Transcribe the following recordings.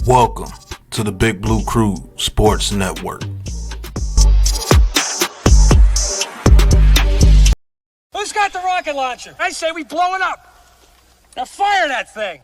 Welcome to the Big Blue Crew Sports Network. Who's got the rocket launcher? I say we blow it up. Now fire that thing.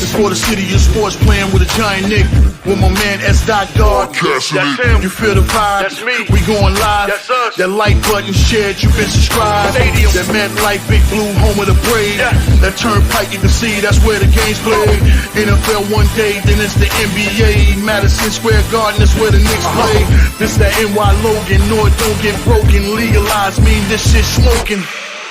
It's for the city of sports, playing with a giant Nick. With my man S. God. That's him. You feel the vibe? That's me. We going live. That's us. That like button shared, you been subscribed. Stadium. That MetLife, Big Blue, home of the Braves. Yeah. That turnpike, you can see that's where the game's played. NFL one day, then it's the NBA. Madison Square Garden, that's where the Knicks play. This that NY Logan, no it don't get broken. Legalize, mean this shit smoking.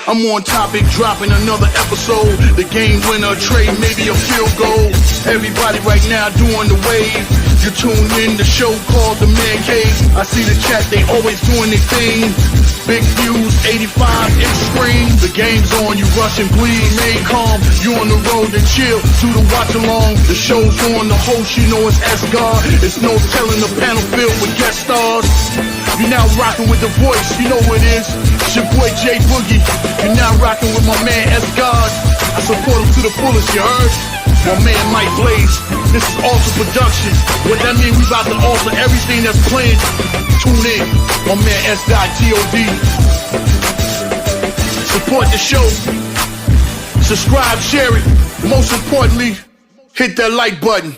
I'm on topic, dropping another episode. The game winner, trade, maybe a field goal. Everybody right now doing the wave. You tune in the show called TheMan-Cave. I see the chat, they always doing their thing. Big views, 85 inch screen. The game's on, you rushing, please. Remain calm, you on the road and chill. Do the watch along. The show's on, the host, you know it's S. God. It's no telling the panel filled with guest stars. You now rocking with the voice, you know who it is. It's your boy J Boogie. You now rocking with my man S. God. I support him to the fullest, you heard? My man Mike Blaze. This is Alter Productions. What that mean? We about to alter everything that's playing. Tune in. My man S. God. Support the show. Subscribe, share it. Most importantly, hit that like button.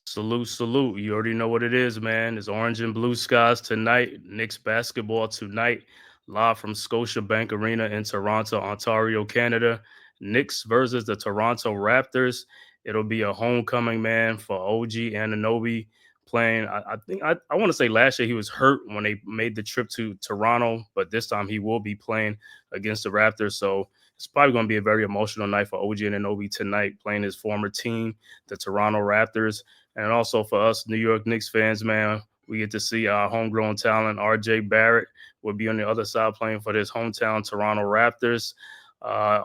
Salute. You already know what it is, man. It's orange and blue skies tonight. Knicks basketball tonight. Live from Scotiabank Arena in Toronto, Ontario, Canada. Knicks versus the Toronto Raptors. It'll be a homecoming, man, for OG Anunoby playing. I want to say last year he was hurt when they made the trip to Toronto, but this time he will be playing against the Raptors. So it's probably going to be a very emotional night for OG Anunoby tonight, playing his former team, the Toronto Raptors. And also for us New York Knicks fans, man, we get to see our homegrown talent, RJ Barrett, will be on the other side playing for his hometown Toronto Raptors.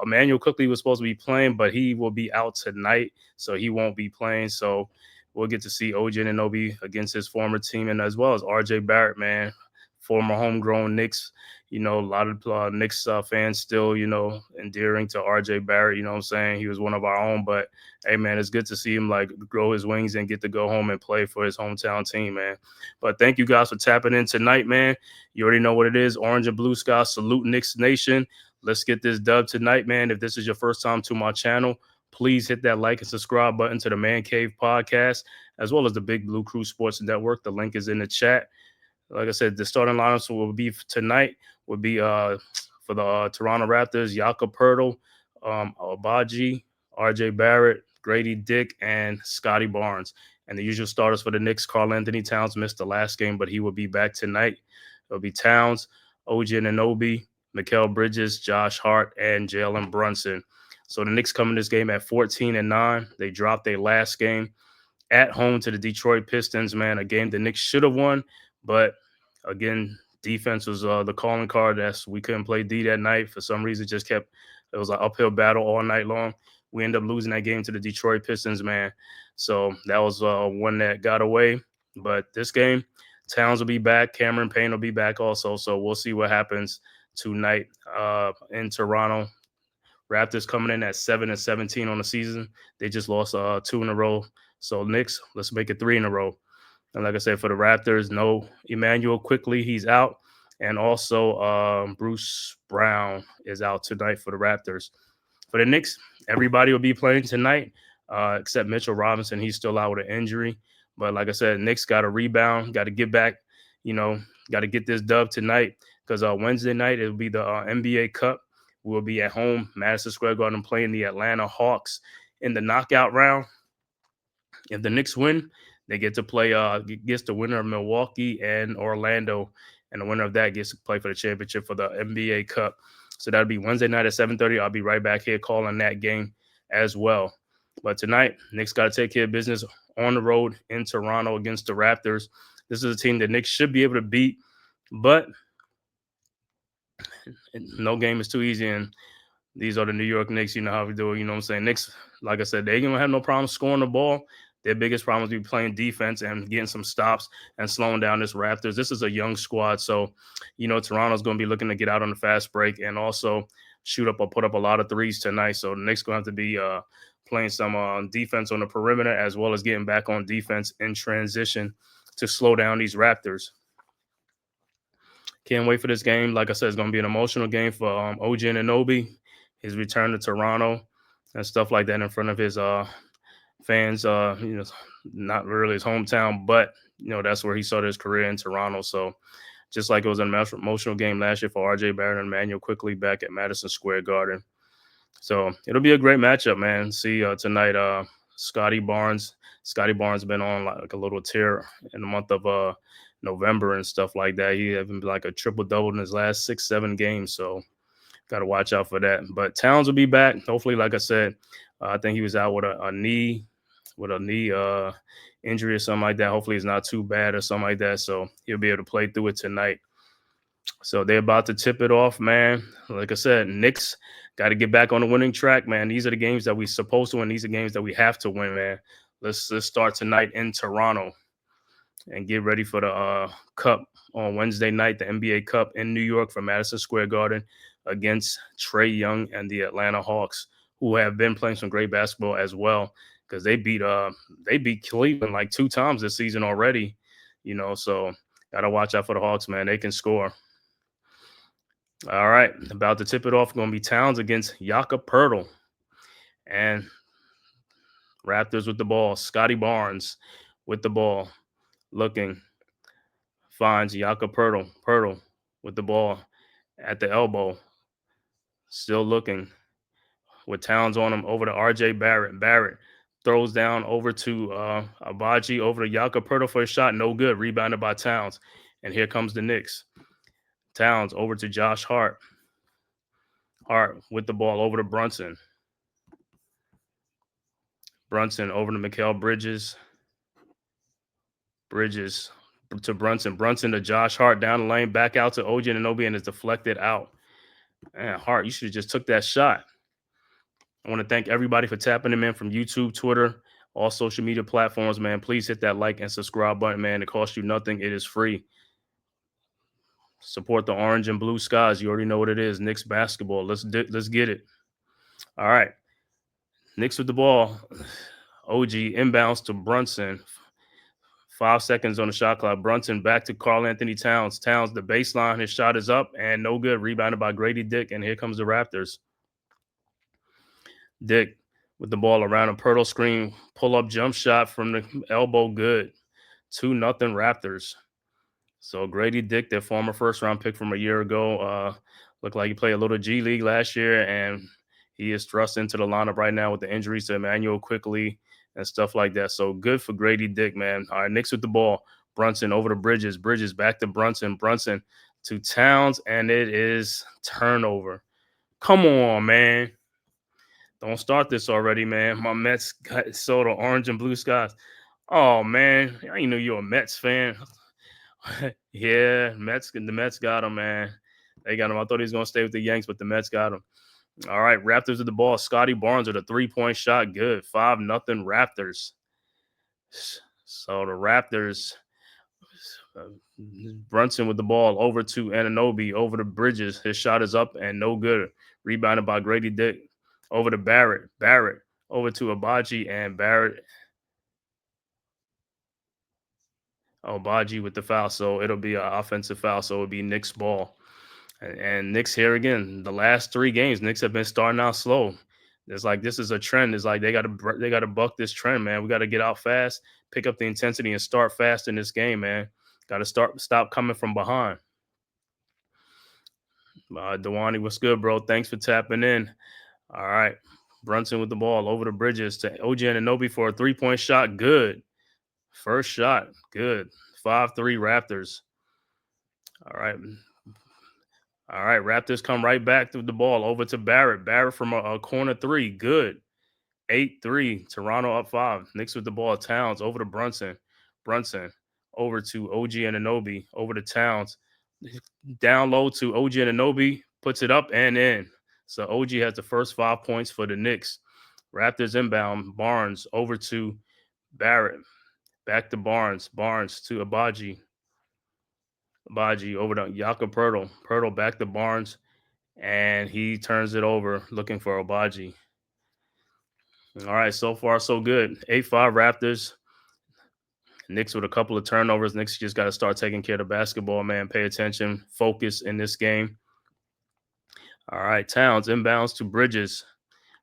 Emmanuel Quickley was supposed to be playing, but he will be out tonight, so he won't be playing. So we'll get to see OG Anunoby against his former team, and as well as RJ Barrett, man, former homegrown Knicks. You know, a lot of Knicks fans still, you know, endearing to RJ Barrett. You know what I'm saying? He was one of our own. But, hey, man, it's good to see him, like, grow his wings and get to go home and play for his hometown team, man. But thank you guys for tapping in tonight, man. You already know what it is. Orange and blue sky. Salute Knicks Nation. Let's get this dub tonight, man. If this is your first time to my channel, please hit that like and subscribe button to the Man Cave podcast, as well as the Big Blue Crew Sports Network. The link is in the chat. Like I said, the starting lineups will be tonight would be for the Toronto Raptors, Jakob Poeltl, Abaji, RJ Barrett, Grady Dick, and Scotty Barnes. And the usual starters for the Knicks, Karl Anthony Towns missed the last game, but he will be back tonight. It'll be Towns, OG Anunoby, Mikal Bridges, Josh Hart, and Jalen Brunson. So the Knicks come in this game at 14-9. They dropped their last game at home to the Detroit Pistons, man, a game the Knicks should have won. But, again, defense was the calling card. We couldn't play D that night. For some reason, it was an uphill battle all night long. We ended up losing that game to the Detroit Pistons, man. So that was one that got away. But this game, Towns will be back. Cameron Payne will be back also. So we'll see what happens tonight in Toronto. Raptors coming in at 7-17 on the season. They just lost 2 in a row. So Knicks, let's make it 3 in a row. And like I said, for the Raptors, no Emmanuel Quickley, he's out. And also Bruce Brown is out tonight for the Raptors. For the Knicks, everybody will be playing tonight except Mitchell Robinson. He's still out with an injury. But like I said, Knicks got to rebound, got to get back, got to get this dub tonight because Wednesday night it will be the NBA Cup. We'll be at home, Madison Square Garden, playing the Atlanta Hawks in the knockout round. If the Knicks win, they get to play gets the winner of Milwaukee and Orlando, and the winner of that gets to play for the championship for the NBA Cup. So that'll be Wednesday night at 7:30. I'll be right back here calling that game as well. But tonight, Knicks got to take care of business on the road in Toronto against the Raptors. This is a team that Knicks should be able to beat, but no game is too easy. And these are the New York Knicks. You know how we do it. You know what I'm saying? Knicks, like I said, they ain't going to have no problem scoring the ball. Their biggest problem is be playing defense and getting some stops and slowing down this Raptors. This is a young squad. So, you know, Toronto's going to be looking to get out on the fast break and also shoot up or put up a lot of threes tonight. So the Knicks going to have to be playing some defense on the perimeter as well as getting back on defense in transition to slow down these Raptors. Can't wait for this game. Like I said, it's going to be an emotional game for OG Anunoby, his return to Toronto and stuff like that in front of his fans. You know, not really his hometown, but, you know, that's where he started his career in Toronto. So just like it was an emotional game last year for RJ Barrett and Emmanuel Quickly back at Madison Square Garden. So it'll be a great matchup, man. See tonight, Scotty Barnes. Scotty Barnes has been on like a little tear in the month of November and stuff like that. He had been like a triple-double in his last 6-7 games. So got to watch out for that. But Towns will be back. Hopefully, like I said, I think he was out with a knee injury or something like that. Hopefully it's not too bad or something like that. So he'll be able to play through it tonight. So they're about to tip it off, man. Like I said, Knicks got to get back on the winning track, man. These are the games that we're supposed to win. These are games that we have to win, man. Let's start tonight in Toronto and get ready for the Cup on Wednesday night, the NBA Cup in New York for Madison Square Garden against Trae Young and the Atlanta Hawks, who have been playing some great basketball as well because they beat Cleveland like 2 times this season already, you know, so got to watch out for the Hawks, man. They can score. All right, about to tip it off, going to be Towns against Jakob Poeltl. And Raptors with the ball. Scotty Barnes with the ball. Looking. Finds Jakob Poeltl. Poeltl with the ball at the elbow. Still looking. With Towns on him over to RJ Barrett. Barrett throws down over to Abaji, over to Jakob Poeltl for a shot. No good. Rebounded by Towns. And here comes the Knicks. Towns over to Josh Hart. Hart with the ball over to Brunson. Brunson over to Mikal Bridges. Bridges to Brunson. Brunson to Josh Hart down the lane. Back out to OG Anunoby and is deflected out. Man, Hart, you should have just took that shot. I want to thank everybody for tapping in, man, from YouTube, Twitter, all social media platforms, man. Please hit that like and subscribe button, man. It costs you nothing. It is free. Support the orange and blue skies. You already know what it is. Knicks basketball. Let's get it. All right. Knicks with the ball. OG inbounds to Brunson. 5 seconds on the shot clock. Brunson back to Karl-Anthony Towns. Towns, the baseline. His shot is up and no good. Rebounded by Grady Dick. And here comes the Raptors. Dick with the ball around a Poeltl screen. Pull-up jump shot from the elbow. Good. 2-0 Raptors. So Grady Dick, their former first-round pick from a year ago, looked like he played a little G League last year, and he is thrust into the lineup right now with the injuries to Emmanuel Quickly and stuff like that. So good for Grady Dick, man. All right, Knicks with the ball. Brunson over to Bridges. Bridges back to Brunson. Brunson to Towns, and it is turnover. Come on, man. Don't start this already, man. My Mets got sold to orange and blue skies. Oh, man. I didn't know you were a Mets fan. Yeah, the Mets got him, man. They got him. I thought he was going to stay with the Yanks, but the Mets got him. All right, Raptors with the ball. Scotty Barnes with a 3-point shot. Good. 5-0 Raptors. So the Raptors, Brunson with the ball over to Anunoby, over to Bridges. His shot is up and no good. Rebounded by Grady Dick. Over to Barrett. Barrett over to Abaji, and Barrett. Abaji with the foul. So it'll be an offensive foul. So it'll be Knicks ball. And Knicks here again. The last 3 games, Knicks have been starting out slow. It's like this is a trend. It's like they got to buck this trend, man. We got to get out fast, pick up the intensity, and start fast in this game, man. Got to stop coming from behind. Dewani, what's good, bro? Thanks for tapping in. All right. Brunson with the ball over the Bridges to OG Anunoby for a 3-point shot. Good. First shot. Good. 5-3 Raptors. All right. All right. Raptors come right back through the ball over to Barrett. Barrett from a corner three. Good. 8-3. Toronto up 5. Knicks with the ball. Towns over to Brunson. Brunson over to OG Anunoby. Over to Towns. Down low to OG Anunoby. Puts it up and in. So OG has the first 5 points for the Knicks. Raptors inbound. Barnes over to Barrett. Back to Barnes. Barnes to Abaji. Abaji over to Jakob Pertl. Pertl back to Barnes. And he turns it over looking for Abaji. All right, so far so good. 8-5 Raptors. Knicks with a couple of turnovers. Knicks just got to start taking care of the basketball, man. Pay attention. Focus in this game. All right, Towns inbounds to Bridges.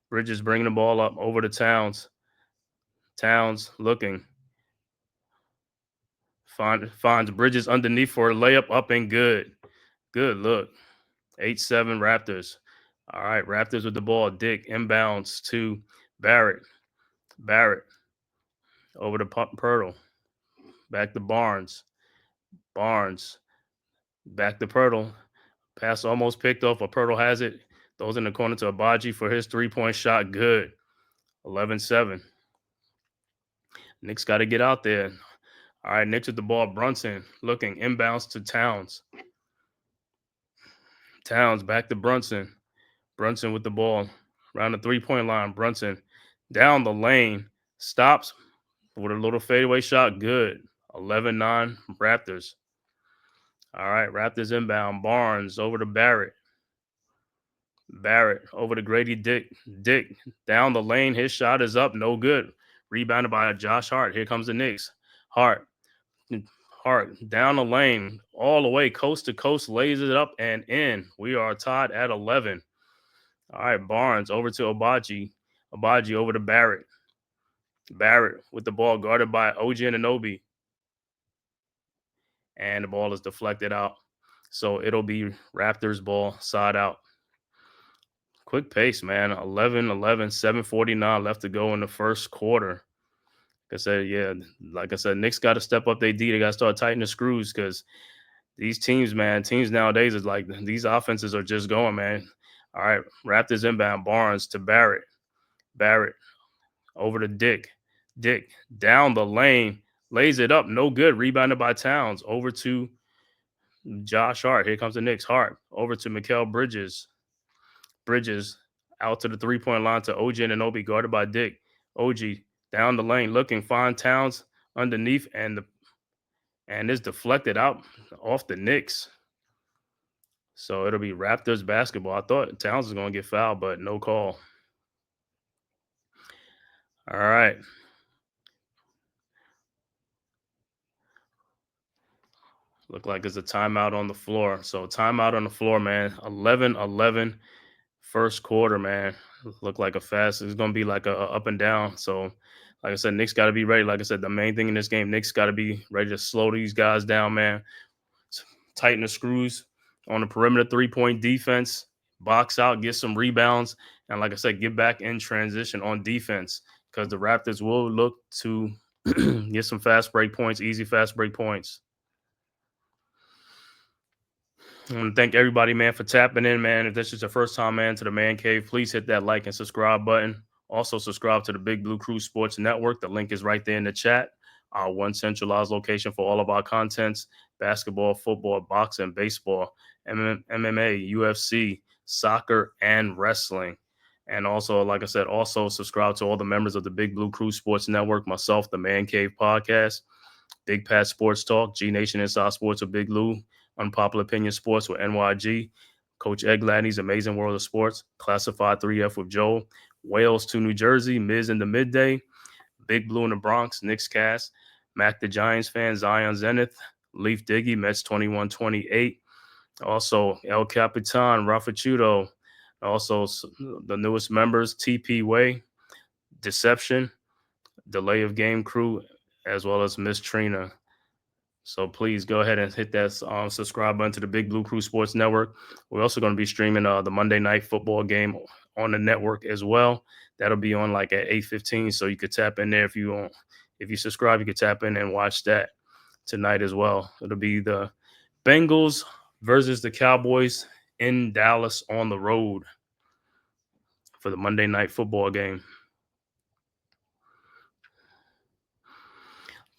Bridges bringing the ball up over to Towns. Towns looking. Finds Bridges underneath for a layup up and good. Good look. 8-7 Raptors. All right, Raptors with the ball. Dick inbounds to Barrett. Barrett over to Pertl. Back to Barnes. Barnes. Back to Pertl. Pass almost picked off, but Pertl has it. Throws in the corner to Abaji for his 3-point shot. Good. 11-7. Knicks got to get out there. All right, Knicks with the ball. Brunson looking. Inbounds to Towns. Towns back to Brunson. Brunson with the ball. Around the 3-point line. Brunson down the lane. Stops with a little fadeaway shot. Good. 11-9 Raptors. All right, Raptors inbound. Barnes over to Barrett. Barrett over to Grady Dick. Dick down the lane. His shot is up. No good. Rebounded by Josh Hart. Here comes the Knicks. Hart down the lane. All the way coast to coast. Lays it up and in. We are tied at 11. All right, Barnes over to Abaji. Abaji over to Barrett. Barrett with the ball guarded by OG Anunoby. And the ball is deflected out. So it'll be Raptors ball side out. Quick pace, man. 11-11, 7:49 left to go in the first quarter. Like I said, Knicks got to step up their D. They got to start tightening the screws because these teams nowadays is like these offenses are just going, man. All right, Raptors inbound. Barnes to Barrett. Barrett over to Dick. Dick down the lane. Lays it up. No good. Rebounded by Towns. Over to Josh Hart. Here comes the Knicks. Hart over to Mikal Bridges. Bridges out to the 3-point line to OG Anunoby, guarded by Dick. OG down the lane looking. Find Towns underneath, and it's deflected out off the Knicks. So it'll be Raptors basketball. I thought Towns was going to get fouled, but no call. All right. Look like there's a timeout on the floor. So timeout on the floor, man. 11-11 first quarter, man. Look like it's going to be like a up and down. So like I said, Knicks got to be ready. Like I said, the main thing in this game, Knicks got to be ready to slow these guys down, man. Tighten the screws on the perimeter 3-point defense. Box out, get some rebounds. And like I said, get back in transition on defense because the Raptors will look to get some fast break points, easy fast break points. I want to thank everybody, man, for tapping in, man. If this is your first time, man, to the Man Cave, please hit that like and subscribe button. Also, subscribe to the Big Blue Crew Sports Network. The link is right there in the chat. Our one centralized location for all of our contents: basketball, football, boxing, baseball, MMA, UFC, soccer, and wrestling. And also, like I said, also subscribe to all the members of the Big Blue Crew Sports Network, myself, the Man Cave Podcast, Big Pat Sports Talk, G Nation Inside Sports with Big Lou, Unpopular Opinion Sports with NYG, Coach Ed Gladney's Amazing World of Sports, Classified 3F with Joel, Wales to New Jersey, Miz in the Midday, Big Blue in the Bronx, Knicks Cast, Mac the Giants fan, Zion Zenith, Leaf Diggy, Mets 21-28. Also, El Capitan, Rafa Chudo. Also, the newest members, TP Way, Deception, Delay of Game Crew, as well as Miss Trina. So please go ahead and hit that subscribe button to the Big Blue Crew Sports Network. We're also going to be streaming the Monday Night Football game on the network as well. That'll be on like at 8:15, so you could tap in there if you want. If you subscribe, you could tap in and watch that tonight as well. It'll be the Bengals versus the Cowboys in Dallas on the road for the Monday Night Football game.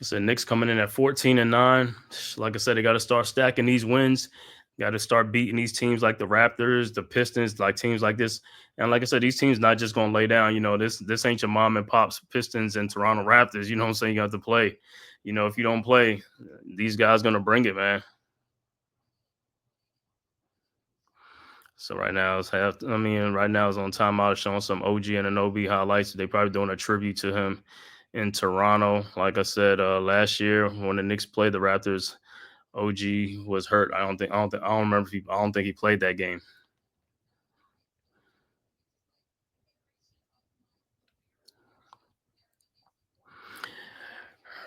So Knicks coming in at 14-9. Like I said, they got to start stacking these wins. Got to start beating these teams like the Raptors, the Pistons, like teams like this. And like I said, these teams not just gonna lay down. This ain't your mom and pops Pistons and Toronto Raptors. You know what I'm saying? You have to play. If you don't play, these guys gonna bring it, man. So right now it's right now it's on timeout showing some OG and Anunoby highlights. They probably doing a tribute to him in Toronto. Like I said, last year when the Knicks played the Raptors, OG was hurt. I don't think he played that game.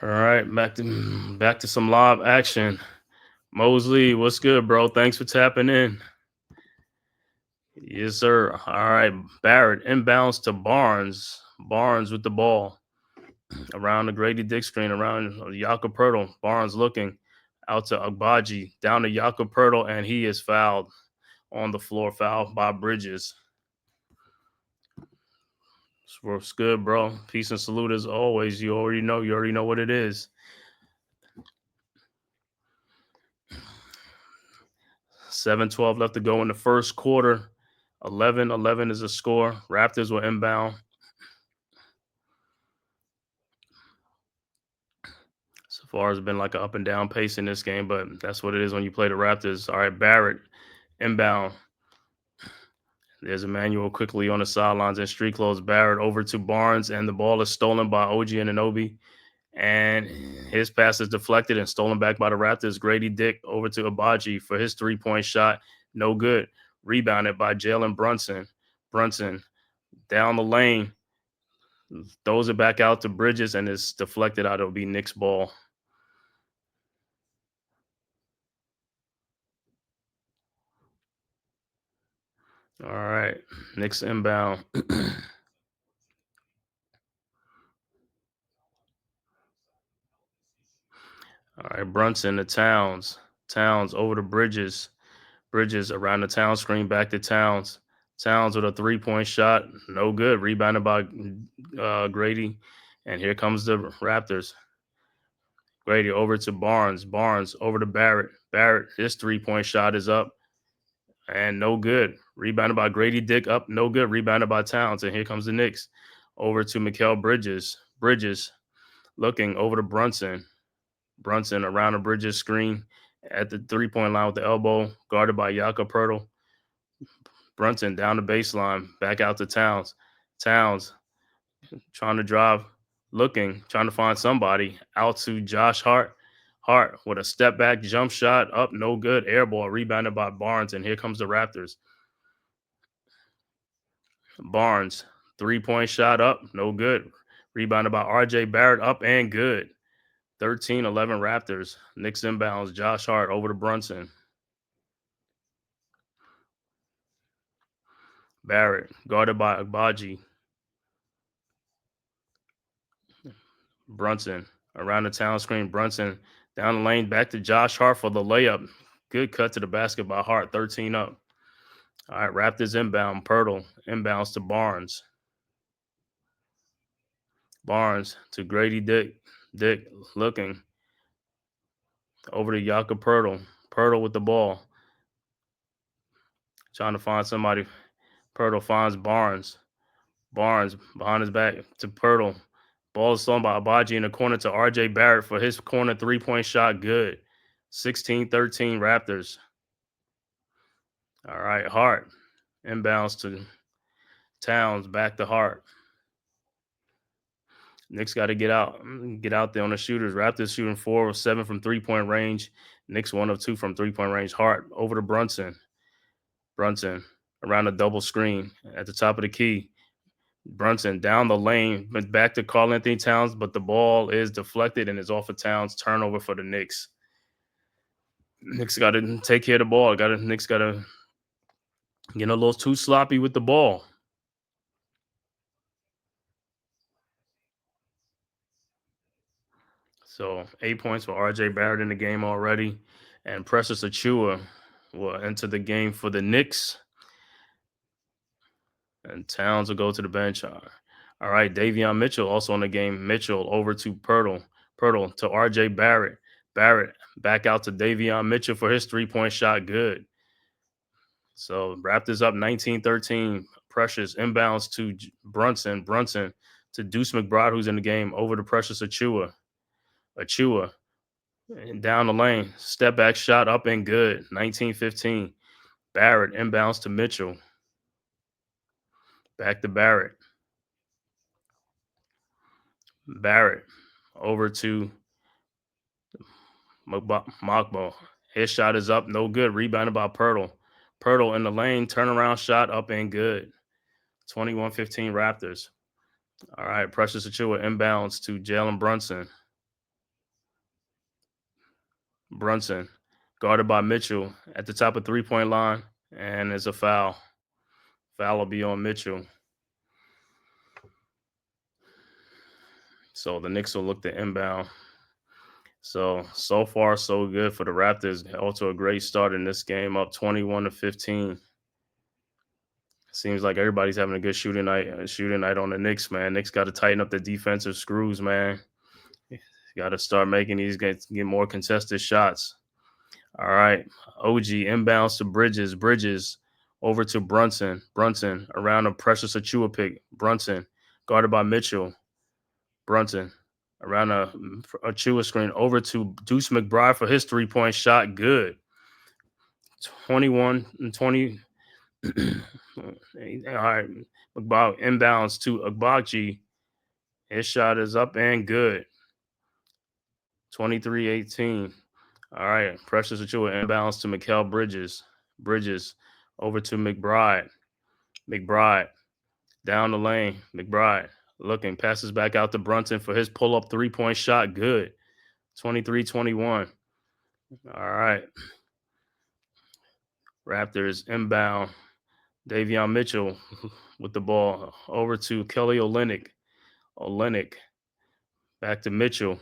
All right, back to some live action. Mosley, what's good, bro? Thanks for tapping in. Yes, sir. All right, Barrett inbounds to Barnes. Barnes with the ball around the Grady Dick screen, around Jakob Poeltl. Barnes looking out to Agbaji, down to Jakob Poeltl, and he is fouled on the floor. Fouled by Bridges. It's good, bro. Peace and salute as always. You already know what it is. 7:12 left to go in the first quarter. 11-11 is the score. Raptors will inbound. So far, it's been like an up and down pace in this game, but that's what it is when you play the Raptors. All right, Barrett inbound. There's Emmanuel quickly on the sidelines in street clothes. Barrett over to Barnes, and the ball is stolen by OG Anunoby. And his pass is deflected and stolen back by the Raptors. Grady Dick over to Agbaji for his three-point shot. No good. Rebounded by Jalen Brunson. Brunson down the lane. Throws it back out to Bridges, and it's deflected out. It'll be Knicks ball. All right. Knicks inbound. All right, Brunson to Towns. Towns over to Bridges. Bridges around the Towns screen, back to Towns. Towns with a three-point shot. No good. Rebounded by Grady. And here comes the Raptors. Grady over to Barnes. Barnes over to Barrett. Barrett, his three-point shot is up. And no good. Rebounded by Grady Dick, up. No good. Rebounded by Towns. And here comes the Knicks. Over to Mikal Bridges. Bridges looking over to Brunson. Brunson around the Bridges screen at the three-point line with the elbow, guarded by Jakob Poeltl. Brunson down the baseline, back out to Towns. Towns trying to drive, trying to find somebody. Out to Josh Hart. Hart with a step-back jump shot, up, no good. Air ball, rebounded by Barnes, and here comes the Raptors. Barnes, three-point shot up, no good. Rebounded by RJ Barrett, up and good. 13-11 Raptors. Knicks inbounds. Josh Hart over to Brunson. Barrett guarded by Agbaji. Brunson around the town screen. Brunson down the lane, back to Josh Hart for the layup. Good cut to the basket by Hart. 13 up. All right, Raptors inbound. Poeltl inbounds to Barnes. Barnes to Grady Dick. Dick looking over to Jakob Poeltl. Poeltl with the ball. Trying to find somebody. Poeltl finds Barnes. Barnes behind his back to Poeltl. Ball is stolen by Agbaji in the corner to RJ Barrett for his corner three-point shot. Good. 16-13 Raptors. All right, Hart inbounds to Towns, back to Hart. Knicks got to get out there on the shooters. Raptors shooting 4 of 7 from three-point range. Knicks 1 of 2 from three-point range. Hart over to Brunson. Brunson around the double screen at the top of the key. Brunson down the lane, but back to Karl-Anthony Towns, but the ball is deflected and is off of Towns. Turnover for the Knicks. Knicks got to take care of the ball. Knicks got to get a little too sloppy with the ball. So 8 points for R.J. Barrett in the game already. And Precious Achua will enter the game for the Knicks. And Towns will go to the bench. All right, Davion Mitchell also in the game. Mitchell over to Pirtle. Pirtle to R.J. Barrett. Barrett back out to Davion Mitchell for his three-point shot. Good. So Raptors up 19-13. Precious inbounds to Brunson. Brunson to Deuce McBride, who's in the game, over to Precious Achua. Achua and down the lane. Step back shot up and good. 19-15. Barrett inbounds to Mitchell. Back to Barrett. Barrett over to Magbo. His shot is up. No good. Rebounded by Pirtle. Pirtle in the lane. Turnaround shot up and good. 21-15 Raptors. All right. Precious Achua inbounds to Jalen Brunson. Brunson guarded by Mitchell at the top of three-point line. And it's a foul. Foul will be on Mitchell. So the Knicks will look to inbound. So far, so good for the Raptors. Also a great start in this game, up 21-15. Seems like everybody's having a good shooting night on the Knicks, man. Knicks got to tighten up the defensive screws, man. Got to start making these guys get more contested shots. All right. OG inbounds to Bridges. Bridges over to Brunson. Brunson around a Precious Achua pick. Brunson guarded by Mitchell. Brunson around a Achua screen over to Deuce McBride for his three-point shot. Good. 21-20. All right. McBride inbounds to Agbaji. His shot is up and good. 23-18. All right. Precious Achua inbounds to Mikal Bridges. Bridges over to McBride. McBride down the lane. McBride looking, passes back out to Brunson for his pull-up three-point shot. Good. 23-21. All right. Raptors inbound. Davion Mitchell with the ball over to Kelly Olynyk. Olynyk back to Mitchell.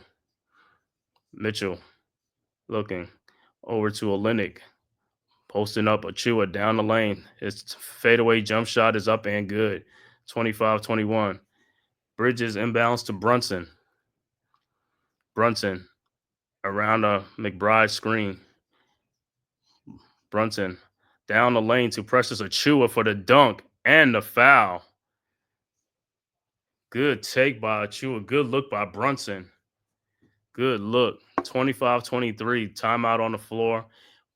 Mitchell looking over to Olynyk. Posting up Achua down the lane. His fadeaway jump shot is up and good. 25-21. Bridges inbounds to Brunson. Brunson around a McBride screen. Brunson down the lane to Precious Achua for the dunk and the foul. Good take by Achua. Good look by Brunson. Good look. 25-23. Timeout on the floor.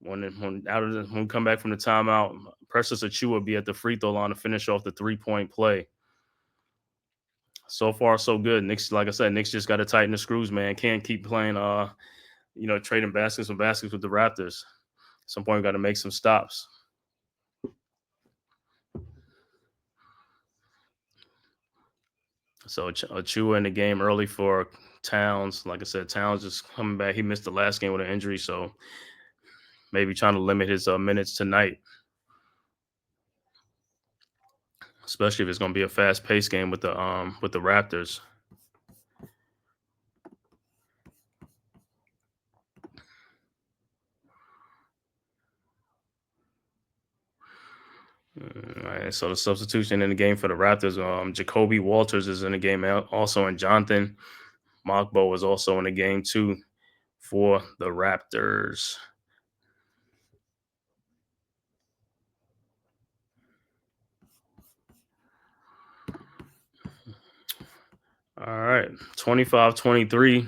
When we come back from the timeout, Precious Achua will be at the free throw line to finish off the three-point play. So far, so good. Knicks, like I said, Knicks just got to tighten the screws, man. Can't keep playing, trading baskets with the Raptors. At some point, we got to make some stops. So Achua in the game early for Towns. Like I said, Towns is coming back. He missed the last game with an injury, so maybe trying to limit his minutes tonight, especially if it's going to be a fast-paced game with the Raptors. All right, so the substitution in the game for the Raptors, Jacoby Walters is in the game also, and Jonathan Magbo is also in the game too for the Raptors. All right, 25-23,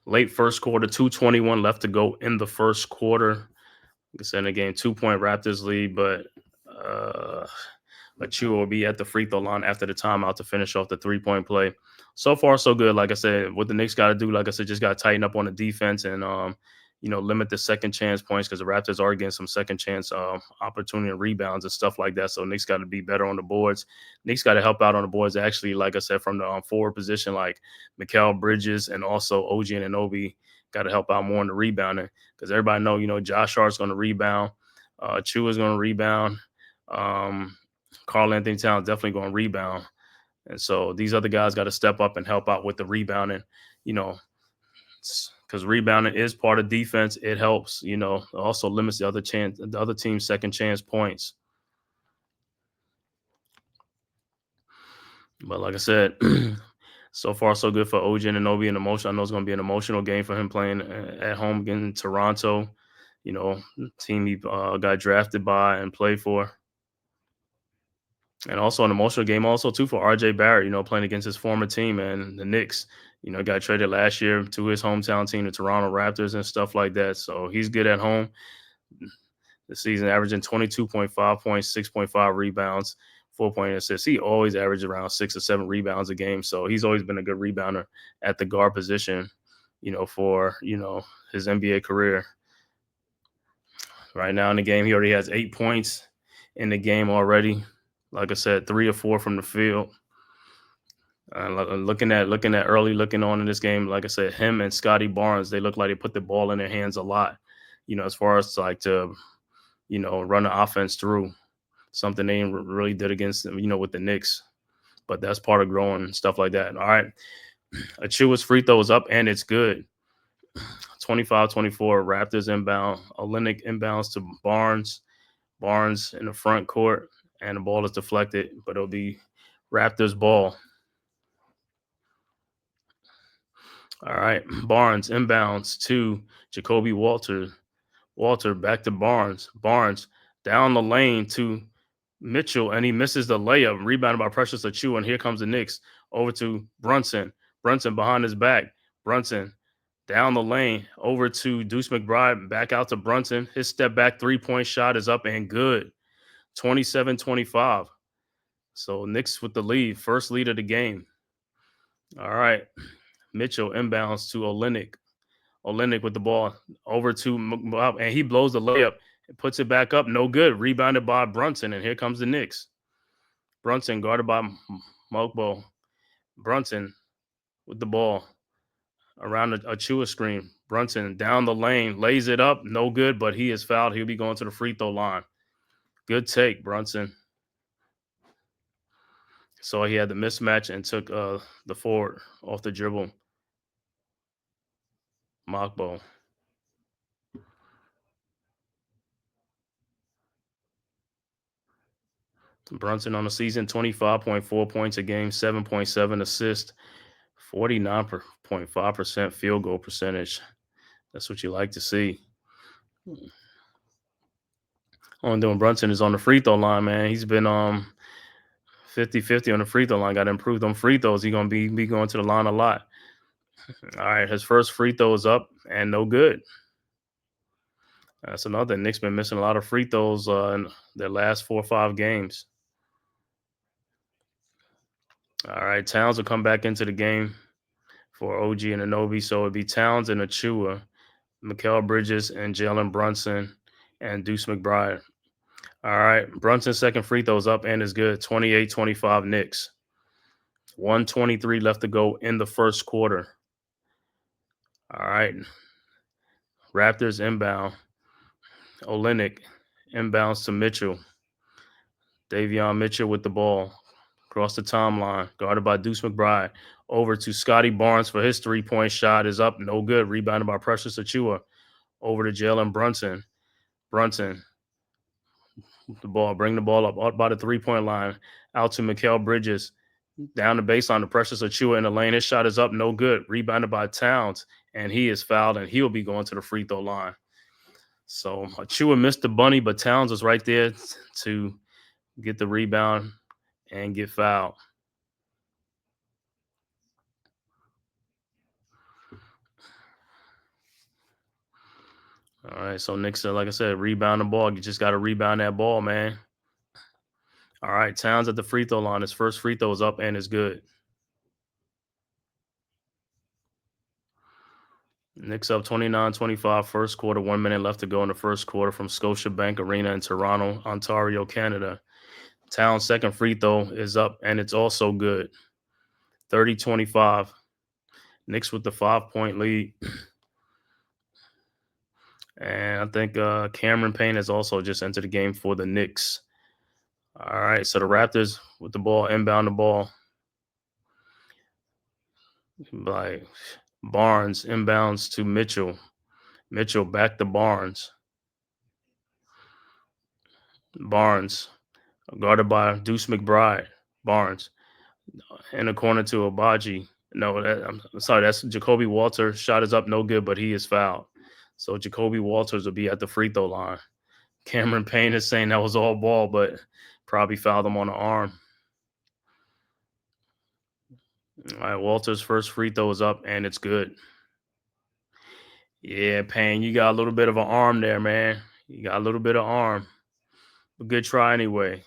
late first quarter, 2:21 left to go in the first quarter. Like I said, in the game, 2-point Raptors lead, but Achua will be at the free throw line after the timeout to finish off the three-point play. So far, so good. Like I said, what the Knicks got to do, like I said, just got to tighten up on the defense and, limit the second chance points because the Raptors are getting some second chance opportunity and rebounds and stuff like that. So Knicks got to be better on the boards. Knicks got to help out on the boards, actually, like I said, from the forward position, like Mikal Bridges and also OG Anunoby got to help out more in the rebounding because everybody know, Josh Hart's going to rebound. Achua's going to rebound. Karl Anthony Towns definitely going to rebound. And so these other guys got to step up and help out with the rebounding, because rebounding is part of defense. It helps, also limits the other team's second chance points. But like I said, so far so good for OG Anunoby and emotion. I know it's going to be an emotional game for him playing at home against Toronto. Team he got drafted by and played for. And also an emotional game also too for RJ Barrett, playing against his former team and the Knicks. Got traded last year to his hometown team, the Toronto Raptors, and stuff like that. So he's good at home. The season averaging 22.5 points, 6.5 rebounds, 4 point assists. He always averages around 6 or 7 rebounds a game. So he's always been a good rebounder at the guard position, for, his NBA career. Right now in the game, he already has 8 points in the game already. Like I said, 3 or 4 from the field. Looking on in this game, like I said, him and Scotty Barnes, they look like they put the ball in their hands a lot, as far as like to, run the offense through. Something they really did against them, with the Knicks. But that's part of growing and stuff like that. All right. Achua's free throw is up and it's good. 25-24, Raptors inbound. Olynyk inbounds to Barnes. Barnes in the front court, and the ball is deflected, but it'll be Raptors ball. All right, Barnes inbounds to Jacoby Walter. Walter back to Barnes. Barnes down the lane to Mitchell, and he misses the layup. Rebounded by Precious Achiuwa, and here comes the Knicks. Over to Brunson. Brunson behind his back. Brunson down the lane. Over to Deuce McBride. Back out to Brunson. His step back 3-point shot is up and good. 27-25. So Knicks with the lead. First lead of the game. All right. Mitchell inbounds to Olynyk. Olynyk with the ball over to McBride, and he blows the layup and puts it back up. No good. Rebounded by Brunson, and here comes the Knicks. Brunson guarded by Mokbo. Brunson with the ball around a Achua screen. Brunson down the lane, lays it up. No good, but he is fouled. He'll be going to the free throw line. Good take, Brunson. So he had the mismatch and took the forward off the dribble. Mokbo. Brunson on the season, 25.4 points a game, 7.7 assists, 49.5% field goal percentage. That's what you like to see. Only doing Brunson is on the free throw line, man. He's been 50-50 on the free throw line. Got to improve on free throws. He's going to be going to the line a lot. All right, his first free throw is up and no good. That's another. Knicks been missing a lot of free throws in their last 4 or 5 games. All right, Towns will come back into the game for OG and Anunoby. So it'd be Towns and Achiuwa, Mikal Bridges and Jalen Brunson and Deuce McBride. All right, Brunson's second free throw is up and is good. 28-25 Knicks. 1:23 left to go in the first quarter. All right, Raptors inbound. Olynyk inbounds to Mitchell. Davion Mitchell with the ball. Across the timeline, guarded by Deuce McBride. Over to Scotty Barnes for his 3-point shot is up. No good. Rebounded by Precious Achiuwa. Over to Jalen Brunson. Brunson. The ball. Bring the ball up by the 3-point line. Out to Mikal Bridges. Down the baseline to Precious Achiuwa in the lane. His shot is up. No good. Rebounded by Towns. And he is fouled, and he'll be going to the free throw line. So Achiuwa missed the bunny, but Towns was right there to get the rebound and get fouled. All right, so Knicks, like I said, rebound the ball. You just got to rebound that ball, man. All right, Towns at the free throw line. His first free throw is up and is good. Knicks up 29-25, first quarter, 1 minute left to go in the first quarter from Scotiabank Arena in Toronto, Ontario, Canada. Towns' second free throw is up, and it's also good. 30-25. Knicks with the 5-point lead. And I think Cameron Payne has also just entered the game for the Knicks. All right, so the Raptors with the ball, inbound the ball. Like Barnes inbounds to Mitchell. Mitchell back to Barnes. Barnes guarded by Deuce McBride. Barnes in the corner to Abaji. No, I'm sorry. That's Jacoby Walters. Shot is up, no good, but he is fouled. So Jacoby Walters will be at the free throw line. Cameron Payne is saying that was all ball, but probably fouled him on the arm. All right, Walters' first free throw is up, and it's good. Yeah, Payne, you got a little bit of an arm there, man. You got a little bit of arm. But good try anyway.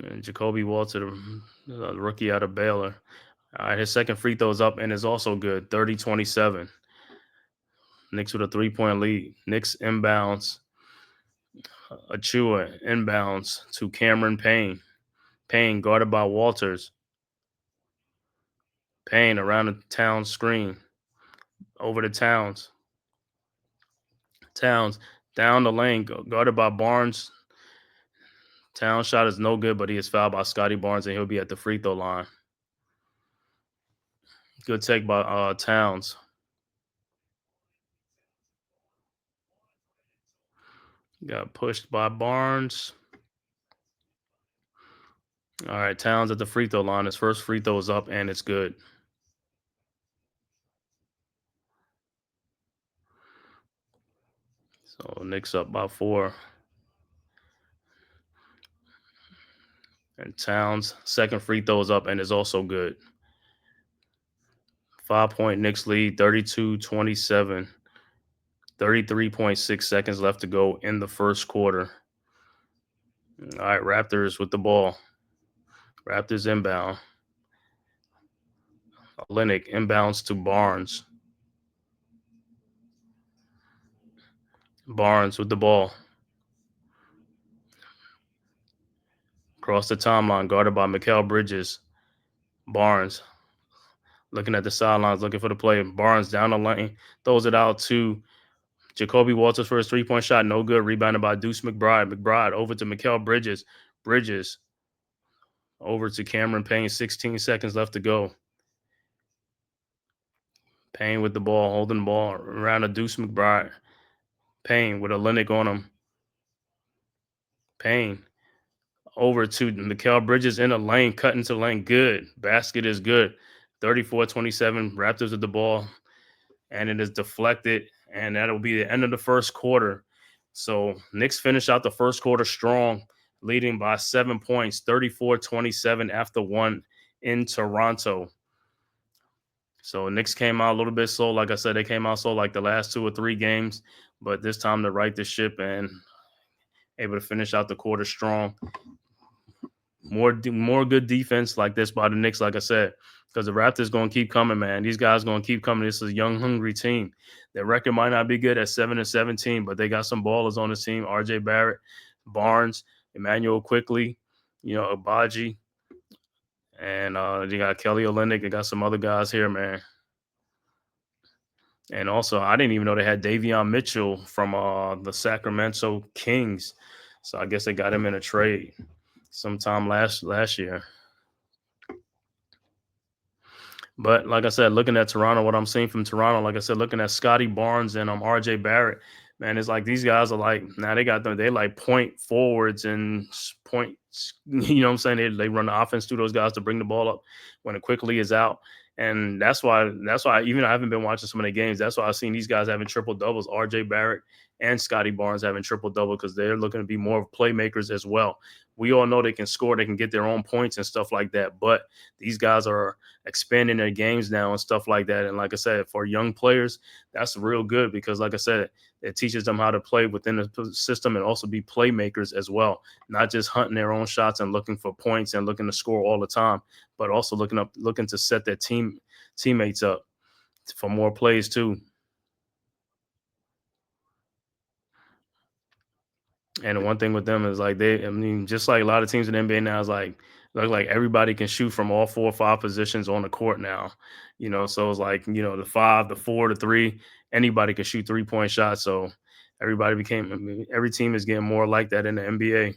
And Jacoby Walters, the rookie out of Baylor. All right, his second free throw is up and is also good, 30-27. Knicks with a 3-point lead. Knicks inbounds. Achua inbounds to Cameron Payne. Payne guarded by Walters. Payne around the Towns screen. Over to Towns. Towns down the lane, guarded by Barnes. Towns shot is no good, but he is fouled by Scotty Barnes, and he'll be at the free throw line. Good take by Towns. Got pushed by Barnes. All right, Towns at the free throw line. His first free throw is up, and it's good. So Knicks up by 4. And Towns' second free throw is up and is also good. 5-point Knicks lead, 32-27. 33.6 seconds left to go in the first quarter. All right, Raptors with the ball. Raptors inbound. Olynyk inbounds to Barnes. Barnes with the ball. Across the timeline, guarded by Mikal Bridges. Barnes looking at the sidelines, looking for the play. Barnes down the lane, throws it out to Jacoby Walters for his three-point shot. No good. Rebounded by Deuce McBride. McBride over to Mikal Bridges. Bridges over to Cameron Payne. 16 seconds left to go. Payne with the ball, holding the ball around to Deuce McBride. Payne with Olynyk on him. Payne over to Mikal Bridges in the lane, cutting to the lane. Good. Basket is good. 34-27. Raptors with the ball, and it is deflected, and that'll be the end of the first quarter. So Knicks finish out the first quarter strong, leading by 7 points, 34-27 after 1 in Toronto. So Knicks came out a little bit slow. Like I said, they came out slow like the last 2 or 3 games, but this time to right the ship and able to finish out the quarter strong. More good defense like this by the Knicks, like I said, because the Raptors going to keep coming, man. These guys going to keep coming. This is a young, hungry team. Their record might not be good at 7-17, but they got some ballers on the team. RJ Barrett, Barnes, Emmanuel Quickly, Abaji, and they got Kelly Olynyk. They got some other guys here, man. And also, I didn't even know they had Davion Mitchell from the Sacramento Kings. So I guess they got him in a trade sometime last year. But like I said, looking at Toronto, what I'm seeing from Toronto, like I said, looking at Scotty Barnes and RJ Barrett, man, it's like these guys are like, now they like point forwards and points, you know what I'm saying? They run the offense through those guys to bring the ball up when it quickly is out. And that's why even I haven't been watching so many games. That's why I've seen these guys having triple doubles, RJ Barrett and Scotty Barnes having triple double, because they're looking to be more of playmakers as well. We all know they can score, they can get their own points and stuff like that. But these guys are expanding their games now and stuff like that. And like I said, for young players, that's real good because, like I said, it teaches them how to play within the system and also be playmakers as well. Not just hunting their own shots and looking for points and looking to score all the time, but also looking to set their teammates up for more plays too. And the one thing with them is like just like a lot of teams in the NBA now is like everybody can shoot from all 4 or 5 positions on the court now. So it's like, the 5, the 4, the 3, anybody can shoot 3-point shots. So every team is getting more like that in the NBA.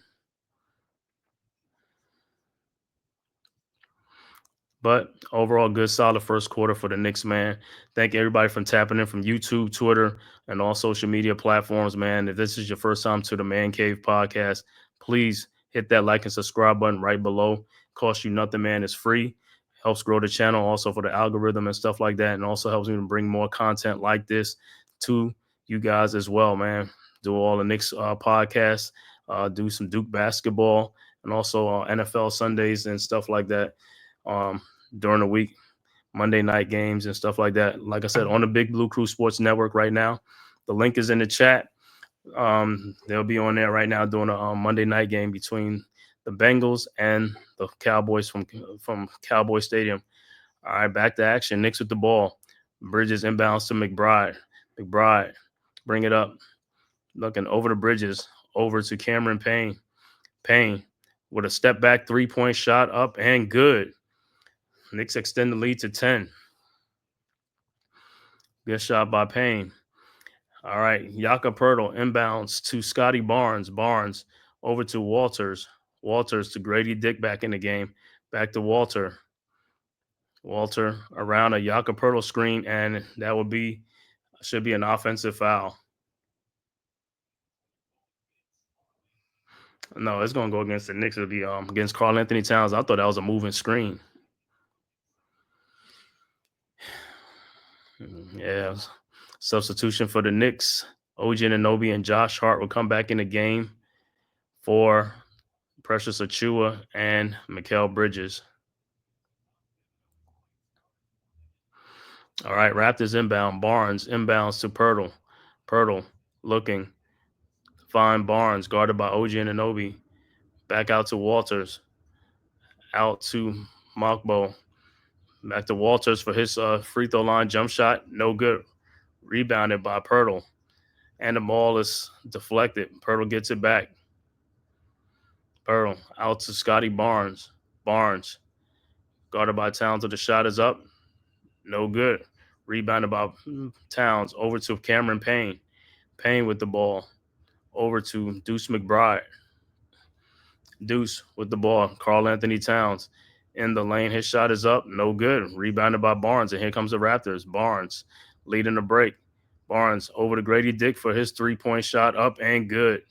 But overall, good, solid first quarter for the Knicks, man. Thank everybody for tapping in from YouTube, Twitter, and all social media platforms, man. If this is your first time to the Man Cave podcast, please hit that like and subscribe button right below. Cost you nothing, man. It's free. Helps grow the channel also for the algorithm and stuff like that. And also helps me to bring more content like this to you guys as well, man. Do all the Knicks podcasts, do some Duke basketball, and also NFL Sundays and stuff like that. During the week, Monday night games and stuff like that. Like I said, on the Big Blue Crew Sports Network right now. The link is in the chat. They'll be on there right now doing a Monday night game between the Bengals and the Cowboys from Cowboy Stadium. All right, back to action. Knicks with the ball. Bridges inbounds to McBride. McBride, bring it up. Looking over the Bridges, over to Cameron Payne. Payne with a step back 3-point shot up and good. Knicks extend the lead to 10. Good shot by Payne. All right. Jakob Poeltl inbounds to Scotty Barnes. Barnes over to Walters. Walters to Grady Dick back in the game. Back to Walter. Walter around a Jakob Poeltl screen, and that should be an offensive foul. No, it's going to go against the Knicks. It'll be against Karl Anthony Towns. I thought that was a moving screen. Yeah. Substitution for the Knicks. OG Anunoby and Josh Hart will come back in the game for Precious Achiuwa and Mikal Bridges. All right, Raptors inbound. Barnes inbounds to Poeltl. Poeltl looking. Find Barnes, guarded by OG Anunoby. Back out to Walters. Out to Mokbo. Back to Walters for his free throw line jump shot. No good. Rebounded by Poeltl. And the ball is deflected. Poeltl gets it back. Poeltl out to Scotty Barnes. Barnes guarded by Towns. The shot is up. No good. Rebounded by Towns. Over to Cameron Payne. Payne with the ball. Over to Deuce McBride. Deuce with the ball. Karl Anthony Towns in the lane. His shot is up. No good. Rebounded by Barnes. And here comes the Raptors. Barnes leading the break. Barnes over to Grady Dick for his 3-point shot up and good.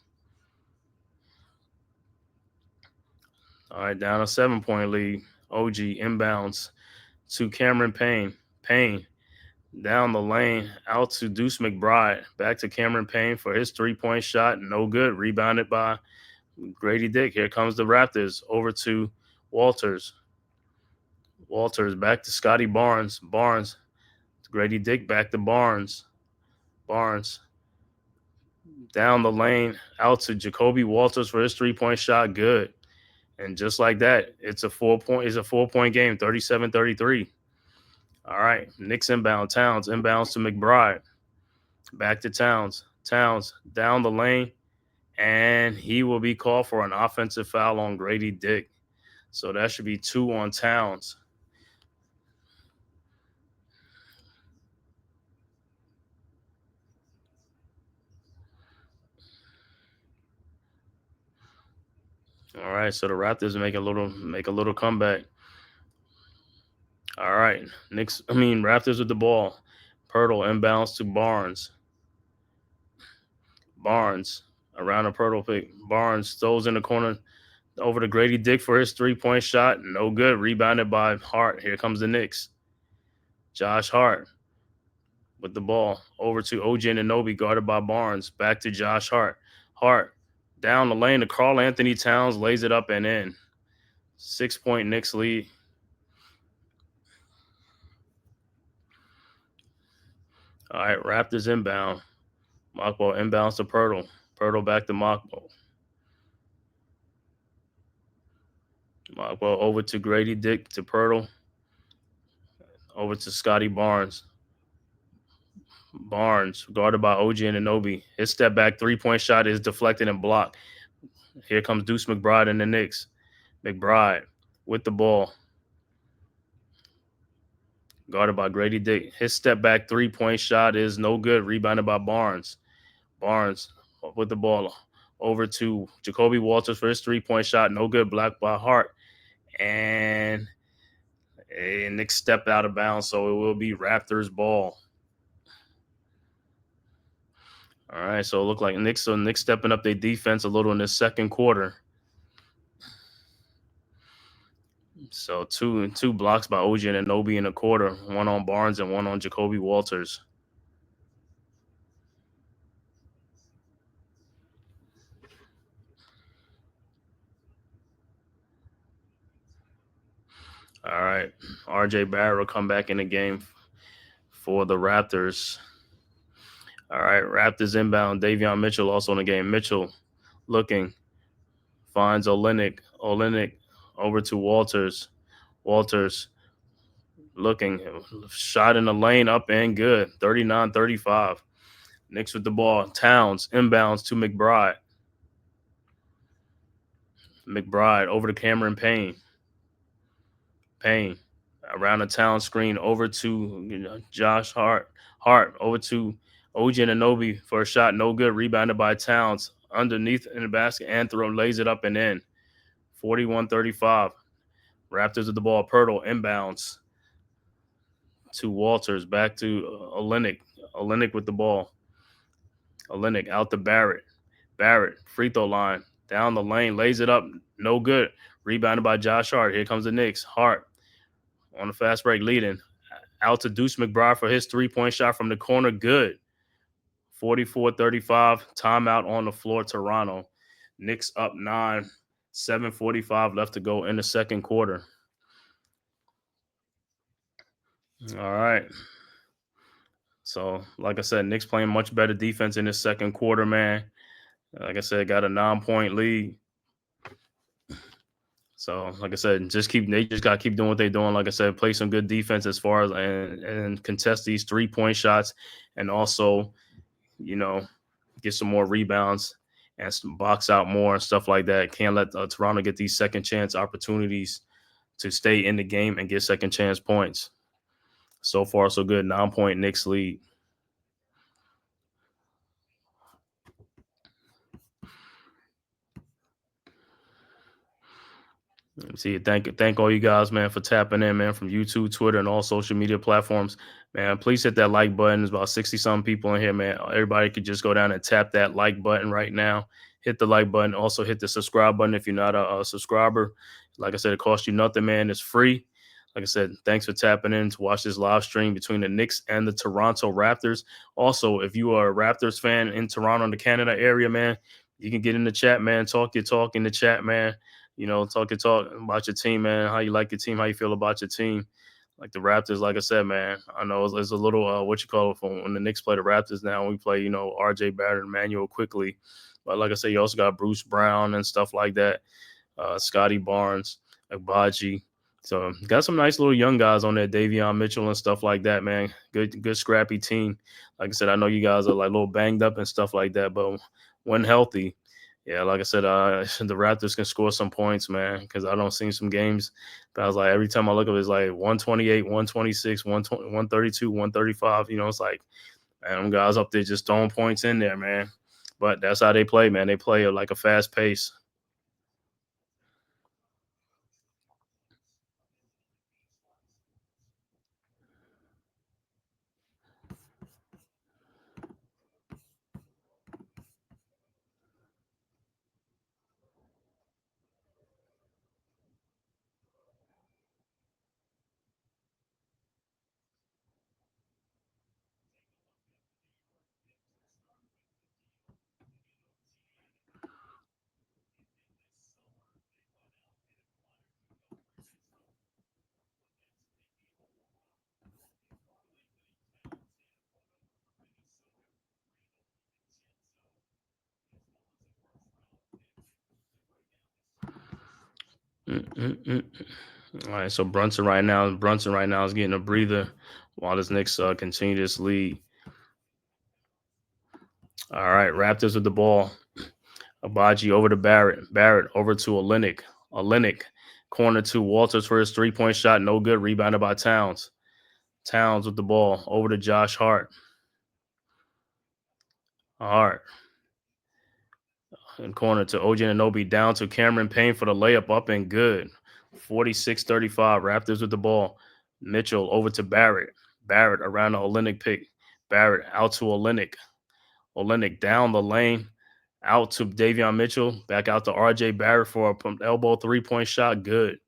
All right, down a 7-point lead. OG inbounds to Cameron Payne. Payne down the lane out to Deuce McBride. Back to Cameron Payne for his 3-point shot. No good. Rebounded by Grady Dick. Here comes the Raptors. Over to Walters. Walters back to Scotty Barnes. Barnes to Grady Dick. Back to Barnes. Barnes down the lane out to Jacoby Walters for his 3-point shot. Good. And just like that, it's a 4-point game, 37-33. All right, Knicks inbound. Towns inbounds to McBride. Back to Towns. Towns down the lane, and he will be called for an offensive foul on Grady Dick. So that should be 2 on Towns. All right, so the Raptors make a little comeback. All right, Raptors with the ball. Poeltl inbounds to Barnes. Barnes around a Poeltl pick. Barnes throws in the corner over to Grady Dick for his 3-point shot. No good. Rebounded by Hart. Here comes the Knicks. Josh Hart with the ball over to OG Anunoby, guarded by Barnes. Back to Josh Hart. Hart down the lane to Karl Anthony Towns, lays it up and in. 6-point Knicks lead. All right, Raptors inbound. Mokbo inbounds to Poeltl. Poeltl back to Mokbo. Mokbo over to Grady Dick to Poeltl. Over to Scotty Barnes. Barnes, guarded by OG Anunoby. His step back 3-point shot is deflected and blocked. Here comes Deuce McBride and the Knicks. McBride with the ball. Guarded by Grady Dick. His step back 3-point shot is no good. Rebounded by Barnes. Barnes with the ball over to Jacoby Walters for his 3-point shot. No good. Blocked by Hart. And And Knicks stepped out of bounds, so it will be Raptors ball. All right, so it looked like Knicks stepping up their defense a little in the second quarter. So two blocks by OG and Anunoby in the quarter, one on Barnes and one on Jacoby Walters. All right, RJ Barrett will come back in the game for the Raptors. All right, Raptors inbound. Davion Mitchell also in the game. Mitchell looking, finds Olynyk. Olynyk over to Walters. Walters looking, shot in the lane, up and good. 39-35. Knicks with the ball. Towns inbounds to McBride. McBride over to Cameron Payne. Payne around the town screen over to Josh Hart. Hart over to OG Anunoby for a shot. No good. Rebounded by Towns. Underneath in the basket and lays it up and in. 41-35. Raptors with the ball. Pirtle inbounds to Walters. Back to Olynyk. Olynyk with the ball. Olynyk out to Barrett. Barrett, free throw line. Down the lane. Lays it up. No good. Rebounded by Josh Hart. Here comes the Knicks. Hart on the fast break leading. Out to Deuce McBride for his three-point shot from the corner. Good. 44-35. Timeout on the floor, Toronto. Knicks up 9. 7:45 left to go in the second quarter. All right. So, like I said, Knicks playing much better defense in the second quarter, man. Like I said, got a 9-point lead. So, like I said, they just got to keep doing what they're doing. Like I said, play some good defense as far as and contest these 3-point shots, and also, get some more rebounds and box out more and stuff like that. Can't let Toronto get these second chance opportunities to stay in the game and get second chance points. So far, so good. 9-point Knicks lead. See, thank all you guys, man, for tapping in, man, from YouTube, Twitter, and all social media platforms. Man, please hit that like button. There's about 60-some people in here, man. Everybody could just go down and tap that like button right now. Hit the like button. Also hit the subscribe button if you're not a subscriber. Like I said, it costs you nothing, man. It's free. Like I said, thanks for tapping in to watch this live stream between the Knicks and the Toronto Raptors. Also, if you are a Raptors fan in Toronto, in the Canada area, man, you can get in the chat, man. Talk your talk in the chat, man. Talk your talk about your team, man. How you like your team, how you feel about your team. Like the Raptors, like I said, man, I know it's a little, when the Knicks play the Raptors now, we play, RJ Barrett and Emmanuel quickly. But like I said, you also got Bruce Brown and stuff like that, Scotty Barnes, Agbaji. So got some nice little young guys on there, Davion Mitchell and stuff like that, man. Good scrappy team. Like I said, I know you guys are like a little banged up and stuff like that, but when healthy, yeah, like I said, the Raptors can score some points, man, because I don't see some games. But I was like, every time I look up, it's like 128, 126, 132, 135. It's like, man, them guys up there just throwing points in there, man. But that's how they play, man. They play at like a fast pace. All right, so Brunson right now is getting a breather while this Knicks continue this lead. All right, Raptors with the ball. Agbaji over to Barrett. Barrett over to Olynyk. Olynyk corner to Walters for his 3-point shot. No good. Rebounded by Towns. Towns with the ball over to Josh Hart. Hart. And corner to OG Anunoby, down to Cameron Payne for the layup, up and good. 46-35. Raptors with the ball. Mitchell over to Barrett. Barrett around the Olynyk pick. Barrett out to Olynyk. Olynyk down the lane. Out to Davion Mitchell. Back out to RJ Barrett for an elbow 3-point shot. Good.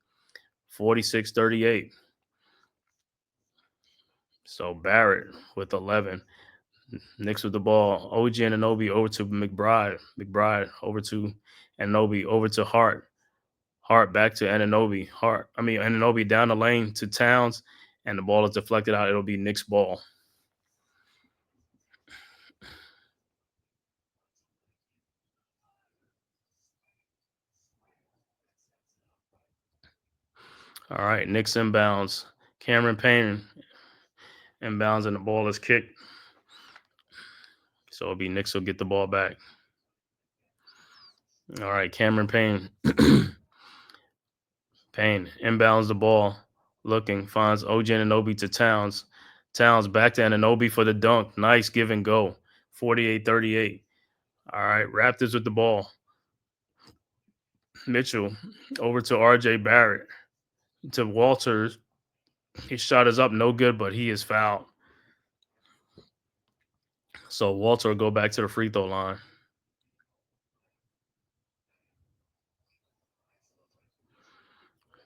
46-38. So Barrett with 11. Knicks with the ball. OG Anunoby over to McBride. McBride over to Anunoby. Over to Hart. Hart back to Anunoby. Anunoby down the lane to Towns. And the ball is deflected out. It'll be Knicks ball. All right, Knicks inbounds. Cameron Payne inbounds and the ball is kicked. So it'll be Knicks will get the ball back. All right, Cameron Payne. Payne inbounds the ball. Looking, finds OG Anunoby to Towns. Towns back to Anunoby for the dunk. Nice give and go. 48-38. All right, Raptors with the ball. Mitchell over to RJ Barrett. To Walters. His shot is up, no good, but he is fouled. So Walter will go back to the free throw line.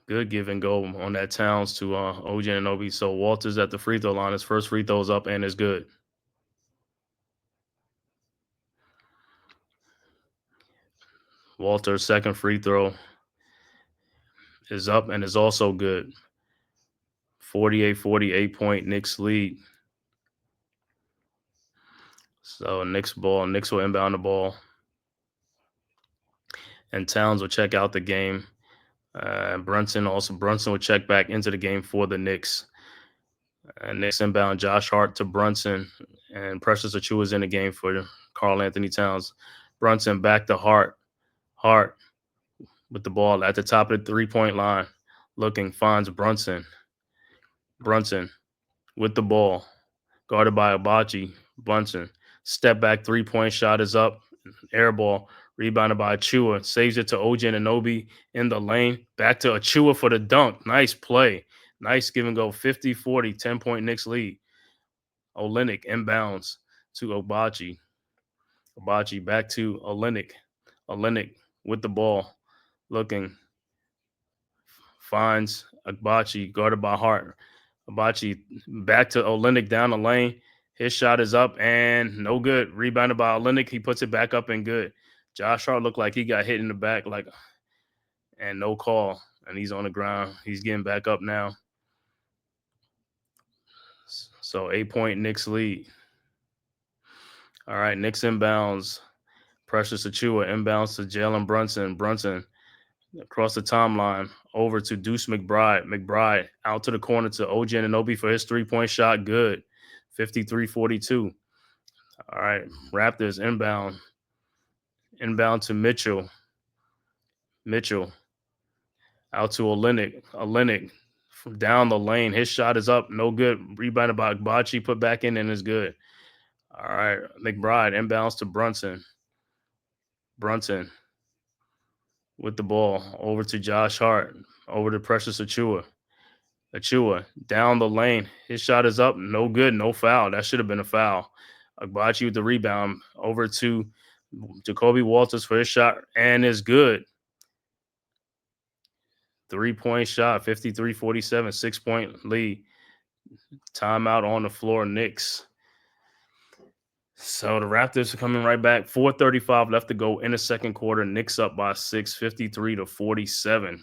Good give and go on that Towns to OG Anunoby. So Walter's at the free throw line. His first free throw is up and is good. Walter's second free throw is up and is also good. 48-48 point Knicks lead. So Knicks ball. Knicks will inbound the ball. And Towns will check out the game. Brunson will check back into the game for the Knicks. Knicks inbound Josh Hart to Brunson. And Precious Achiuwa is in the game for Karl Anthony Towns. Brunson back to Hart. Hart with the ball at the top of the 3-point line. Looking, finds Brunson. Brunson with the ball. Guarded by Abachi. Brunson. Step back 3-point shot is up. Air ball. Rebounded by Achiuwa. Saves it to OG Anunoby in the lane. Back to Achiuwa for the dunk. Nice play. Nice give and go. 50-40. 10-point Knicks lead. Olynyk inbounds to Abachi. Abachi back to Olynyk. Olynyk with the ball. Looking. Finds Abachi. Guarded by Hart. Abachi back to Olynyk down the lane. His shot is up and no good. Rebounded by Olynyk. He puts it back up and good. Josh Hart looked like he got hit in the back, and no call. And he's on the ground. He's getting back up now. So 8-point Knicks lead. All right, Knicks inbounds. Precious Achiuwa inbounds to Jalen Brunson. Brunson across the timeline over to Deuce McBride. McBride out to the corner to OG Anunoby for his 3-point shot. Good. 53-42. All right, Raptors inbound. Inbound to Mitchell. Mitchell out to Olynyk. Olynyk from down the lane. His shot is up. No good. Rebounded by Abachi. Put back in and is good. All right, McBride inbounds to Brunson. Brunson with the ball over to Josh Hart. Over to Precious Achiuwa. Achiuwa down the lane. His shot is up. No good. No foul. That should have been a foul. Abachi with the rebound. Over to Jacoby Walters for his shot and is good. 3-point shot. 53-47. 6-point lead. Timeout on the floor. Knicks. So the Raptors are coming right back. 4:35 left to go in the second quarter. Knicks up by 6, 53-47.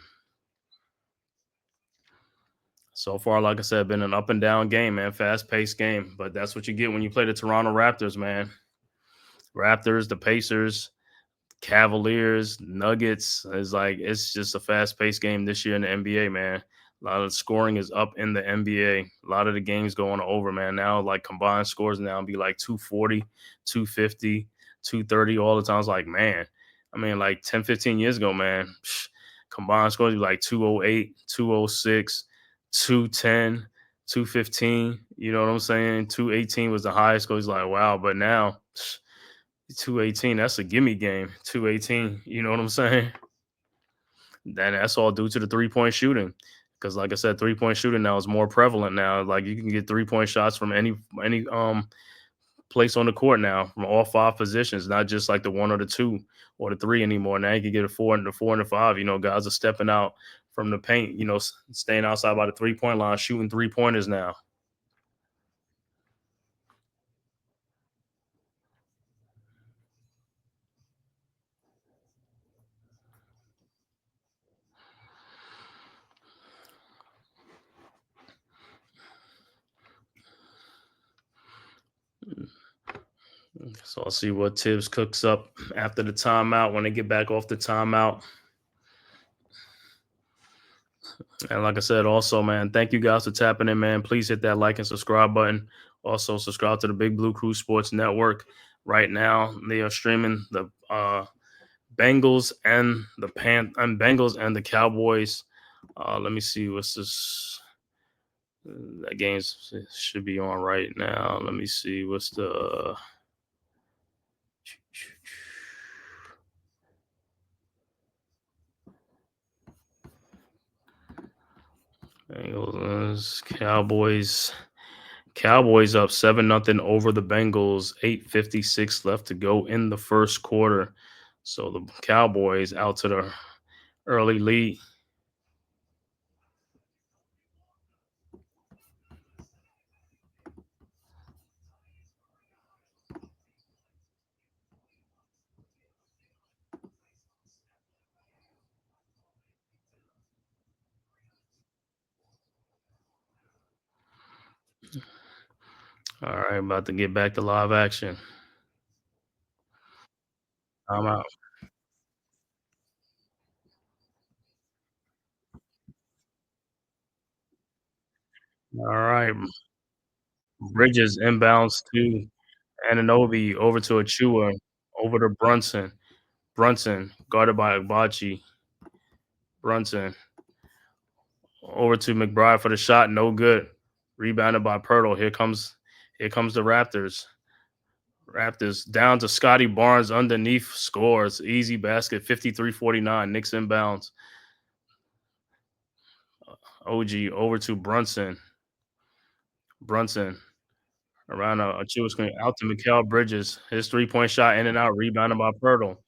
So far, like I said, been an up and down game, man. Fast-paced game. But that's what you get when you play the Toronto Raptors, man. Raptors, the Pacers, Cavaliers, Nuggets. It's just a fast-paced game this year in the NBA, man. A lot of scoring is up in the NBA. A lot of the games going over, man. Now, combined scores now be 240, 250, 230 all the time. It's man. 10, 15 years ago, man, combined scores would be 208, 206, 210, 215. You know what I'm saying? 218 was the highest score. He's wow. But now, 218, that's a gimme game. 218, you know what I'm saying? That's all due to the 3-point shooting. Because, like I said, 3-point shooting now is more prevalent now. Like you can get 3-point shots from any place on the court now from all five positions, not just like the one or the two or the three anymore. Now you can get a four and a five. Guys are stepping out from the paint. Staying outside by the 3-point line, shooting 3-pointers now. So I'll see what Tibbs cooks up after the timeout when they get back off the timeout. And like I said, also, man, thank you guys for tapping in, man. Please hit that like and subscribe button. Also, subscribe to the Big Blue Crew Sports Network. Right now, they are streaming the Bengals and Bengals and the Cowboys. Let me see what's this. That game should be on right now. Let me see what's the. Bengals, Cowboys. Cowboys up 7-0 over the Bengals. 8:56 left to go in the first quarter. So the Cowboys out to the early lead. All right, about to get back to live action. I'm out. All right. Bridges inbounds to Ananobi over to Achua, over to Brunson. Brunson guarded by Agbaji. Brunson over to McBride for the shot, no good. Rebounded by Pirtle. Here comes the Raptors. Raptors down to Scotty Barnes underneath, scores. Easy basket, 53-49. Knicks inbounds. OG over to Brunson. Brunson around a Achua screen out to Mikal Bridges. His 3-point shot in and out, rebounded by Pirtle.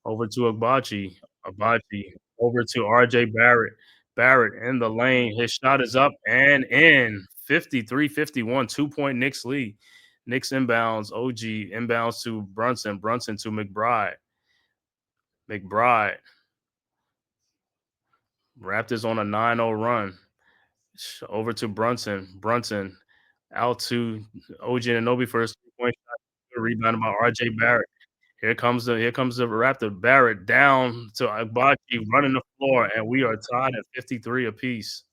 Over to Agbaji. Agbaji over to RJ Barrett. Barrett in the lane. His shot is up and in. 53-51. 2-point Knicks lead. Knicks inbounds. OG inbounds to Brunson. Brunson to McBride. McBride. Raptors on a 9-0 run. Over to Brunson. Brunson out to OG Anunoby for his 3-point shot. Rebounded by RJ Barrett. Here comes the Raptor. Barrett down to Agbaji running the floor, and we are tied at 53 apiece.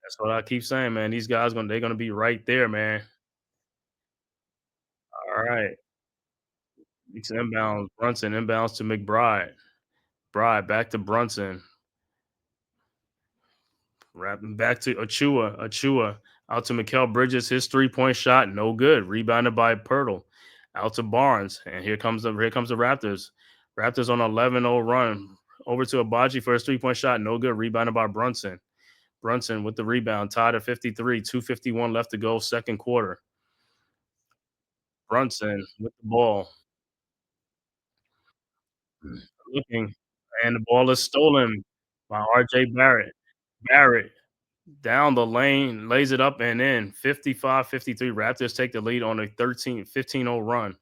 That's what I keep saying, man. These guys they're gonna be right there, man. All right. It's inbounds. Brunson inbounds to McBride. Bride back to Brunson. Wrapping back to Achua. Achua out to Mikal Bridges. His 3-point shot, no good. Rebounded by Pirtle. Out to Barnes. And here comes the Raptors. Raptors on an 11-0 run. Over to Agbaji for his 3-point shot, no good. Rebounded by Brunson. Brunson with the rebound, tied at 53. 2:51 left to go, second quarter. Brunson with the ball. Looking. And the ball is stolen by RJ Barrett. Barrett down the lane, lays it up and in. 55-53. Raptors take the lead on a 15-0 run.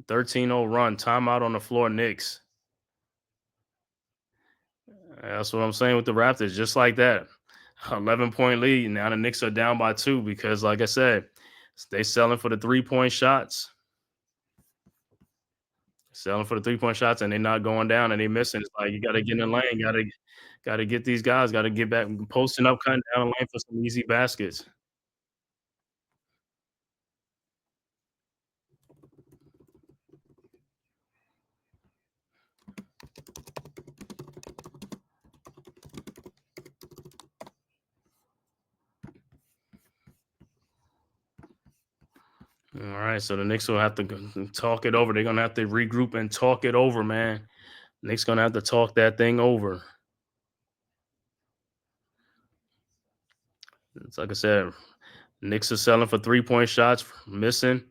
13-0 run. Timeout on the floor, Knicks. That's what I'm saying with the Raptors. Just like that. 11-point lead. Now the Knicks are down by 2 because, like I said, they selling for the 3-point shots. Selling for the 3-point shots and they're not going down and they missing. It's like you got to get in the lane. Got to get these guys. Got to get back posting up, cutting down the lane for some easy baskets. All right, so the Knicks will have to talk it over. They're gonna have to regroup and talk it over, man. Knicks gonna have to talk that thing over. It's like I said, Knicks are selling for 3-point shots, missing.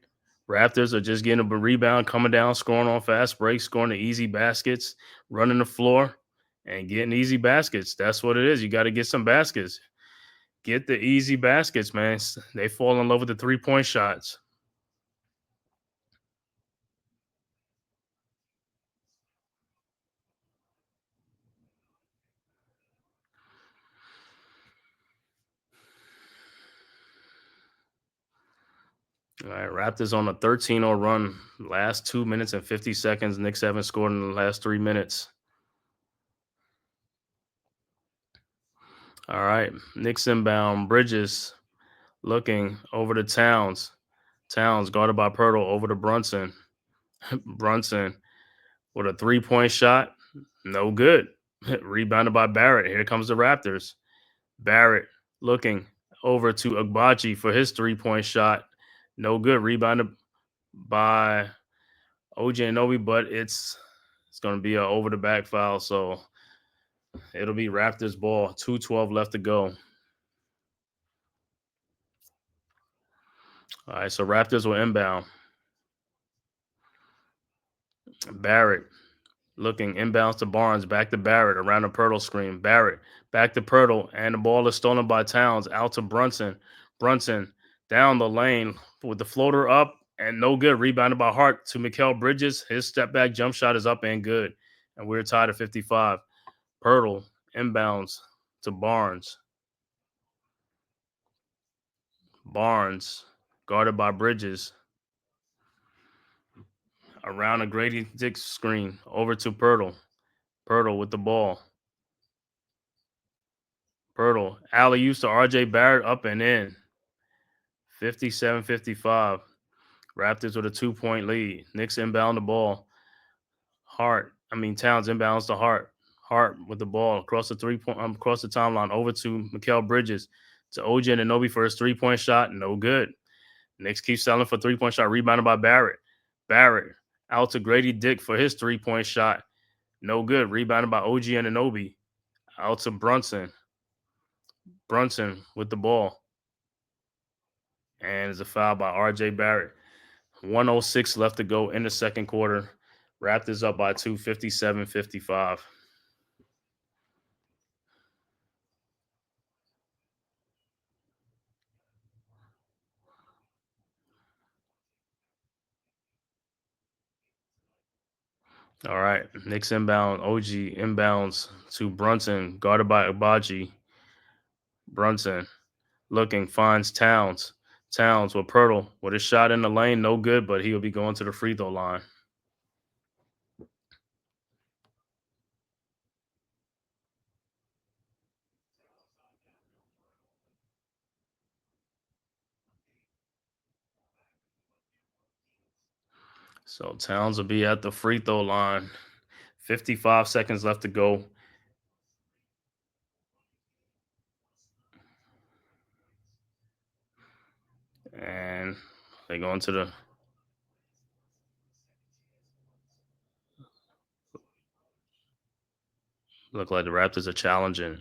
Raptors are just getting a rebound, coming down, scoring on fast breaks, scoring the easy baskets, running the floor, and getting easy baskets. That's what it is. You got to get some baskets. Get the easy baskets, man. They fall in love with the 3-point shots. All right, Raptors on a 13-0 run. Last 2 minutes and 50 seconds. Knicks haven't scored in the last 3 minutes. All right, Knicks inbound. Bridges looking over to Towns. Towns guarded by Pirtle over to Brunson. Brunson with a 3-point shot. No good. Rebounded by Barrett. Here comes the Raptors. Barrett looking over to Agbaji for his 3-point shot. No good. Rebounded by OJ Anunoby, but it's going to be an over the back foul. So it'll be Raptors ball. 2:12 left to go. All right, so Raptors will inbound. Barrett looking inbounds to Barnes, back to Barrett around the Pirtle screen. Barrett back to Pirtle, and the ball is stolen by Towns out to Brunson. Brunson down the lane with the floater up and no good. Rebounded by Hart to Mikal Bridges. His step back jump shot is up and good, and we're tied at 55. Pirtle inbounds to Barnes. Barnes guarded by Bridges. Around a Grady Dick screen over to Pirtle. Pirtle with the ball. Pirtle alley-oops to RJ Barrett up and in. 57-55. Raptors with a 2-point lead. Knicks inbound the ball. Towns inbounds to Hart. Hart with the ball across the across the timeline over to Mikal Bridges to OJ Anunoby for his 3-point shot. No good. Knicks keep selling for 3-point shot. Rebounded by Barrett. Barrett out to Grady Dick for his 3-point shot. No good. Rebounded by OG Anunoby. Out to Brunson. Brunson with the ball. And it's a foul by RJ Barrett. 1:06 left to go in the second quarter. Raptors up by 2, 57-55. All right. Knicks inbound. OG inbounds to Brunson, guarded by Agbaji. Brunson looking, finds Towns. Towns with Pirtle with a shot in the lane. No good, but he'll be going to the free throw line. So Towns will be at the free throw line. 55 seconds left to go. And they go into the look like the Raptors are challenging.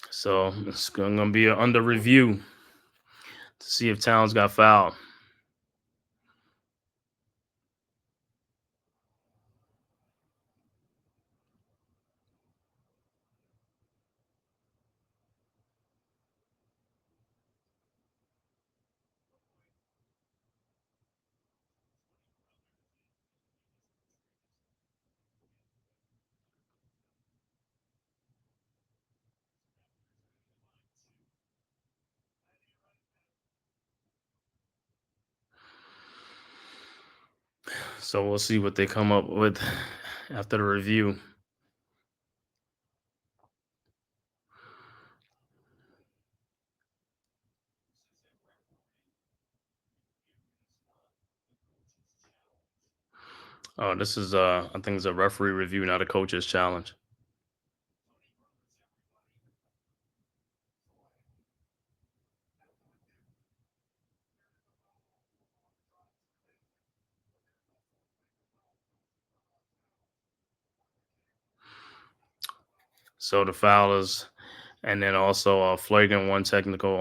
So it's going to be under review to see if Towns got fouled. So we'll see what they come up with after the review. Oh, this is I think it's a referee review, not a coach's challenge. So the foul is, and then also a flagrant one technical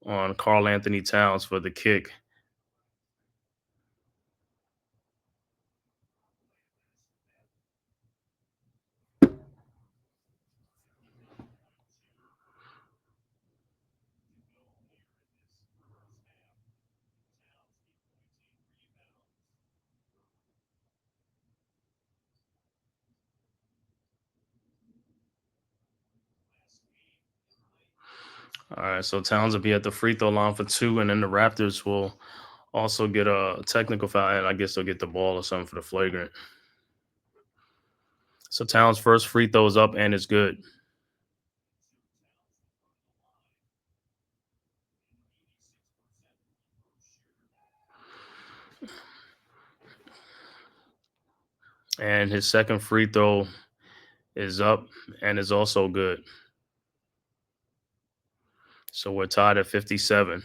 on Karl Anthony Towns for the kick. All right, so Towns will be at the free throw line for 2, and then the Raptors will also get a technical foul, and I guess they'll get the ball or something for the flagrant. So Towns' first free throw is up and it's good. And his second free throw is up and is also good. So we're tied at 57.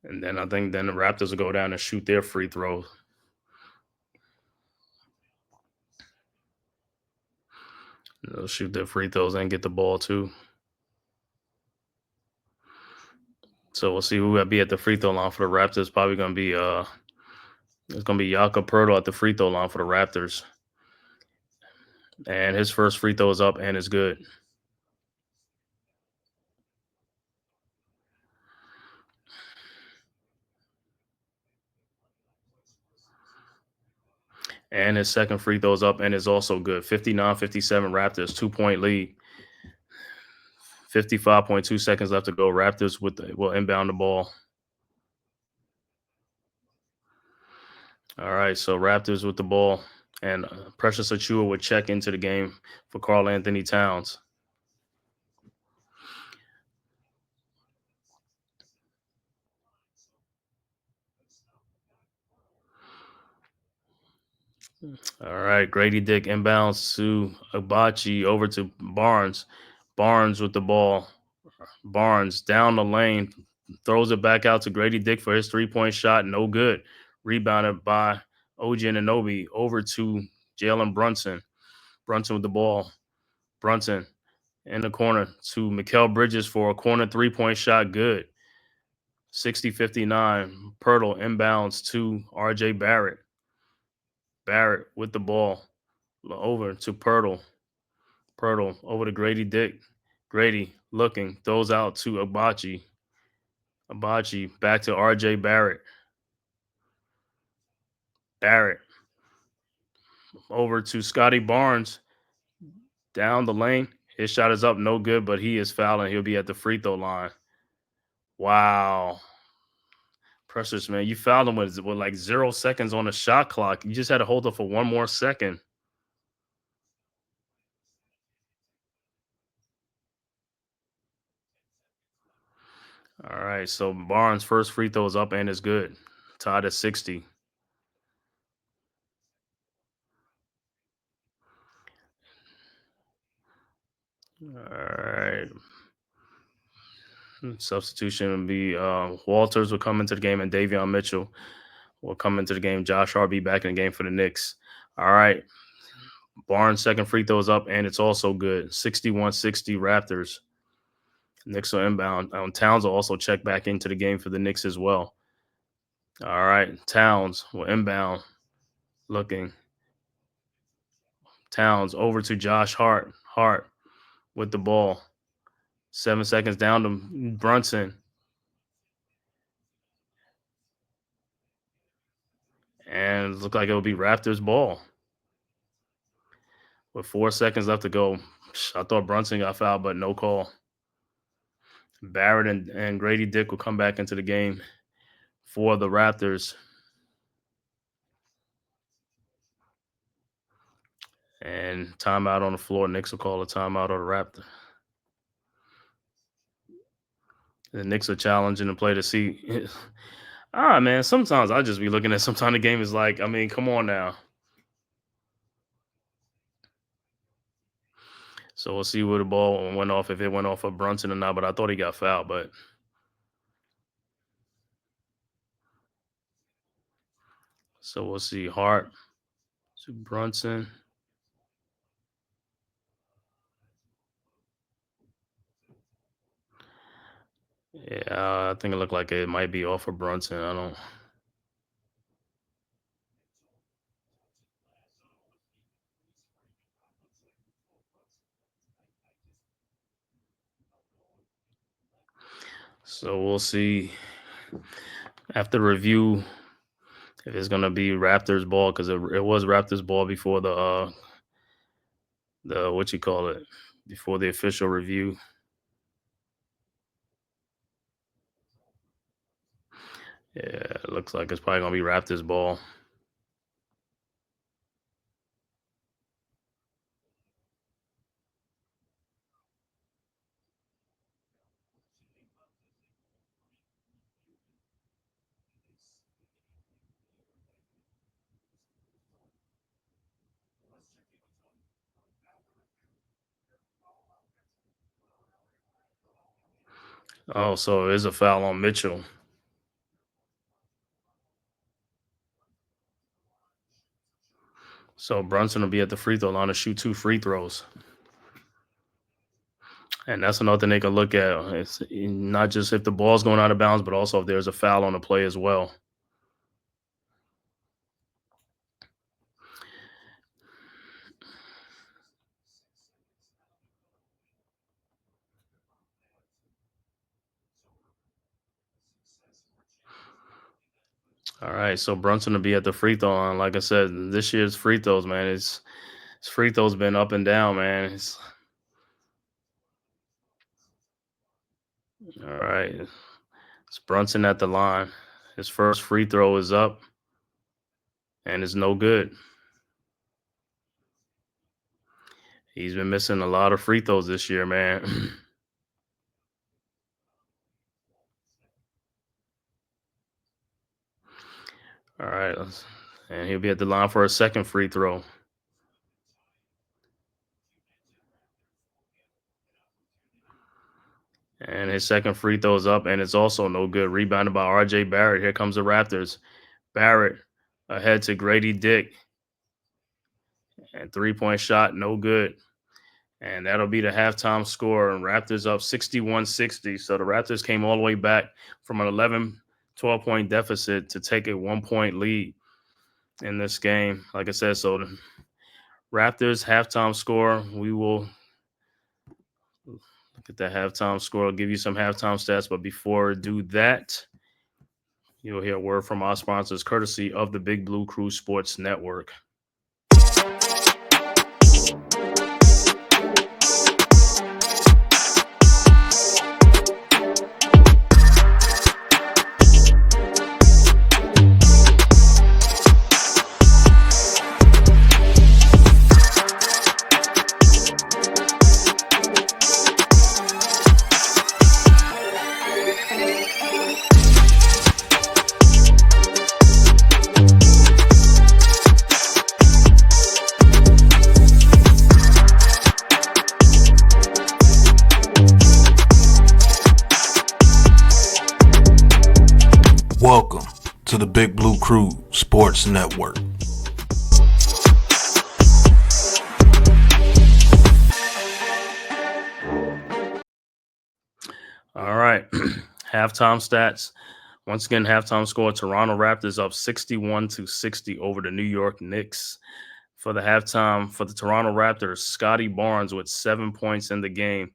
And then I think then the Raptors will go down and shoot their free throws. They'll shoot their free throws and get the ball too. So we'll see who will be at the free throw line for the Raptors. Probably gonna be it's gonna be Jakob Poeltl at the free throw line for the Raptors. And his first free throw is up and is good. And his second free throw is up and is also good. 59-57 Raptors, 2-point lead. 55.2 seconds left to go. Raptors will inbound the ball. All right, so Raptors with the ball. And Precious Achiuwa would check into the game for Karl Anthony Towns. All right, Grady Dick inbounds to Abachi over to Barnes. Barnes with the ball. Barnes down the lane, throws it back out to Grady Dick for his three-point shot. No good. Rebounded by OG Anunoby over to Jalen Brunson. Brunson with the ball. Brunson in the corner to Mikal Bridges for a corner three-point shot. Good. 60-59. Poeltl inbounds to RJ Barrett. Barrett with the ball over to Poeltl. Poeltl over to Grady Dick. Grady looking, throws out to Abachi. Abachi back to RJ Barrett. Barrett over to Scotty Barnes. Down the lane. His shot is up, no good, but he is fouling. He'll be at the free throw line. Wow. Precious, man, you fouled him with like 0 seconds on the shot clock. You just had to hold up for one more second. All right, so Barnes' first free throw is up and is good. Tied at 60. All right. Substitution would be Walters will come into the game and Davion Mitchell will come into the game. Josh Hart be back in the game for the Knicks. All right. Barnes' second free throw is up and it's also good. 61-60 Raptors. Knicks will inbound. Towns will also check back into the game for the Knicks as well. All right. Towns will inbound. Looking. Towns over to Josh Hart. Hart with the ball. 7 seconds down to Brunson. And it looked like it would be Raptors ball. With 4 seconds left to go. I thought Brunson got fouled, but no call. Barrett and Grady Dick will come back into the game for the Raptors. And timeout on the floor. Knicks will call a timeout on the Raptor. The Knicks are challenging to play to see. Man, sometimes I just be looking at sometimes the game is like, I mean, come on now. So we'll see where the ball went off, if it went off of Brunson or not, but I thought he got fouled, but so we'll see. Hart to Brunson. Yeah, I think it looked like it might be off of Brunson. I don't. So we'll see after review if it's gonna be Raptors ball, because it was Raptors ball before the what you call it, before the official review. Yeah, it looks like it's probably gonna be Raptors ball. Oh, so it is a foul on Mitchell. So Brunson will be at the free throw line to shoot 2 free throws. And that's another thing they can look at. It's not just if the ball's going out of bounds, but also if there's a foul on the play as well. All right, so Brunson will be at the free throw line. Like I said, this year's free throws, man, his free throws been up and down, man. All right, it's Brunson at the line. His first free throw is up, and it's no good. He's been missing a lot of free throws this year, man. All right, and he'll be at the line for a second free throw. And his second free throw is up, and it's also no good. Rebounded by RJ Barrett. Here comes the Raptors. Barrett ahead to Grady Dick. And 3-point shot, no good. And that'll be the halftime score. And Raptors up 61-60. So the Raptors came all the way back from an 12-point deficit to take a 1-point lead in this game. Like I said, so the Raptors halftime score, we will look at the halftime score. I'll give you some halftime stats. But before I do that, you'll hear a word from our sponsors, courtesy of the Big Blue Crew Sports Network. Welcome to the Big Blue Crew Sports Network. All right. Halftime stats. Once again, halftime score, Toronto Raptors up 61-60 over the New York Knicks. For the halftime, for the Toronto Raptors, Scotty Barnes with 7 points in the game.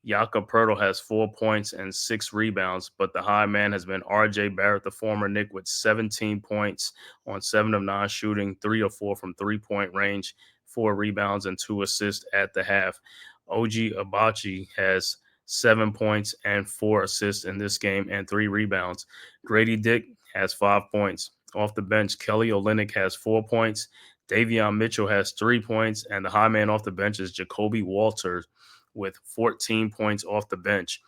Jakob Poeltl has 4 points and 6 rebounds, but the high man has been RJ Barrett, the former Knick, with 17 points on 7 of 9 shooting, 3 of 4 from 3-point range, 4 rebounds and 2 assists at the half. OG Abachi has 7 points and 4 assists in this game and 3 rebounds. Grady Dick has 5 points. Off the bench, Kelly Olynyk has 4 points. Davion Mitchell has 3 points, and the high man off the bench is Jacoby Walters with 14 points off the bench.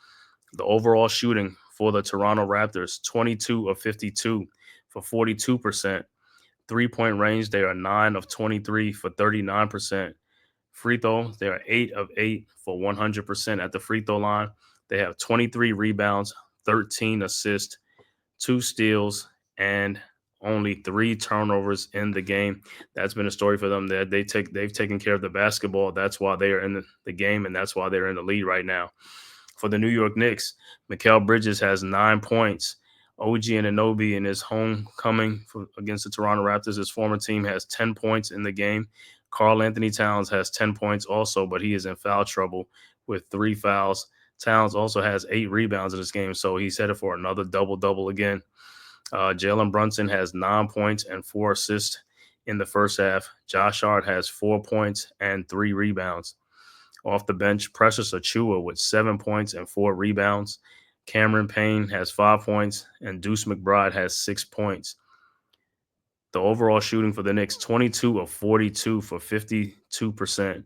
The overall shooting for the Toronto Raptors, 22 of 52 for 42%. 3-point range, they are 9 of 23 for 39%. Free throw, they are 8 of 8 for 100% at the free throw line. They have 23 rebounds, 13 assists, 2 steals, and only 3 turnovers in the game. That's been a story for them that they've taken care of the basketball. That's why they are in the game, and that's why they're in the lead right now. For the New York Knicks, Mikal Bridges has 9 points. OG Anunoby in his homecoming against the Toronto Raptors, his former team, has 10 points in the game. Karl Anthony Towns has 10 points also, but he is in foul trouble with 3 fouls. Towns also has 8 rebounds in this game, so he's headed for another double-double again. Jalen Brunson has 9 points and 4 assists in the first half. Josh Hart has 4 points and 3 rebounds. Off the bench, Precious Achiuwa with 7 points and 4 rebounds. Cameron Payne has 5 points, and Deuce McBride has 6 points. The overall shooting for the Knicks, 22 of 42 for 52%.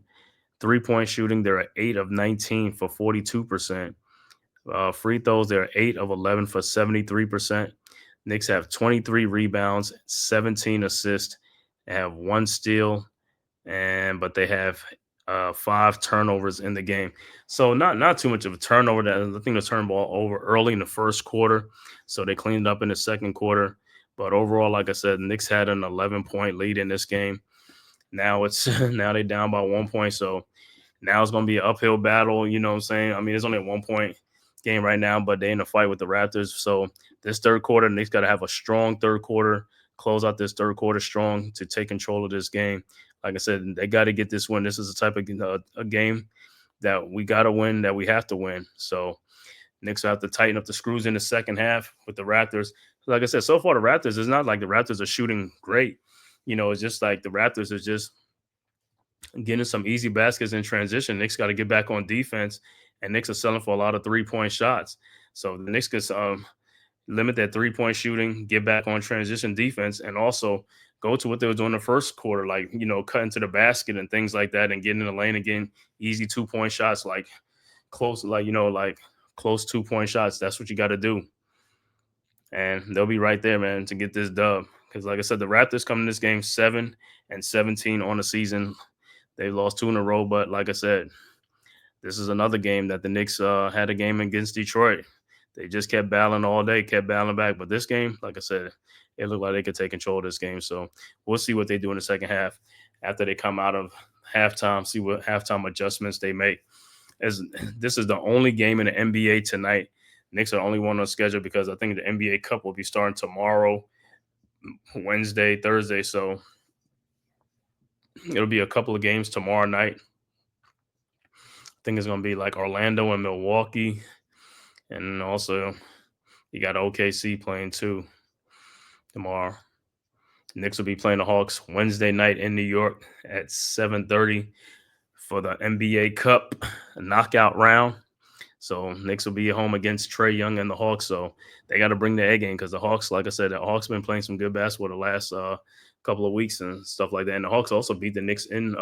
3-point shooting, they're at 8 of 19 for 42%. Free throws, they're 8 of 11 for 73%. Knicks have 23 rebounds, 17 assists, they have 1 steal, but they have 5 turnovers in the game. So not too much of a turnover. I think they turned the ball over early in the first quarter, so they cleaned up in the second quarter. But overall, like I said, the Knicks had an 11-point lead in this game. Now now they're down by 1 point, so now it's going to be an uphill battle. You know what I'm saying? I mean, it's only a 1-point game right now, but they're in a fight with the Raptors. So this third quarter, Knicks got to have a strong third quarter, close out this third quarter strong to take control of this game. Like I said, they got to get this win. This is the type of a game that we got to win, that we have to win. So Knicks have to tighten up the screws in the second half with the Raptors. Like I said, so far the Raptors, it's not like the Raptors are shooting great. You know, it's just like the Raptors are just getting some easy baskets in transition. Knicks got to get back on defense, and Knicks are selling for a lot of 3-point shots. So the Knicks could limit that 3-point shooting, get back on transition defense, and also go to what they were doing in the first quarter, like, you know, cutting to the basket and things like that, and getting in the lane again, easy 2-point shots, like close 2-point shots. That's what you got to do. And they'll be right there, man, to get this dub. Because like I said, the Raptors come in this game 7-17 on the season. They lost 2 in a row, but like I said, this is another game that the Knicks had a game against Detroit. They just kept battling all day, kept battling back. But this game, like I said, it looked like they could take control of this game. So we'll see what they do in the second half after they come out of halftime, see what halftime adjustments they make. As this is the only game in the NBA tonight. Knicks are the only one on schedule because I think the NBA Cup will be starting tomorrow, Wednesday, Thursday. So it'll be a couple of games tomorrow night. I think it's going to be like Orlando and Milwaukee. And also you got OKC playing too tomorrow. Knicks will be playing the Hawks Wednesday night in New York at 7:30 for the NBA Cup knockout round. So Knicks will be home against Trae Young and the Hawks. So they got to bring the A game because the Hawks, like I said, the Hawks been playing some good basketball the last couple of weeks and stuff like that. And the Hawks also beat the Knicks in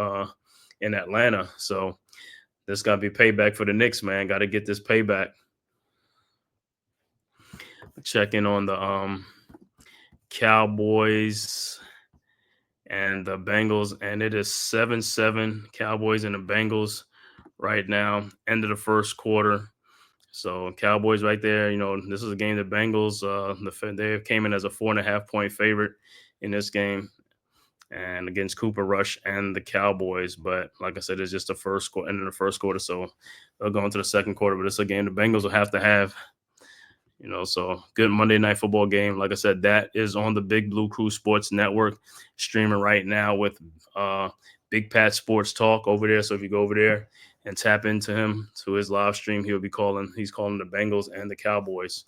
Atlanta. So this got to be payback for the Knicks, man. Got to get this payback. Check in on the Cowboys and the Bengals, and it is 7-7 Cowboys and the Bengals right now, end of the first quarter. So Cowboys right there, you know, this is a game the Bengals, they came in as a 4.5-point favorite in this game and against Cooper Rush and the Cowboys. But like I said, it's just the end of the first quarter. So they'll go into the second quarter, but it's a game the Bengals will have to have. You know, so good Monday Night Football game. Like I said, that is on the Big Blue Crew Sports Network, streaming right now with Big Pat Sports Talk over there. So if you go over there and tap into him, to his live stream, he's calling the Bengals and the Cowboys.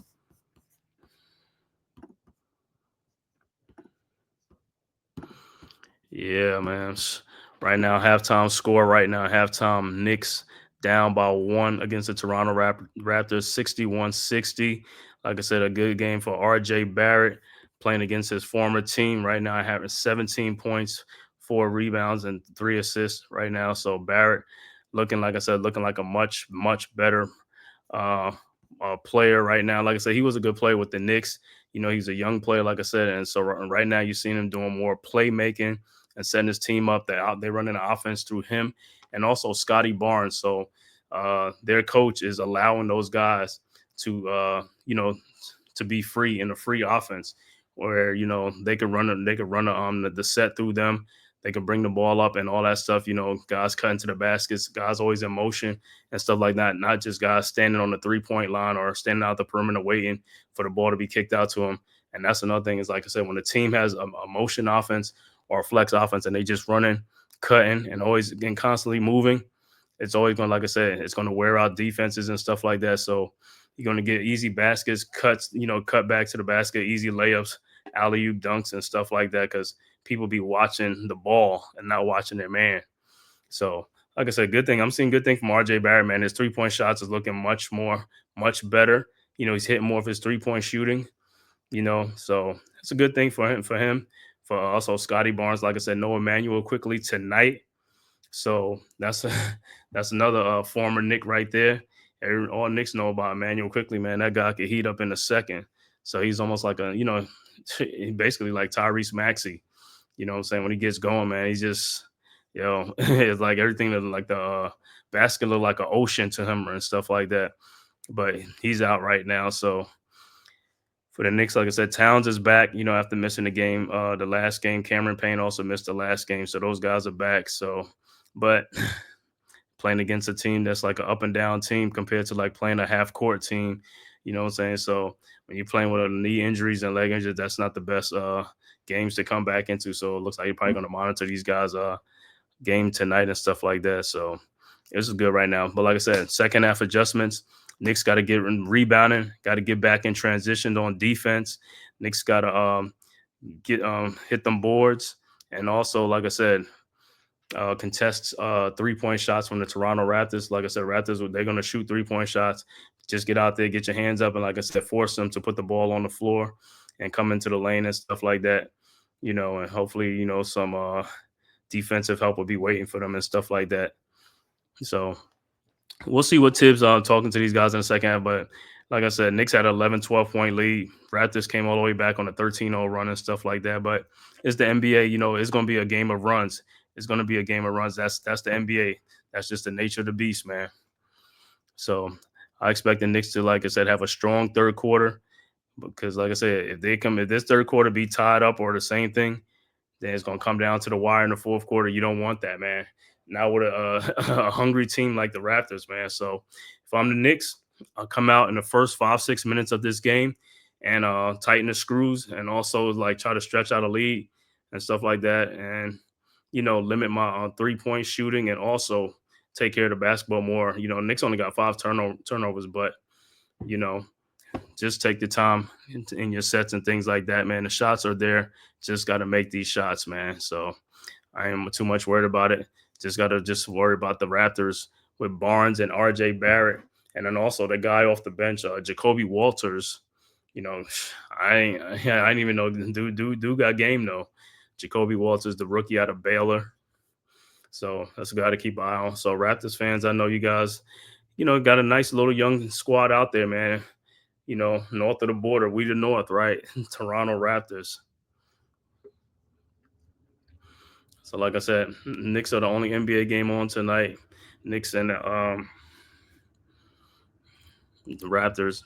Yeah, man. Right now, halftime score right now, halftime Knicks down by 1 against the Toronto Raptors, 61-60. Like I said, a good game for R.J. Barrett playing against his former team. Right now, having 17 points, 4 rebounds, and 3 assists right now. So Barrett looking like a much, much better player right now. Like I said, he was a good player with the Knicks. You know, he's a young player, like I said. And so right now, you've seen him doing more playmaking and setting his team up. They're running the offense through him and also Scotty Barnes. So their coach is allowing those guys to, to be free in a free offense where, you know, they could run the set through them. They can bring the ball up and all that stuff. Guys cutting to the baskets, guys always in motion and stuff like that. Not just guys standing on the 3-point line or standing out the perimeter waiting for the ball to be kicked out to them. And that's another thing is, like I said, when the team has a motion offense or a flex offense and they just running, cutting, and always getting constantly moving, it's always going to, like I said, it's going to wear out defenses and stuff like that. So you're going to get easy baskets, cuts, cut back to the basket, easy layups, alley-oop dunks and stuff like that because people be watching the ball and not watching their man. So, like I said, good thing. I'm seeing good thing from RJ Barrett, man. His 3-point shots is looking much better. He's hitting more of his 3-point shooting, so it's a good thing for him. For also Scotty Barnes, like I said, Noah Emmanuel quickly tonight. So that's another former Knick right there. All Knicks know about Emmanuel quickly, man. That guy could heat up in a second. So he's almost like basically like Tyrese Maxey. You know what I'm saying? When he gets going, man, he's just, it's like everything that like the basket look like an ocean to him and stuff like that. But he's out right now. So for the Knicks, like I said, Towns is back, after missing the game, the last game. Cameron Payne also missed the last game. So those guys are back. So, but playing against a team that's like an up and down team compared to like playing a half court team, you know what I'm saying? So when you're playing with knee injuries and leg injuries, that's not the best games to come back into. So it looks like you're probably going to monitor these guys game tonight and stuff like that. So this is good right now. But like I said, second half adjustments. Knicks got to get rebounding, got to get back in transition on defense. Knicks got to get hit them boards. And also, like I said, contest 3-point shots from the Toronto Raptors. Like I said, Raptors, they're going to shoot 3-point shots. Just get out there, get your hands up, and like I said, force them to put the ball on the floor and come into the lane and stuff like that. And hopefully, some defensive help will be waiting for them and stuff like that. So we'll see what Tibbs talking to these guys in the second half. But like I said, Knicks had an 11, 12-point lead. Raptors came all the way back on a 13-0 run and stuff like that. But it's the NBA, it's going to be a game of runs. It's going to be a game of runs. That's the NBA. That's just the nature of the beast, man. So I expect the Knicks to, like I said, have a strong third quarter. Because like I said, if this third quarter be tied up or the same thing, then it's going to come down to the wire in the fourth quarter. You don't want that, man. Now with a hungry team like the Raptors, man. So if I'm the Knicks, I'll come out in the first 5-6 minutes of this game and tighten the screws and also like try to stretch out a lead and stuff like that. And, limit my 3-point shooting and also take care of the basketball more. Knicks only got 5 turnovers, but, just take the time in your sets and things like that, man. The shots are there. Just got to make these shots, man. So I am too much worried about it. Just got to worry about the Raptors with Barnes and RJ Barrett. And then also the guy off the bench, Jacoby Walters. I didn't even know dude got game though. Jacoby Walters, the rookie out of Baylor. So that's a guy to keep an eye on. So Raptors fans, I know you guys, got a nice little young squad out there, man. North of the border, we the North, right? Toronto Raptors. So like I said, Knicks are the only NBA game on tonight. Knicks and the Raptors.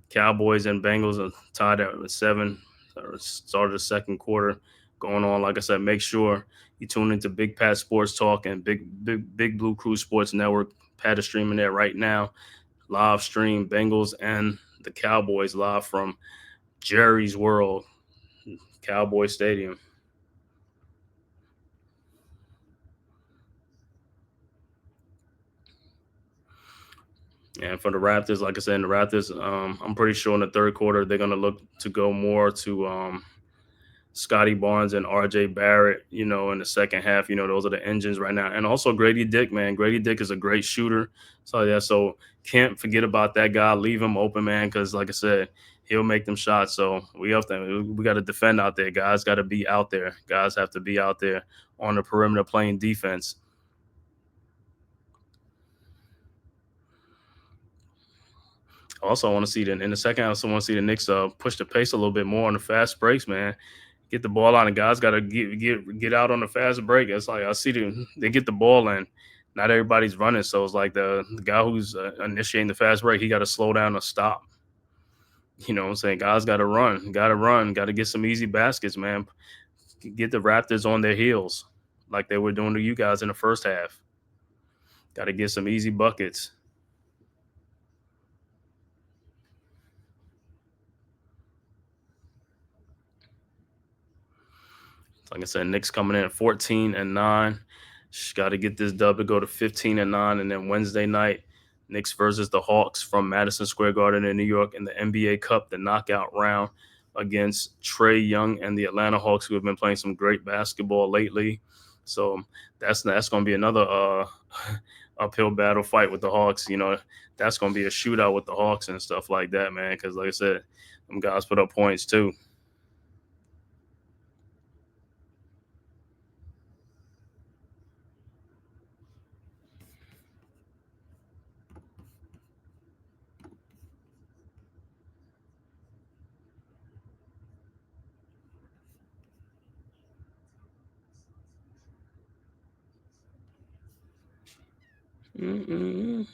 Cowboys and Bengals are tied at 7. Start of the second quarter going on. Like I said, make sure you tune into Big Pat Sports Talk and Big Blue Crew Sports Network. Pat is streaming there right now. Live stream Bengals and the Cowboys live from Jerry's World, Cowboy Stadium. And for the Raptors, like I said, the Raptors, I'm pretty sure in the third quarter they're going to look to go more to Scotty Barnes and RJ Barrett, in the second half. Those are the engines right now. And also Grady Dick, man. Grady Dick is a great shooter. So can't forget about that guy. Leave him open, man, because like I said, he'll make them shots. So we got to defend out there. Guys got to be out there. Guys have to be out there on the perimeter playing defense. Also, I want to see in the second half. I also want to see the Knicks push the pace a little bit more on the fast breaks, man. Get the ball out, and guys got to get out on the fast break. It's like I see they get the ball in. Not everybody's running, so it's like the guy who's initiating the fast break, he got to slow down or stop. You know what I'm saying? Guys got to run, got to get some easy baskets, man. Get the Raptors on their heels. like they were doing to you guys in the first half. Got to get some easy buckets. Like I said, Knicks coming in at 14-9. Got to get this dub to go to 15-9, and then Wednesday night, Knicks versus the Hawks from Madison Square Garden in New York in the NBA Cup, the knockout round against Trae Young and the Atlanta Hawks, who have been playing some great basketball lately. So that's going to be another uphill battle fight with the Hawks. You know, that's going to be a shootout with the Hawks and stuff like that, man. Because like I said, them guys put up points too. Mm-mm.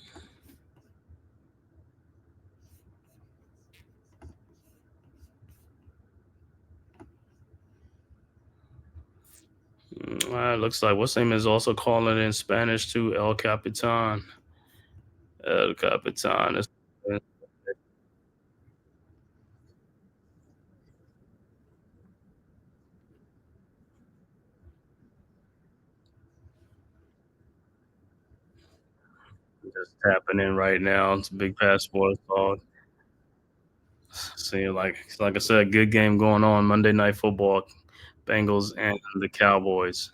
Looks like what's name is also calling in Spanish too. El Capitan. El Capitan is just tapping in right now. It's a big passport called. See, like I said, good game going on Monday Night Football. Bengals and the Cowboys.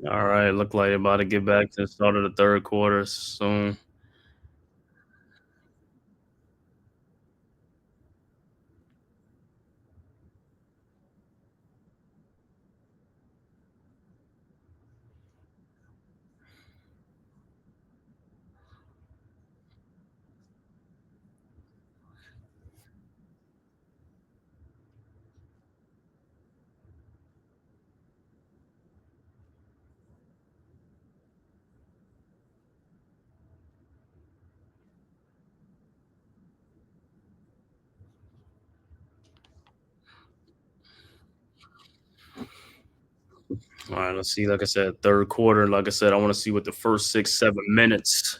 All right, look like about to get back to the start of the third quarter soon. All right, let's see. Like I said, third quarter. Like I said, I want to see what the first 6-7 minutes.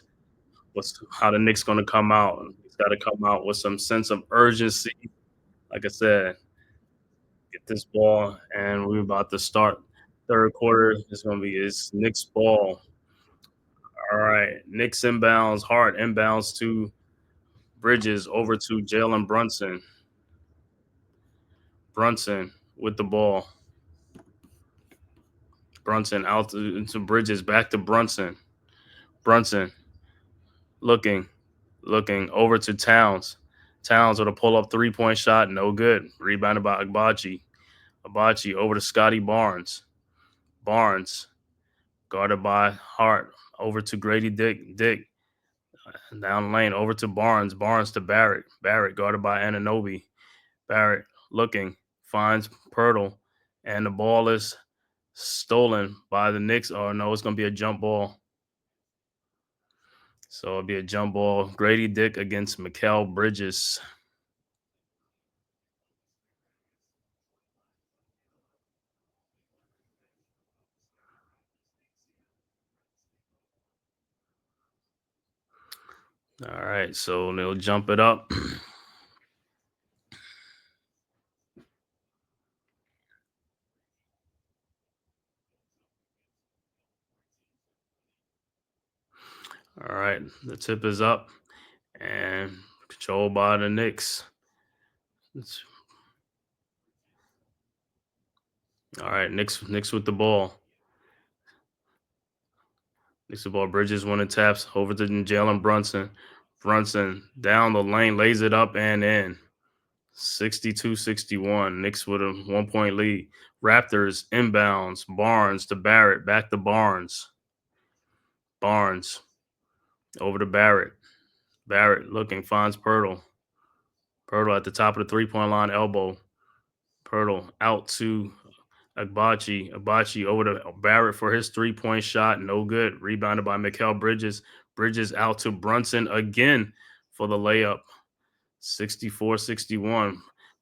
What's how the Knicks going to come out? It's got to come out with some sense of urgency. Like I said, get this ball, and we're about to start third quarter. It's going to be Knicks ball. All right, Knicks inbounds, Hart inbounds to Bridges over to Jalen Brunson. Brunson with the ball. Brunson out to Bridges, back to Brunson. Brunson looking over to Towns. Towns with a pull up 3-point shot, no good. Rebounded by Agbaji. Agbaji over to Scotty Barnes. Barnes guarded by Hart over to Grady Dick. Dick down the lane over to Barnes. Barnes to Barrett. Barrett guarded by Anunoby. Barrett looking, finds Pirtle, and the ball is stolen by the Knicks. Or no, it's going to be a jump ball. So it'll be a jump ball. Grady Dick against Mikal Bridges. All right, so they'll jump it up. All right, the tip is up and controlled by the Knicks. All right, Knicks with the ball. Knicks the ball. Bridges one and taps over to Jalen Brunson. Brunson down the lane, lays it up and in. 62-61. Knicks with a 1-point lead. Raptors inbounds. Barnes to Barrett. Back to Barnes. Barnes over to Barrett. Barrett looking, finds Pirtle. Pirtle at the top of the 3-point line, elbow. Pirtle out to Agbachi over to Barrett for his 3-point shot. No good. Rebounded by Mikal Bridges. Bridges out to Brunson again for the layup. 64-61.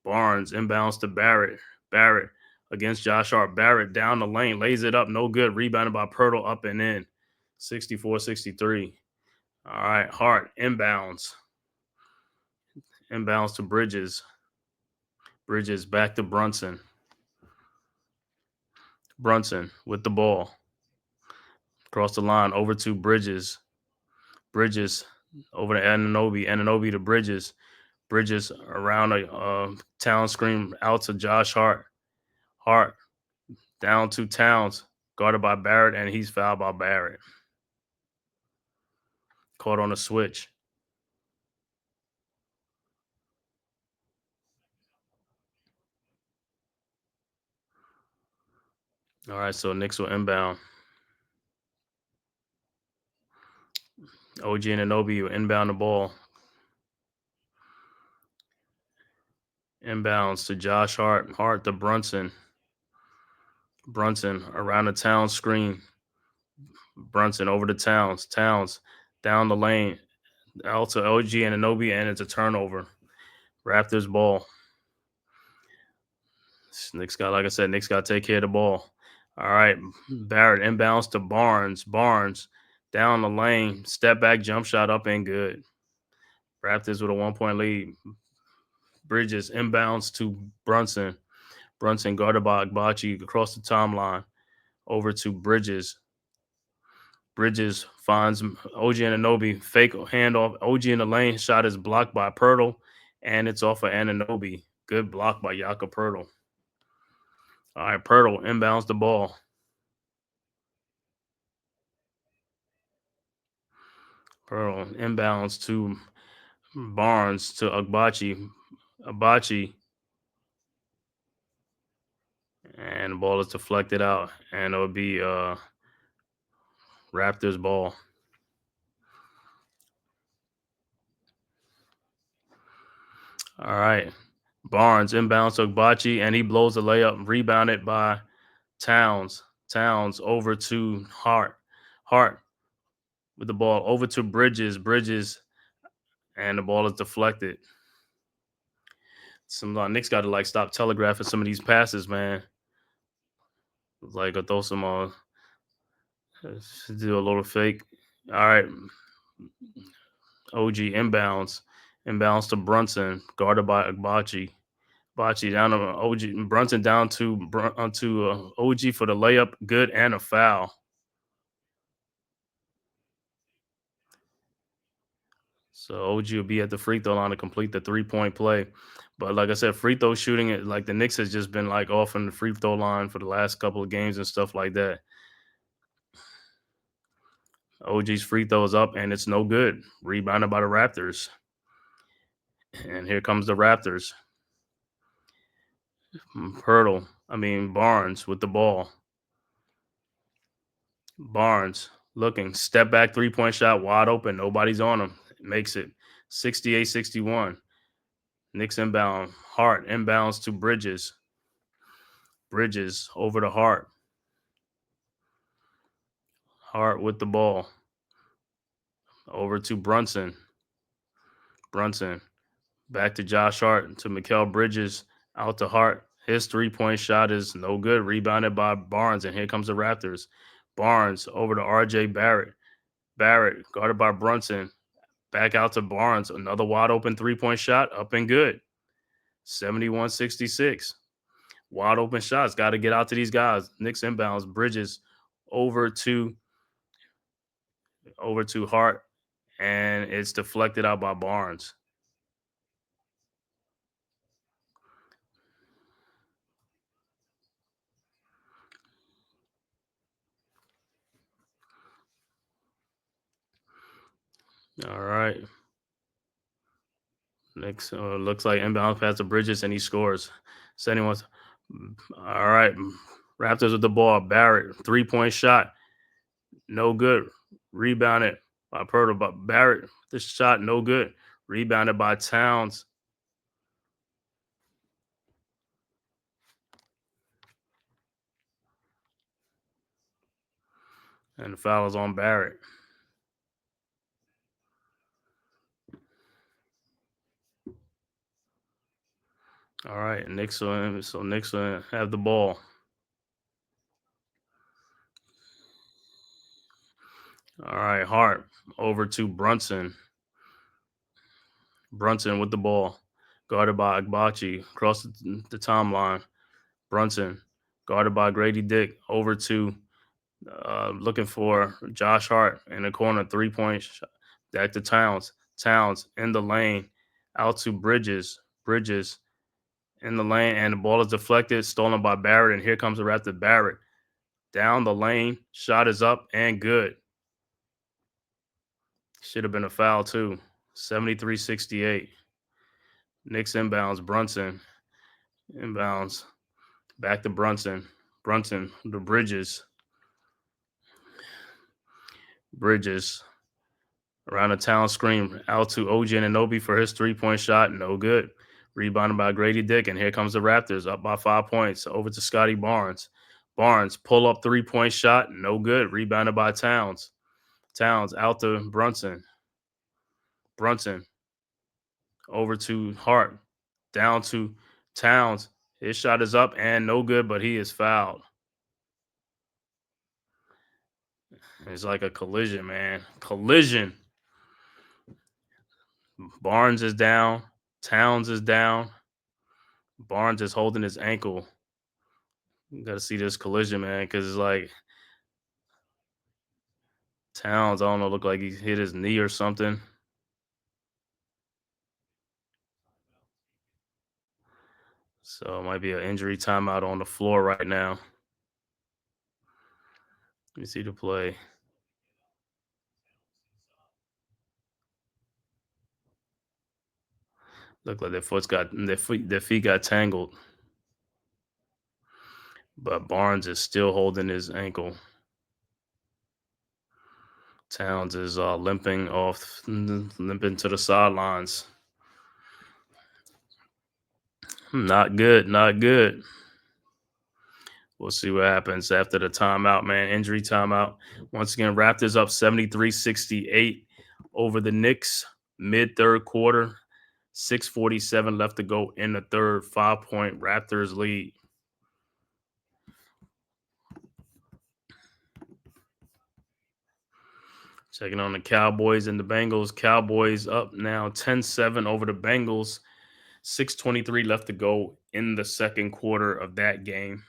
Barnes inbounds to Barrett. Barrett against Josh Hart. Barrett down the lane. Lays it up. No good. Rebounded by Pirtle up and in. 64-63. All right. Hart inbounds. Inbounds to Bridges. Bridges back to Brunson. Brunson with the ball. Across the line, over to Bridges. Bridges over to Anunoby. Anunoby to Bridges. Bridges around a town screen out to Josh Hart. Hart down to Towns. Guarded by Barrett, and he's fouled by Barrett. Caught on a switch. All right, so Knicks will inbound. OG Anunoby will inbound the ball. Inbounds to Josh Hart. Hart to Brunson. Brunson around the town screen. Brunson over to Towns. Towns down the lane. Out to OG Anunoby, and it's a turnover. Raptors ball. Knicks got, like I said, Knicks got to take care of the ball. All right, Barrett inbounds to Barnes. Barnes down the lane. Step back jump shot up and good. Raptors with a 1-point lead. Bridges inbounds to Brunson. Brunson guarded by Agbachi across the timeline. Over to Bridges. Bridges finds OG Anunoby. Fake handoff. OG in the lane. Shot is blocked by Pirtle, and it's off of Anunoby. Good block by Jakob Pirtle. All right, Pirtle inbounds the ball. Pirtle inbounds to Barnes to Agbachi. Agbachi. And the ball is deflected out. And it'll be Raptors ball. All right. Barnes inbounds to Agbachi, and he blows the layup. Rebounded by Towns. Towns over to Hart. Hart with the ball over to Bridges. Bridges, and the ball is deflected. Some Knicks got to stop telegraphing some of these passes, man. Throw some do a little fake. All right. OG inbounds to Brunson, guarded by Agbachi. Agbachi down to OG. Brunson down to OG for the layup. Good, and a foul. So OG will be at the free throw line to complete the 3-point play. But like I said, free throw shooting, the Knicks has just been off on the free throw line for the last couple of games and stuff like that. OG's free throw is up, and it's no good. Rebounded by the Raptors. And here comes the Raptors. Barnes with the ball. Barnes looking. Step back 3-point shot, wide open. Nobody's on him. Makes it 68-61. Knicks inbound. Hart inbounds to Bridges. Bridges over to Hart. Hart with the ball. Over to Brunson. Brunson back to Josh Hart, to Mikal Bridges, out to Hart. His 3-point shot is no good. Rebounded by Barnes, and here comes the Raptors. Barnes over to RJ Barrett. Barrett guarded by Brunson. Back out to Barnes. Another wide open 3-point shot, up and good. 71-66. Wide open shots. Got to get out to these guys. Knicks inbounds. Bridges over to Hart, and it's deflected out by Barnes. All right. Next, looks like inbound pass to Bridges, and he scores. Setting was all right. Raptors with the ball. Barrett, 3-point shot. No good. Rebounded by Pirtle, but Barrett, this shot, no good. Rebounded by Towns. And the foul is on Barrett. All right, Knicks will have the ball. All right, Hart over to Brunson. Brunson with the ball, guarded by Agbachi, across the timeline. Brunson, guarded by Grady Dick, over to looking for Josh Hart in the corner, 3-point shot. Back to Towns. Towns in the lane, out to Bridges. Bridges in the lane, and the ball is deflected, stolen by Barrett, and here comes the Raptor. Barrett down the lane, shot is up and good. Should have been a foul too. 73-68. Knicks inbounds. Brunson inbounds. Back to Brunson. Brunson, the Bridges. Bridges around the town screen. Out to OG Anunoby for his 3-point shot. No good. Rebounded by Grady Dick. And here comes the Raptors up by 5 points. Over to Scotty Barnes. Barnes, pull up 3-point shot. No good. Rebounded by Towns. Towns out to Brunson. Brunson over to Hart. Down to Towns. His shot is up and no good, but he is fouled. It's like a collision, man. Collision. Barnes is down. Towns is down. Barnes is holding his ankle. You got to see this collision, man, because it's like Towns, I don't know, look like he hit his knee or something. So it might be an injury timeout on the floor right now. Let me see the play. Look like their feet got tangled. But Barnes is still holding his ankle. Towns is limping to the sidelines. Not good, not good. We'll see what happens after the timeout, man. Injury timeout. Once again, Raptors up 73-68 over the Knicks mid-third quarter. 6:47 left to go in the third. 5-point Raptors lead. Checking on the Cowboys and the Bengals. Cowboys up now 10-7 over the Bengals. 6:23 left to go in the second quarter of that game.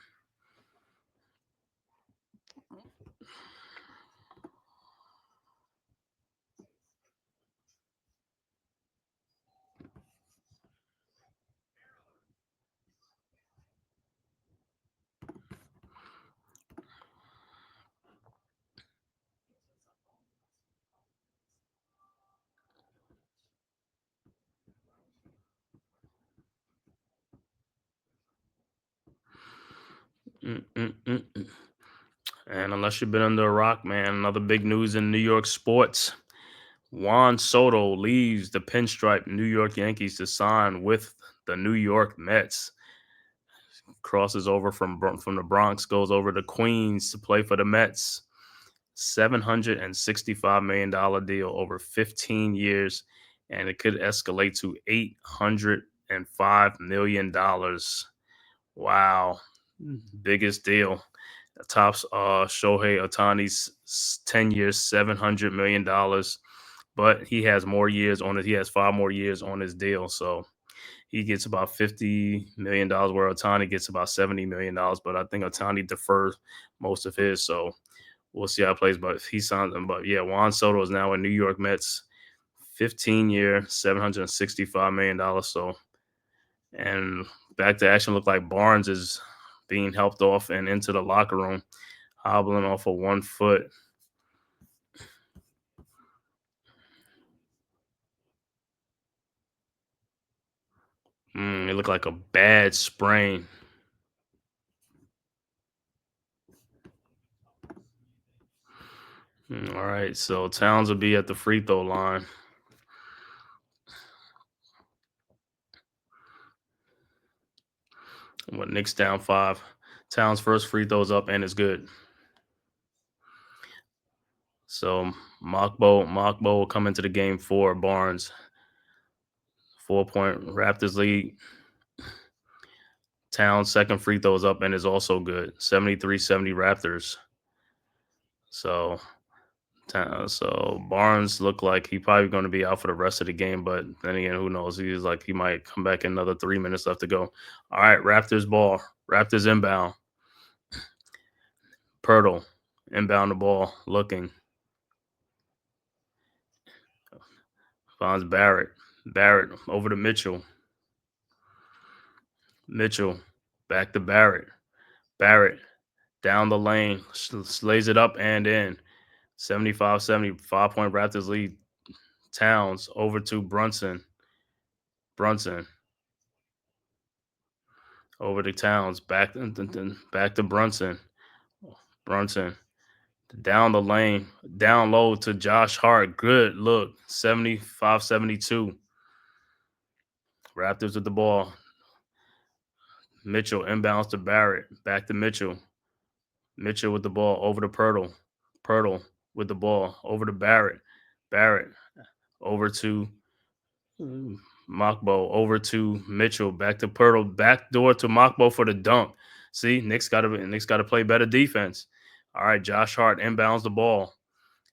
And unless you've been under a rock, man, another big news in New York sports. Juan Soto leaves the pinstripe New York Yankees to sign with the New York Mets. Crosses over from the Bronx, goes over to Queens to play for the Mets. $765 million deal over 15 years, and it could escalate to $805 million. Wow. Biggest deal. Tops Shohei Ohtani's 10 years, $700 million. But he has more years on it. He has 5 more years on his deal. So he gets about $50 million, where Ohtani gets about $70 million. But I think Ohtani defers most of his. So we'll see how it plays. But he signs him. But yeah, Juan Soto is now in New York Mets. 15-year, $765 million. So, and back to action, look like Barnes is being helped off and into the locker room, hobbling off of 1 foot. It looked like a bad sprain. All right, so Towns will be at the free throw line. What, Knicks down 5. Towns' first free throw's up and it's good. So Mockbo will come into the game for Barnes. 4-point Raptors lead. Towns' second free throw is up and is also good. 73-70 Raptors. So Barnes looked like he probably going to be out for the rest of the game, but then again, who knows? He might come back in another 3 minutes left to go. All right, Raptors ball. Raptors inbound. Pirtle inbound the ball, looking. Finds Barrett. Barrett over to Mitchell. Mitchell back to Barrett. Barrett down the lane, lays it up and in. 75-70, 5-point Raptors lead. Towns over to Brunson. Brunson over to Towns. Back to Brunson. Brunson down the lane, down low to Josh Hart. Good look. 75-72. Raptors with the ball. Mitchell inbounds to Barrett. Back to Mitchell. Mitchell with the ball over to Pirtle. Pirtle with the ball over to Barrett. Barrett over to Mockbo. Over to Mitchell. Back to Pirtle. Back door to Mockbo for the dunk. See, Knicks got to play better defense. All right, Josh Hart inbounds the ball.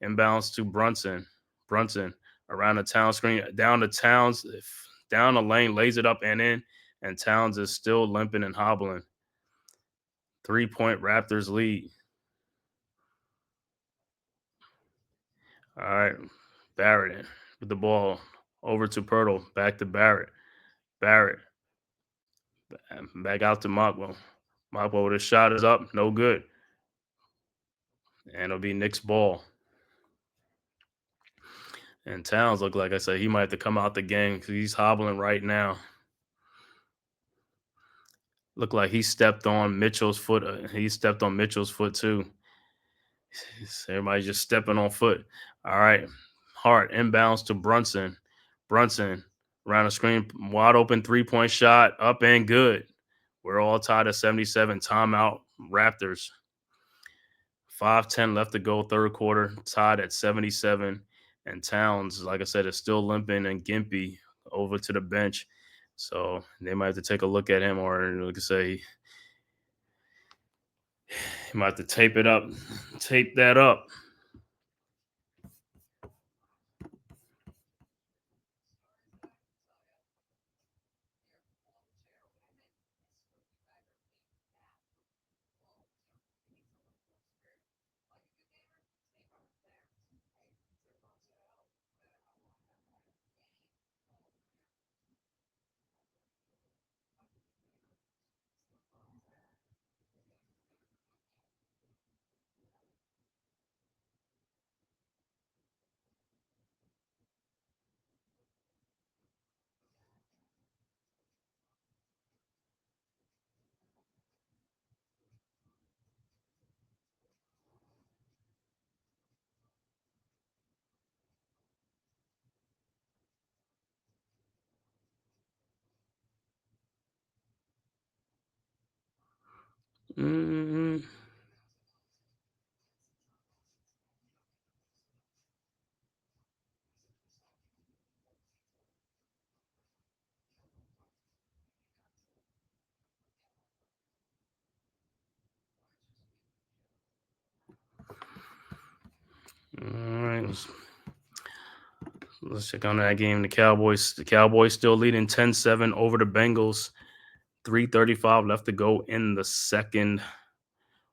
Inbounds to Brunson. Brunson around the Towns screen. Down to Towns. Down the lane. Lays it up and in. And Towns is still limping and hobbling. 3-point Raptors lead. All right. Barrett with the ball over to Pirtle. Back to Barrett. Barrett. Back out to Mockbo. Mockbo with a shot is up. No good. And it'll be Knicks ball. And Towns look like I said, he might have to come out the game because he's hobbling right now. Look like he stepped on Mitchell's foot. He stepped on Mitchell's foot too. Everybody's just stepping on foot. All right. Hart inbounds to Brunson. Brunson around the screen. Wide open 3-point shot. Up and good. We're all tied at 77. Timeout. Raptors. 5:10 left to go, third quarter. Tied at 77. And Towns, like I said, is still limping and gimpy over to the bench. So they might have to take a look at him, or like I say, he might have to tape that up. Mm-hmm. All right. Let's check on that game. The Cowboys still leading 10-7 over the Bengals. 3:35 left to go in the second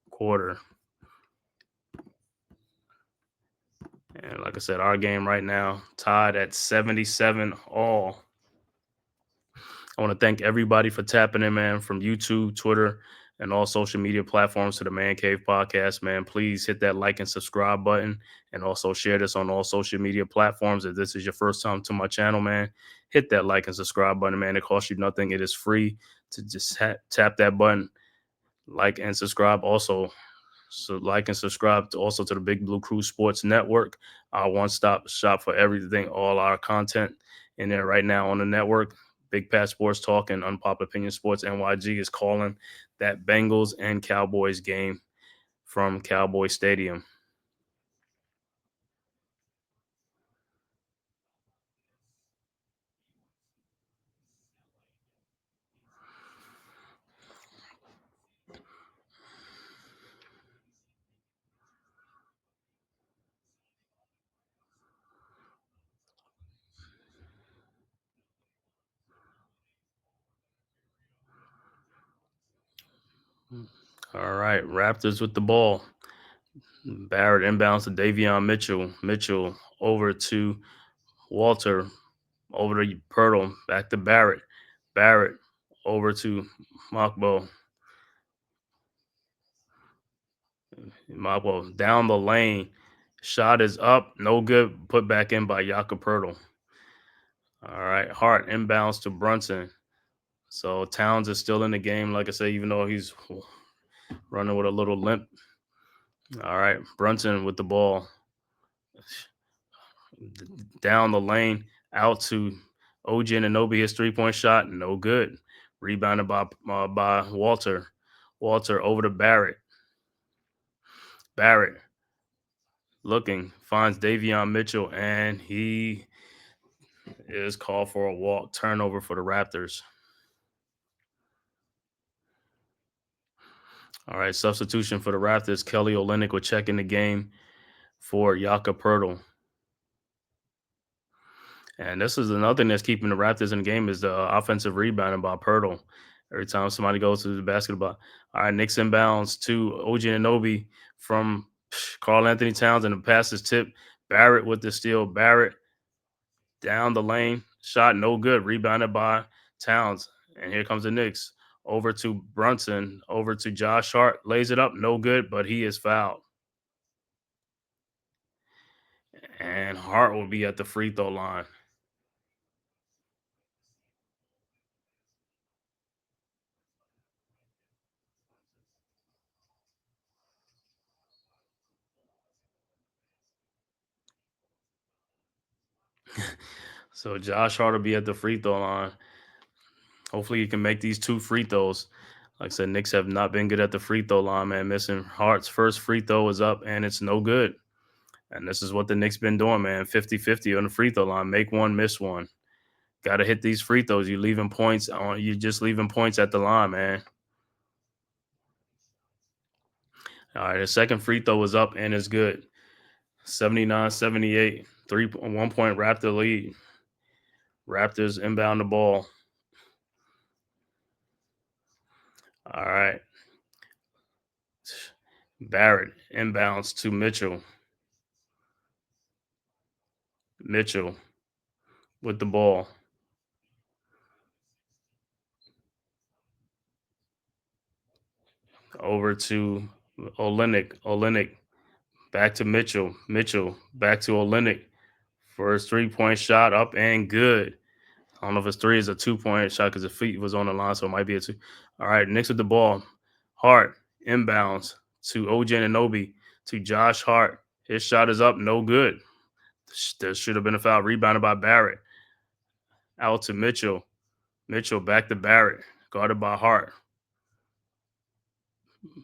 quarter. And like I said, our game right now tied at 77 all. I want to thank everybody for tapping in, man, from YouTube, Twitter, and all social media platforms to the Man-Cave podcast, man. Please hit that like and subscribe button, and also share this on all social media platforms. If this is your first time to my channel, man, hit that like and subscribe button, man. It costs you nothing. It is free to just tap that button, like and subscribe. Also, so like and subscribe also to the Big Blue Crew Sports Network, our one-stop shop for everything, all our content in there right now on the network. Big Pat Sports Talk and Unpopular Opinion Sports NYG is calling that Bengals and Cowboys game from Cowboy Stadium. All right, Raptors with the ball. Barrett inbounds to Davion Mitchell. Mitchell over to Walter. Over to Pirtle. Back to Barrett. Barrett over to Mokbo. Mokbo down the lane. Shot is up. No good. Put back in by Jakob Pirtle. All right. Hart inbounds to Brunson. So Towns is still in the game, like I said, even though he's running with a little limp. All right. Brunson with the ball. Down the lane. Out to OG Anunoby. His 3-point shot. No good. Rebounded by Walter. Walter over to Barrett. Barrett looking, finds Davion Mitchell, and he is called for a walk. Turnover for the Raptors. All right, substitution for the Raptors. Kelly Olynyk will check in the game for Jakob Pirtle. And this is another thing that's keeping the Raptors in the game is the offensive rebounding by Pirtle. Every time somebody goes to the basketball. All right, Knicks inbounds to OG Anunoby from Karl Anthony Towns, and the pass is tipped. Barrett with the steal. Barrett down the lane. Shot no good. Rebounded by Towns. And here comes the Knicks. Over to Brunson. Over to Josh Hart. Lays it up. No good, but he is fouled. And Hart will be at the free throw line. So Josh Hart will be at the free throw line. Hopefully he can make these 2 free throws. Like I said, Knicks have not been good at the free throw line, man. Missing Hart's first free throw is up, and it's no good. And this is what the Knicks been doing, man. 50-50 on the free throw line. Make one, miss one. Got to hit these free throws. You're leaving points on. You're just leaving points at the line, man. All right, the second free throw is up and it's good. 79-78. 1-point Raptor lead. Raptors inbound the ball. All right. Barrett inbounds to Mitchell. Mitchell with the ball. Over to Olynyk. Olynyk back to Mitchell. Mitchell back to Olynyk for his 3-point shot, up and good. I don't know if his 3 is a 2-point shot because the feet was on the line, so it might be a 2. All right, Knicks with the ball. Hart inbounds to OG Anunoby to Josh Hart. His shot is up, no good. There should have been a foul. Rebounded by Barrett. Out to Mitchell. Mitchell back to Barrett. Guarded by Hart.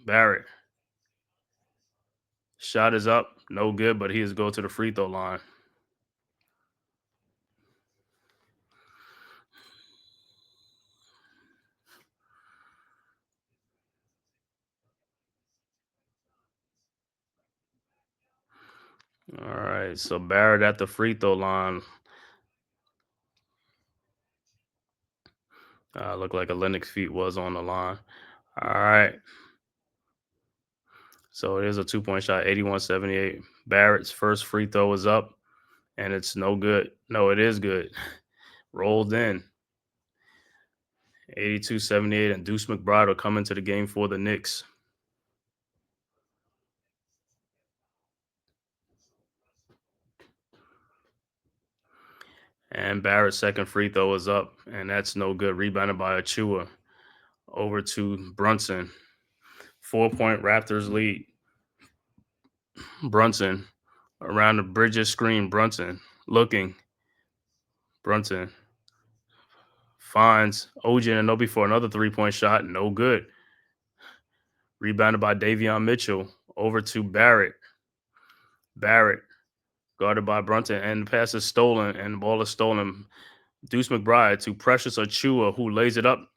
Barrett. Shot is up, no good, but he is go to the free throw line. All right, so Barrett at the free throw line. Looked like Olynyk's feet was on the line. All right. So it is a 2-point shot, 81-78. Barrett's first free throw is up, and it's no good. No, it is good. Rolled in. 82-78, and Deuce McBride will come into the game for the Knicks. And Barrett's second free throw is up, and that's no good. Rebounded by Achua. Over to Brunson. 4-point Raptors lead. Brunson around the Bridges screen. Brunson looking. Brunson finds OG Anunoby for another 3-point shot. No good. Rebounded by Davion Mitchell. Over to Barrett. Barrett guarded by Brunson, and the pass is stolen, and the ball is stolen. Deuce McBride to Precious Achua, who lays it up.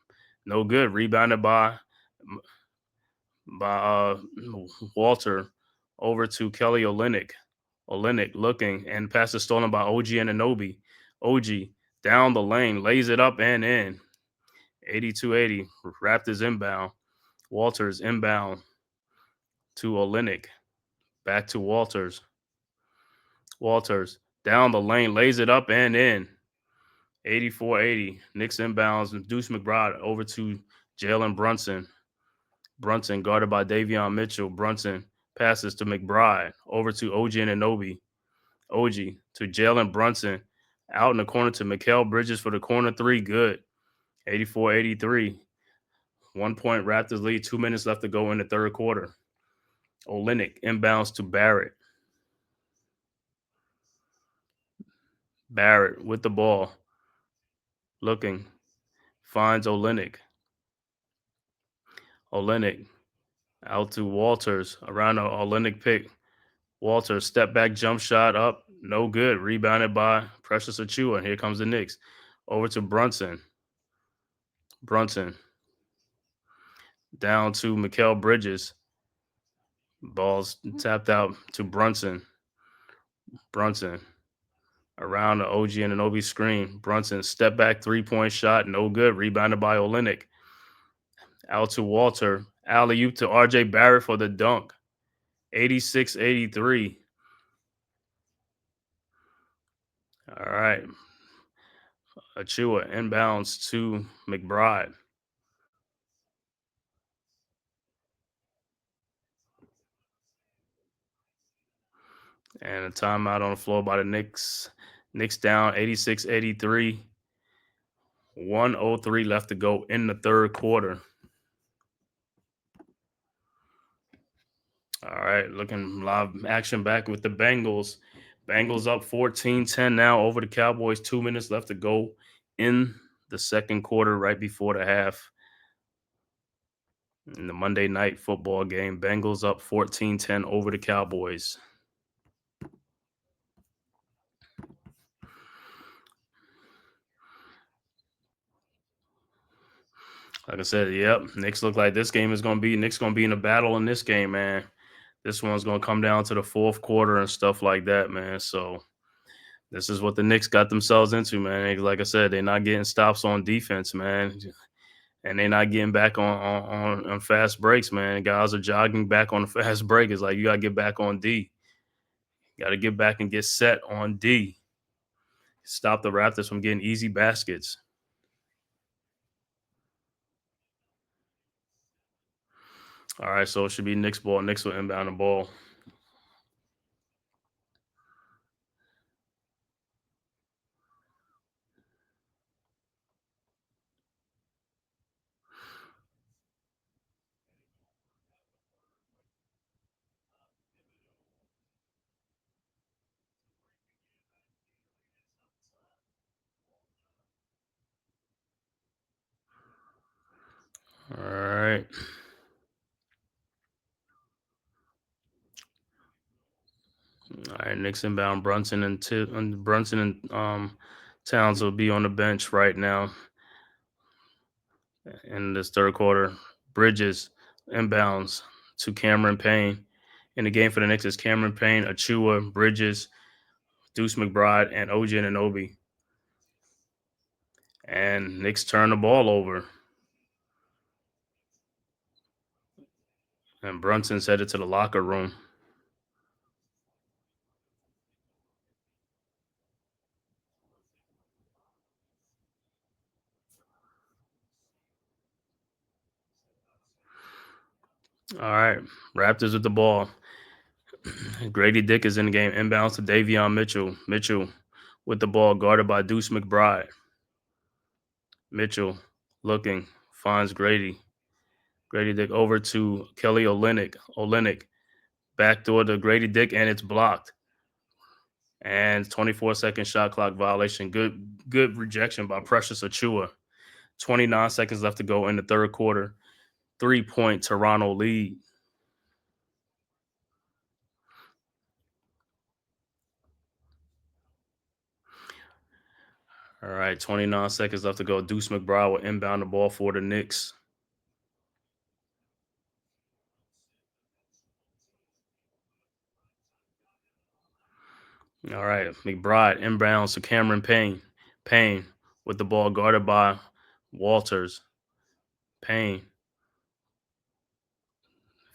No good. Rebounded by Walter. Over to Kelly Olynyk. Olynyk looking, and pass is stolen by OG Anunoby. OG down the lane, lays it up and in. 82-80. Raptors inbound. Walters inbound to Olynyk. Back to Walters. Walters down the lane, lays it up and in. 84-80. Knicks inbounds. Deuce McBride over to Jalen Brunson. Brunson guarded by Davion Mitchell. Brunson passes to McBride. Over to OG Anunoby. OG to Jalen Brunson. Out in the corner to Mikal Bridges for the corner three. Good. 84-83. 1 point Raptors lead. 2 minutes left to go in the third quarter. Olynyk inbounds to Barrett. Barrett with the ball. Looking. Finds Olynyk. Olynyk out to Walters. Around the Olynyk pick. Walters step back jump shot up. No good. Rebounded by Precious Achiuwa. Here comes the Knicks. Over to Brunson. Brunson. Down to Mikal Bridges. Ball's tapped out to Brunson. Brunson. Around the OG Anunoby screen. Brunson step back 3-point shot. No good. Rebounded by Olynyk. Out to Walter. Alley-oop to RJ Barrett for the dunk. 86-83. All right. Achiuwa inbounds to McBride. And a timeout on the floor by the Knicks. Knicks down 86-83. 1:03 left to go in the third quarter. All right, looking live action back with the Bengals. Bengals up 14-10 now over the Cowboys. 2 minutes left to go in the second quarter, right before the half. In the Monday night football game, Bengals up 14-10 over the Cowboys. Like I said, yep, Knicks look like this game is going to be, Knicks going to be in a battle in this game, man. This one's going to come down to the fourth quarter and stuff like that, man. So this is what the Knicks got themselves into, man. Like I said, they're not getting stops on defense, man. And they're not getting back on fast breaks, man. Guys are jogging back on the fast break. It's like you got to get back on D. You got to get back and get set on D. Stop the Raptors from getting easy baskets. All right, so it should be Knicks ball. Knicks will inbound the ball. All right. All right, Knicks inbound. Brunson and Towns will be on the bench right now in this third quarter. Bridges inbounds to Cameron Payne. In the game for the Knicks is Cameron Payne, Achiuwa, Bridges, Deuce McBride, and OG Anunoby. And Knicks turn the ball over. And Brunson's headed to the locker room. All right, Raptors with the ball. Grady Dick is in the game. Inbounds to Davion Mitchell. Mitchell with the ball, guarded by Deuce McBride. Mitchell looking, finds Grady. Grady Dick over to Kelly Olynyk. Olynyk backdoor to Grady Dick, and it's blocked. And 24-second shot clock violation. Good rejection by Precious Achiuwa. 29 seconds left to go in the third quarter. 3-point Toronto lead. All right, 29 seconds left to go. Deuce McBride will inbound the ball for the Knicks. All right, McBride inbounds to Cameron Payne. Payne with the ball guarded by Walters. Payne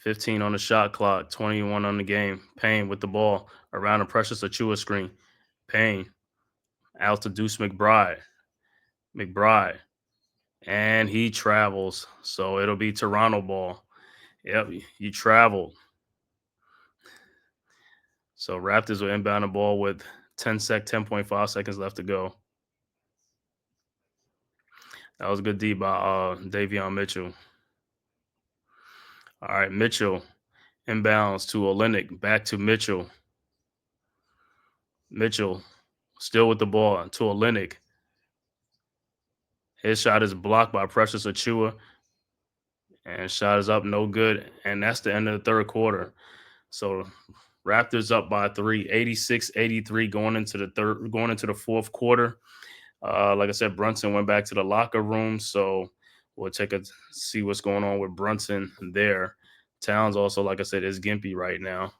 15 on the shot clock, 21 on the game. Payne with the ball around a Precious Achua screen. Payne out to Deuce McBride. McBride. And he travels. So it'll be Toronto ball. Yep, you traveled. So Raptors will inbound the ball with 10.5 seconds left to go. That was a good D by Davion Mitchell. All right, Mitchell inbounds to Olynyk, back to Mitchell. Mitchell still with the ball to Olynyk. His shot is blocked by Precious Achua, and shot is up, no good. And that's the end of the third quarter. So Raptors up by 3, 86-83 going into the fourth quarter. Like I said, Brunson went back to the locker room, so we'll see what's going on with Brunson there. Towns also, like I said, is gimpy right now.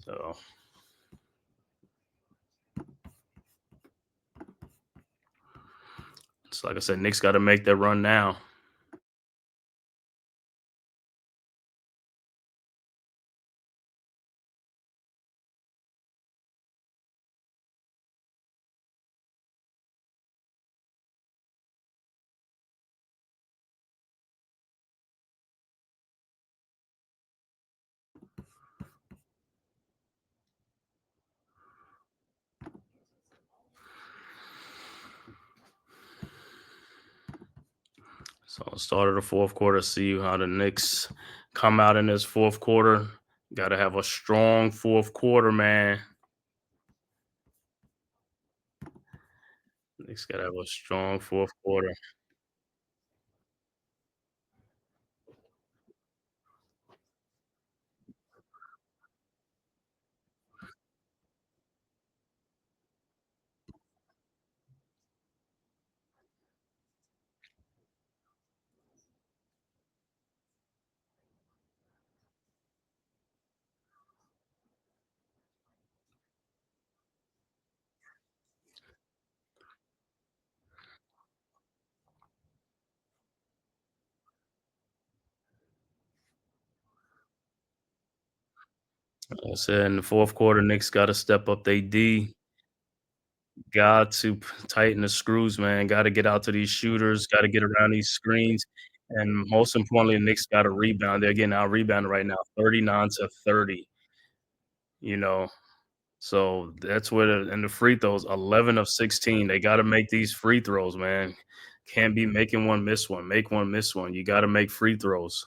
So like I said, Knicks got to make their run now. So start of the fourth quarter, see how the Knicks come out in this fourth quarter. Got to have a strong fourth quarter, man. Knicks got to have a strong fourth quarter. Like I said, in the fourth quarter, Knicks got to step up their D. Got to tighten the screws, man. Got to get out to these shooters. Got to get around these screens. And most importantly, Knicks got to rebound. They're getting out rebounded right now, 39-30. You know, so that's where and the free throws, 11 of 16. They got to make these free throws, man. Can't be making one, miss one. Make one, miss one. You got to make free throws.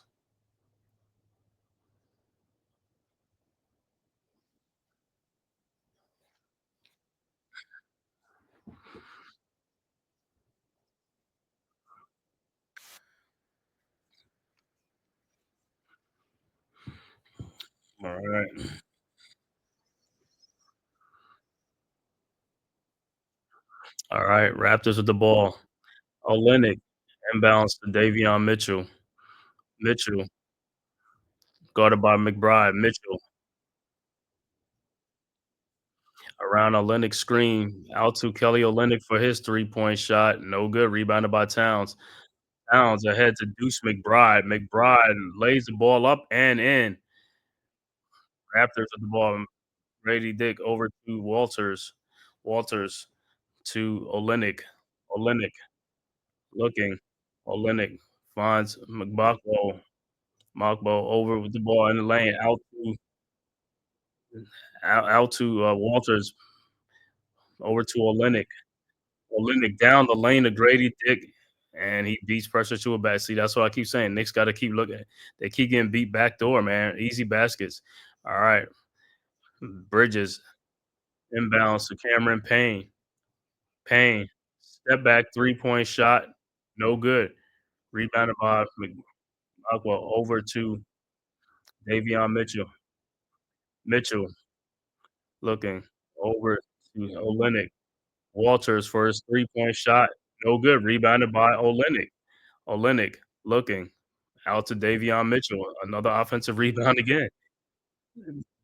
All right. All right. Raptors with the ball. Olynyk inbounds to Davion Mitchell. Mitchell guarded by McBride. Mitchell around Olynyk screen. Out to Kelly Olynyk for his 3-point shot. No good. Rebounded by Towns. Towns ahead to Deuce McBride. McBride lays the ball up and in. Raptors with the ball. Grady Dick over to Walters. Walters to Olynyk. Olynyk looking. Olynyk finds Mgbako. Mgbako over with the ball in the lane. Out to Walters. Over to Olynyk. Olynyk down the lane to Grady Dick, and he beats pressure to a back. See, that's what I keep saying. Knicks got to keep looking. They keep getting beat back door, man. Easy baskets. All right. Bridges inbounds to Cameron Payne. Payne, step back, 3-point shot. No good. Rebounded by McAqua over to Davion Mitchell. Mitchell looking over to Olynyk. Walters for his 3-point shot. No good. Rebounded by Olynyk. Olynyk looking out to Davion Mitchell. Another offensive rebound again.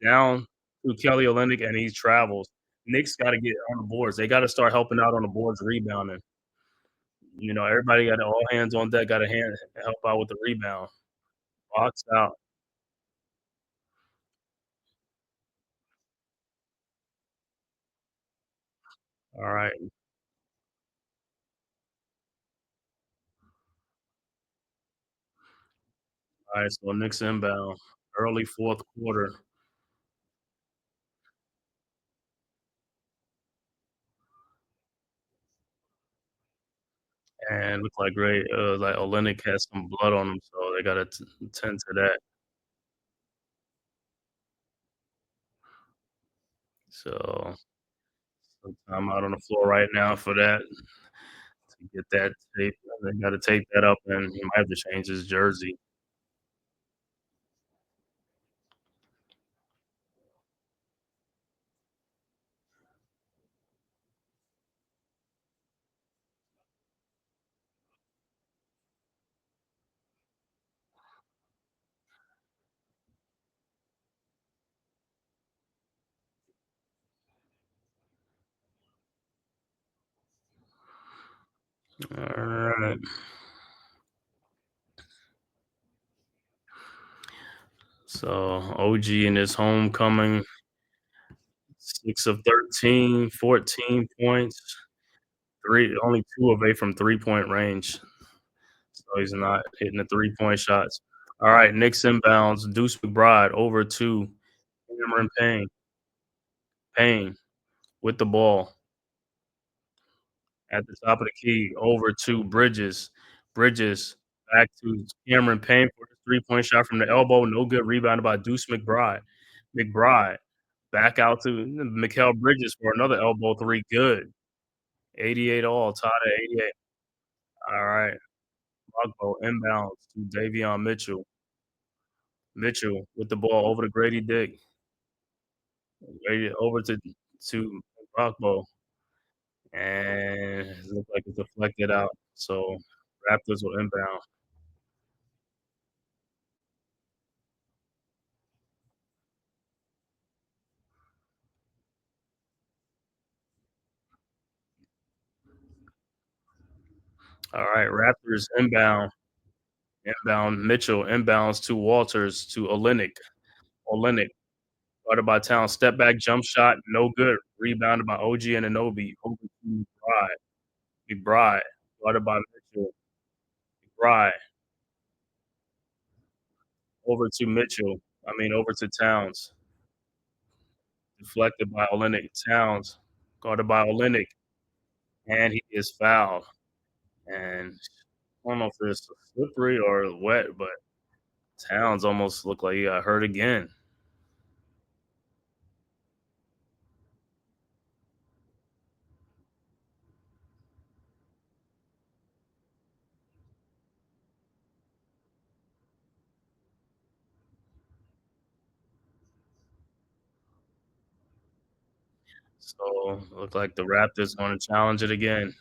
Down to Kelly Olynyk, and he travels. Knicks got to get on the boards. They got to start helping out on the boards, rebounding. Everybody got all hands on deck. Got to help out with the rebound. Box out. All right. All right. So Knicks inbound, early fourth quarter. And look like like Olenek has some blood on him, so they gotta tend to that. So, some time out on the floor right now for that to get that tape. They gotta tape that up, and he might have to change his jersey. Alright. So, OG in his homecoming, 6 of 13, 14 points, 3 only 2 away from three-point range. So he's not hitting the three-point shots. Alright, Knicks inbounds, Deuce McBride over to Cameron Payne with the ball at the top of the key over to Bridges. Bridges back to Cameron Payne for his three-point shot from the elbow. No good. Rebounded by Deuce McBride. McBride back out to Mikal Bridges for another elbow three. Good. 88 all. Tied at 88. All right. Bogbo inbounds to Davion Mitchell. Mitchell with the ball over to Grady Dick. Grady over to Bogbo. And it looks like it's deflected out. So Raptors will inbound. All right, Raptors inbound. Mitchell inbounds to Walters to Olenek. Olenek guarded by Town. Step back jump shot, no good. Rebounded by OG and Anunoby. Over to McBride. McBride guarded by Mitchell. McBride over to Mitchell. Over to Towns. Deflected by Olenek. Towns guarded by Olenek, and he is fouled. And I don't know if it's slippery or wet, but Towns almost looked like he got hurt again. So look like the Raptors gonna challenge it again.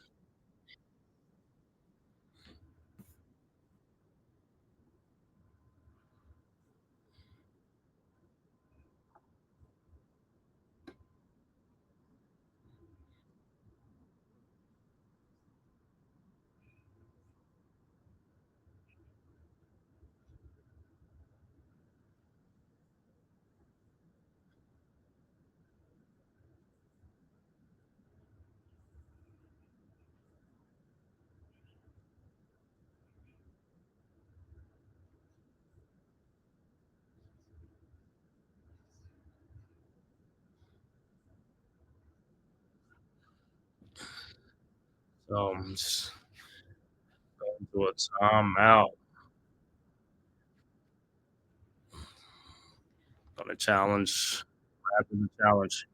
So I'm just going to a timeout. Gonna challenge. Raptors to challenge.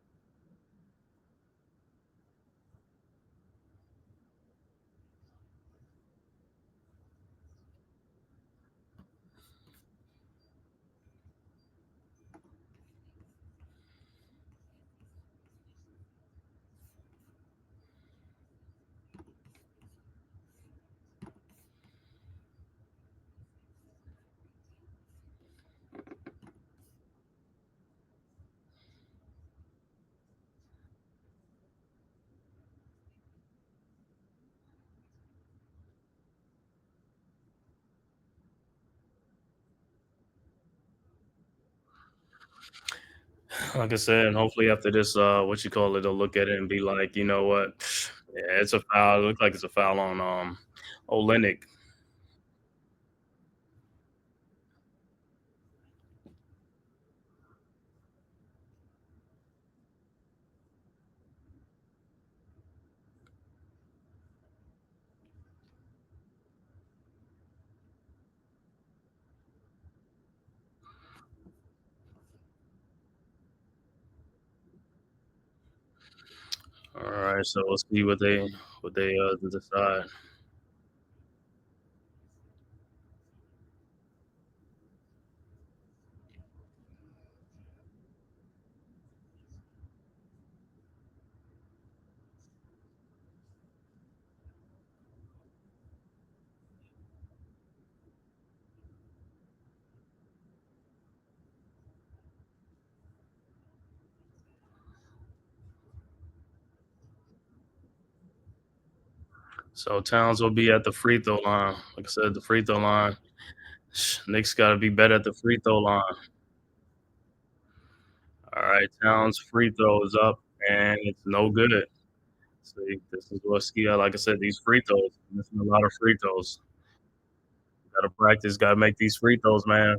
Like I said, hopefully after this, what you call it, they'll look at it and be like, you know what? Yeah, it's a foul. It looks like it's a foul on Olenek. All right, so we'll see what they decide. So Towns will be at the free throw line. Like I said, the free throw line. Knicks got to be better at the free throw line. All right, Towns free throw is up, and it's no good. See, this is what ski. Like I said, these free throws, missing a lot of free throws. Got to practice. Got to make these free throws, man.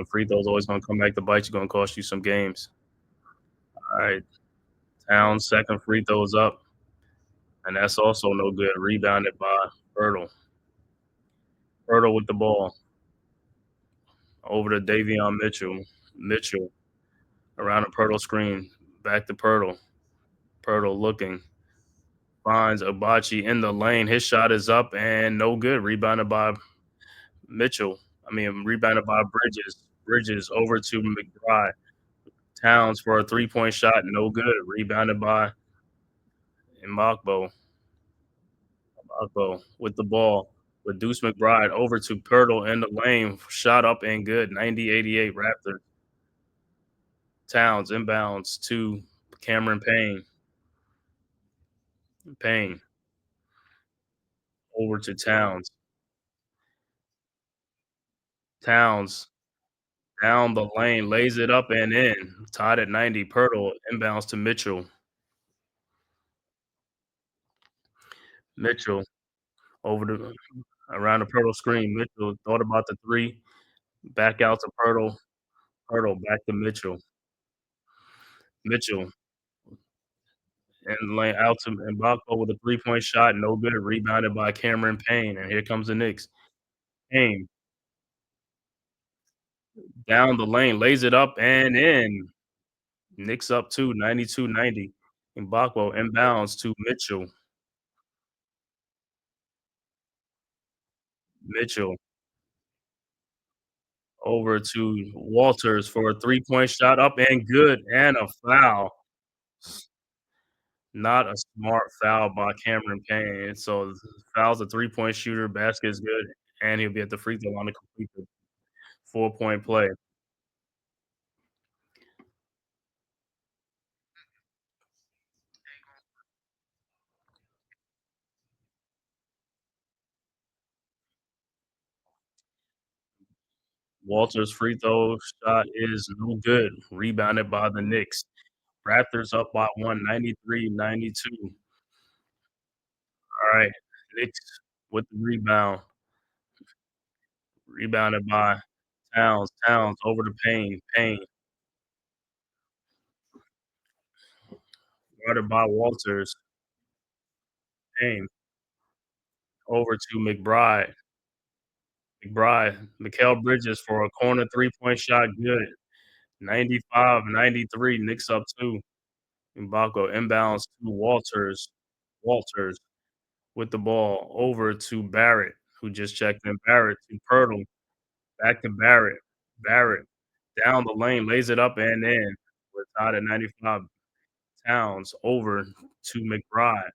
Free throws always gonna come back to bite you. Gonna cost you some games. All right, Towns second free throw is up, and that's also no good. Rebounded by Pirtle. Pirtle with the ball over to Davion Mitchell. Mitchell around the Pirtle screen. Back to Pirtle. Pirtle looking. Finds Abachi in the lane. His shot is up and no good. Rebounded by Mitchell. Rebounded by Bridges. Bridges over to McBride. Towns for a 3-point shot. No good. Rebounded by Mbakbo. Mbakbo with the ball. With Deuce McBride over to Pirtle in the lane. Shot up and good. 90-88 Raptors. Towns inbounds to Cameron Payne. Payne over to Towns. Towns down the lane, lays it up and in. Tied at 90. Pirtle inbounds to Mitchell. Mitchell over the around the Pirtle screen. Mitchell thought about the three. Back out to Pirtle. Pirtle back to Mitchell. Mitchell and lane out to Mbako with a 3-point shot. No good. Rebounded by Cameron Payne. And here comes the Knicks. Payne down the lane, lays it up and in. Knicks up 2, 92-90. Mbako inbounds to Mitchell. Mitchell over to Walters for a 3-point shot up and good and a foul. Not a smart foul by Cameron Payne. So foul's a 3-point shooter, basket is good, and he'll be at the free throw line to complete the 4-point play. Walters' free throw shot is no good. Rebounded by the Knicks. Raptors up by 1, 93-92. All right. Knicks with the rebound. Rebounded by Towns. Towns over to Payne. Payne guarded by Walters. Payne over to McBride. McBride. Mikal Bridges for a corner 3-point shot. Good. 95-93. Knicks up 2. Mbako inbounds to Walters. Walters with the ball over to Barrett, who just checked in. Barrett to Pirtle. Back to Barrett. Barrett down the lane, lays it up and in. We're tied at 95. Towns over to McBride.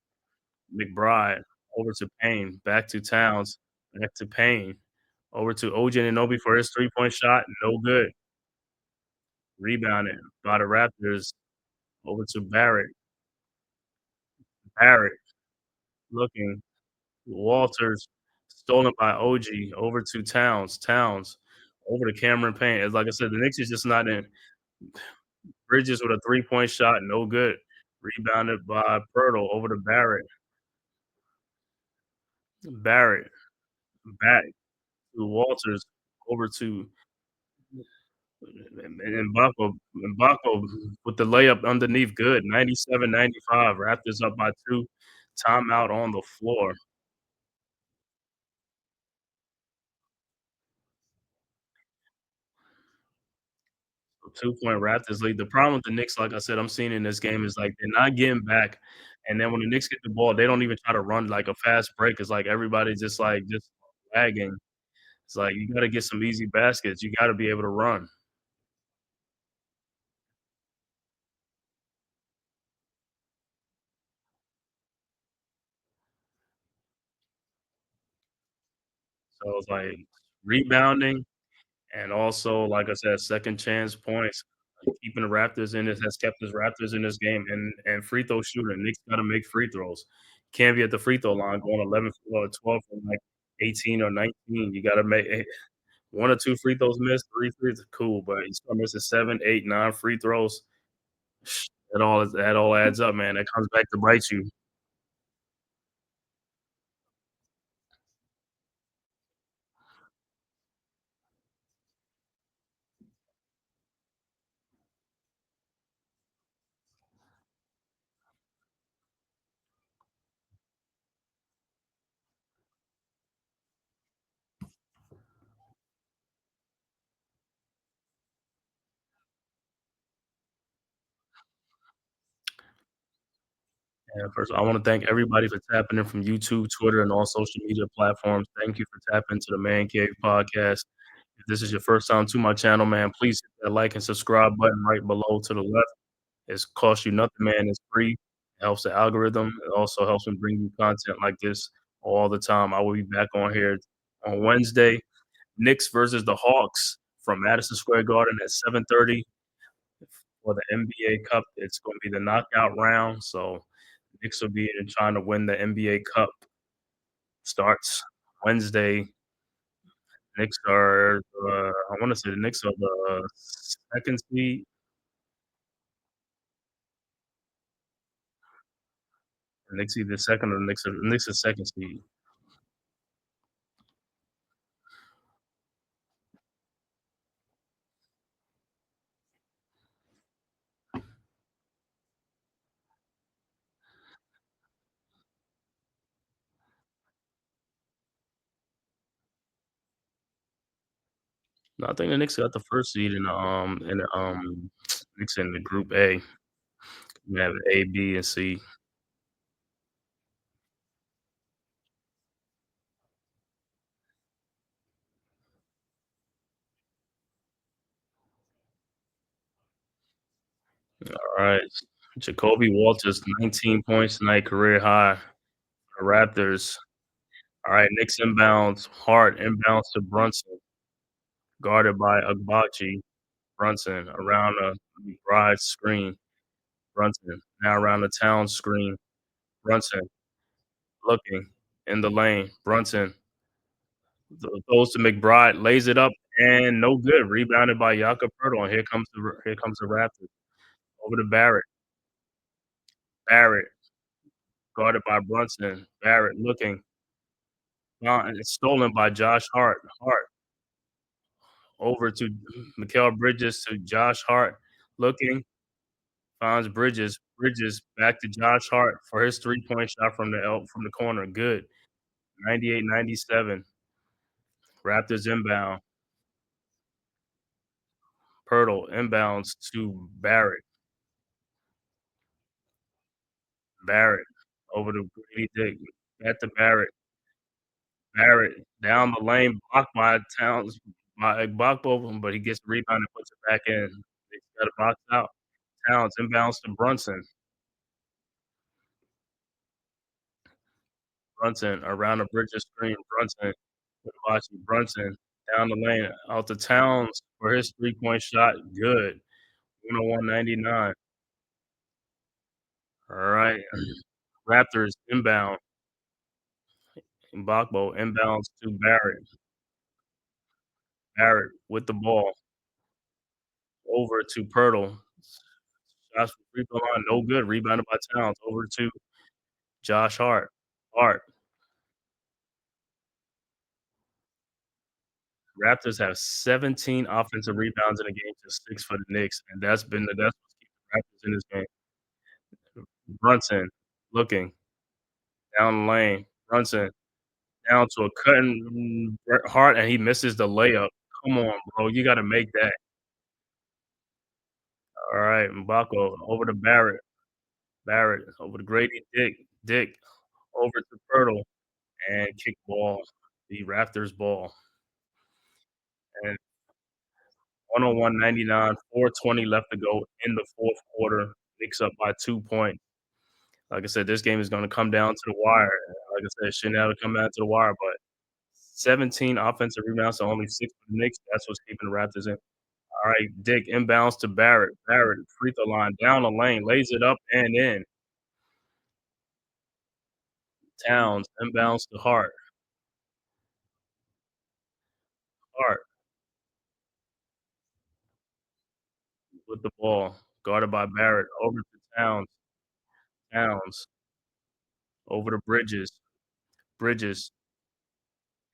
McBride over to Payne. Back to Towns. Back to Payne. Over to OG Anunoby for his 3-point shot. No good. Rebounded by the Raptors. Over to Barrett. Barrett looking. Walters stolen by OG. Over to Towns. Towns over the Cameron Payne. As like I said, the Knicks is just not in. Bridges with a 3-point shot, no good. Rebounded by Pirtle over to Barrett. Barrett back to Walters over to and Mbako with the layup underneath, good. 97-95. Raptors up by 2. Timeout on the floor. So 2-point Raptors lead. The problem with the Knicks, like I said, I'm seeing in this game is like they're not getting back. And then when the Knicks get the ball, they don't even try to run like a fast break. It's like everybody just lagging. It's like you gotta get some easy baskets. You gotta be able to run. So it's like rebounding and also, like I said, second chance points. Keeping the Raptors in this has kept the Raptors in this game and free throw shooting. Knicks gotta make free throws. Can't be at the free throw line going 11 or 12 from like 18 or 19. You gotta make 1 or 2 free throws missed, 3 free throws, cool, but you start missing 7, 8, 9 free throws, that all adds up, man. That comes back to bite you. And first, I want to thank everybody for tapping in from YouTube, Twitter, and all social media platforms. Thank you for tapping into the Man Cave podcast. If this is your first time to my channel, man, please hit that like and subscribe button right below to the left. It costs you nothing, man. It's free. It helps the algorithm. It also helps me bring you content like this all the time. I will be back on here on Wednesday. Knicks versus the Hawks from Madison Square Garden at 7:30 for the NBA Cup. It's going to be the knockout round. So Knicks will be trying to win the NBA Cup. Starts Wednesday. Knicks are, I want to say the Knicks are the second seed. The Knicks either second or the Knicks are second seed. No, I think the Knicks got the first seed in the Knicks in the Group A. We have A, B, and C. All right. Jacoby Walters, 19 points tonight, career high. The Raptors. All right, Knicks inbounds. Hart inbounds to Brunson, guarded by Agbaji. Brunson around a McBride screen. Brunson now around the town screen. Brunson looking in the lane. Brunson throws to McBride, lays it up, and no good. Rebounded by Jakob Poeltl, and here comes the Raptors. Over to Barrett. Barrett guarded by Brunson. Barrett looking. And it's stolen by Josh Hart. Hart over to Mikal Bridges to Josh Hart. Looking, finds Bridges. Bridges back to Josh Hart for his 3-point shot from the corner. Good. 98-97. Raptors inbound. Pirtle inbounds to Barrett. Barrett over to Grady Dick. Back to Barrett. Barrett down the lane, blocked by Towns by Gbagbo, but he gets the rebound and puts it back in. He's got a box out. Towns inbounds to Brunson. Brunson around the Bridges screen. Brunson with Hibachi. Brunson down the lane out to Towns for his 3-point shot. Good. 101-99. All right. Raptors inbound. Gbagbo inbounds to Barrett. Barrett with the ball over to Pirtle. Shots from free throw line, no good. Rebounded by Towns. Over to Josh Hart. Hart. Raptors have 17 offensive rebounds in a game to 6 for the Knicks, and that's what's keeping the Raptors in this game. Brunson looking down the lane. Brunson down to a cutting Bret Hart, and he misses the layup. Come on, bro. You gotta make that. All right, M'Bako over to Barrett. Barrett over to Grady Dick. Dick over to Pirtle and kick ball. The Raptors ball. And 101-99, 4:20 left to go in the fourth quarter. Knicks up by 2 points. Like I said, this game is gonna come down to the wire. Like I said, it shouldn't have to come down to the wire, but 17 offensive rebounds to only 6 for the Knicks. That's what's keeping the Raptors in. All right, Dick inbounds to Barrett. Barrett, free throw line, down the lane, lays it up and in. Towns inbounds to Hart. Hart with the ball, guarded by Barrett. Over to Towns. Towns over to Bridges. Bridges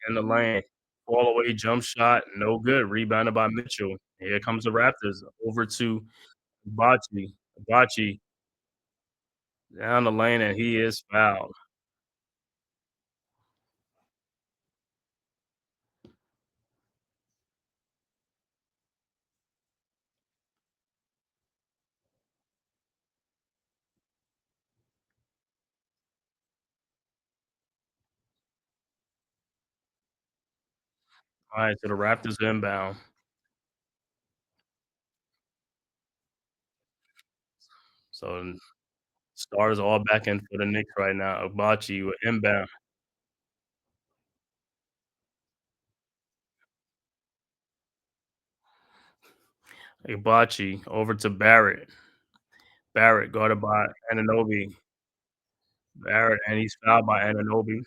in the lane. Fall away jump shot, no good. Rebounded by Mitchell. Here comes the Raptors. Over to Bocce. Bocce down the lane, and he is fouled. All right, so the Raptors inbound. So starters all back in for the Knicks right now. Bocce with inbound. Bocce over to Barrett. Barrett guarded by Anunoby. Barrett, and he's fouled by Anunoby.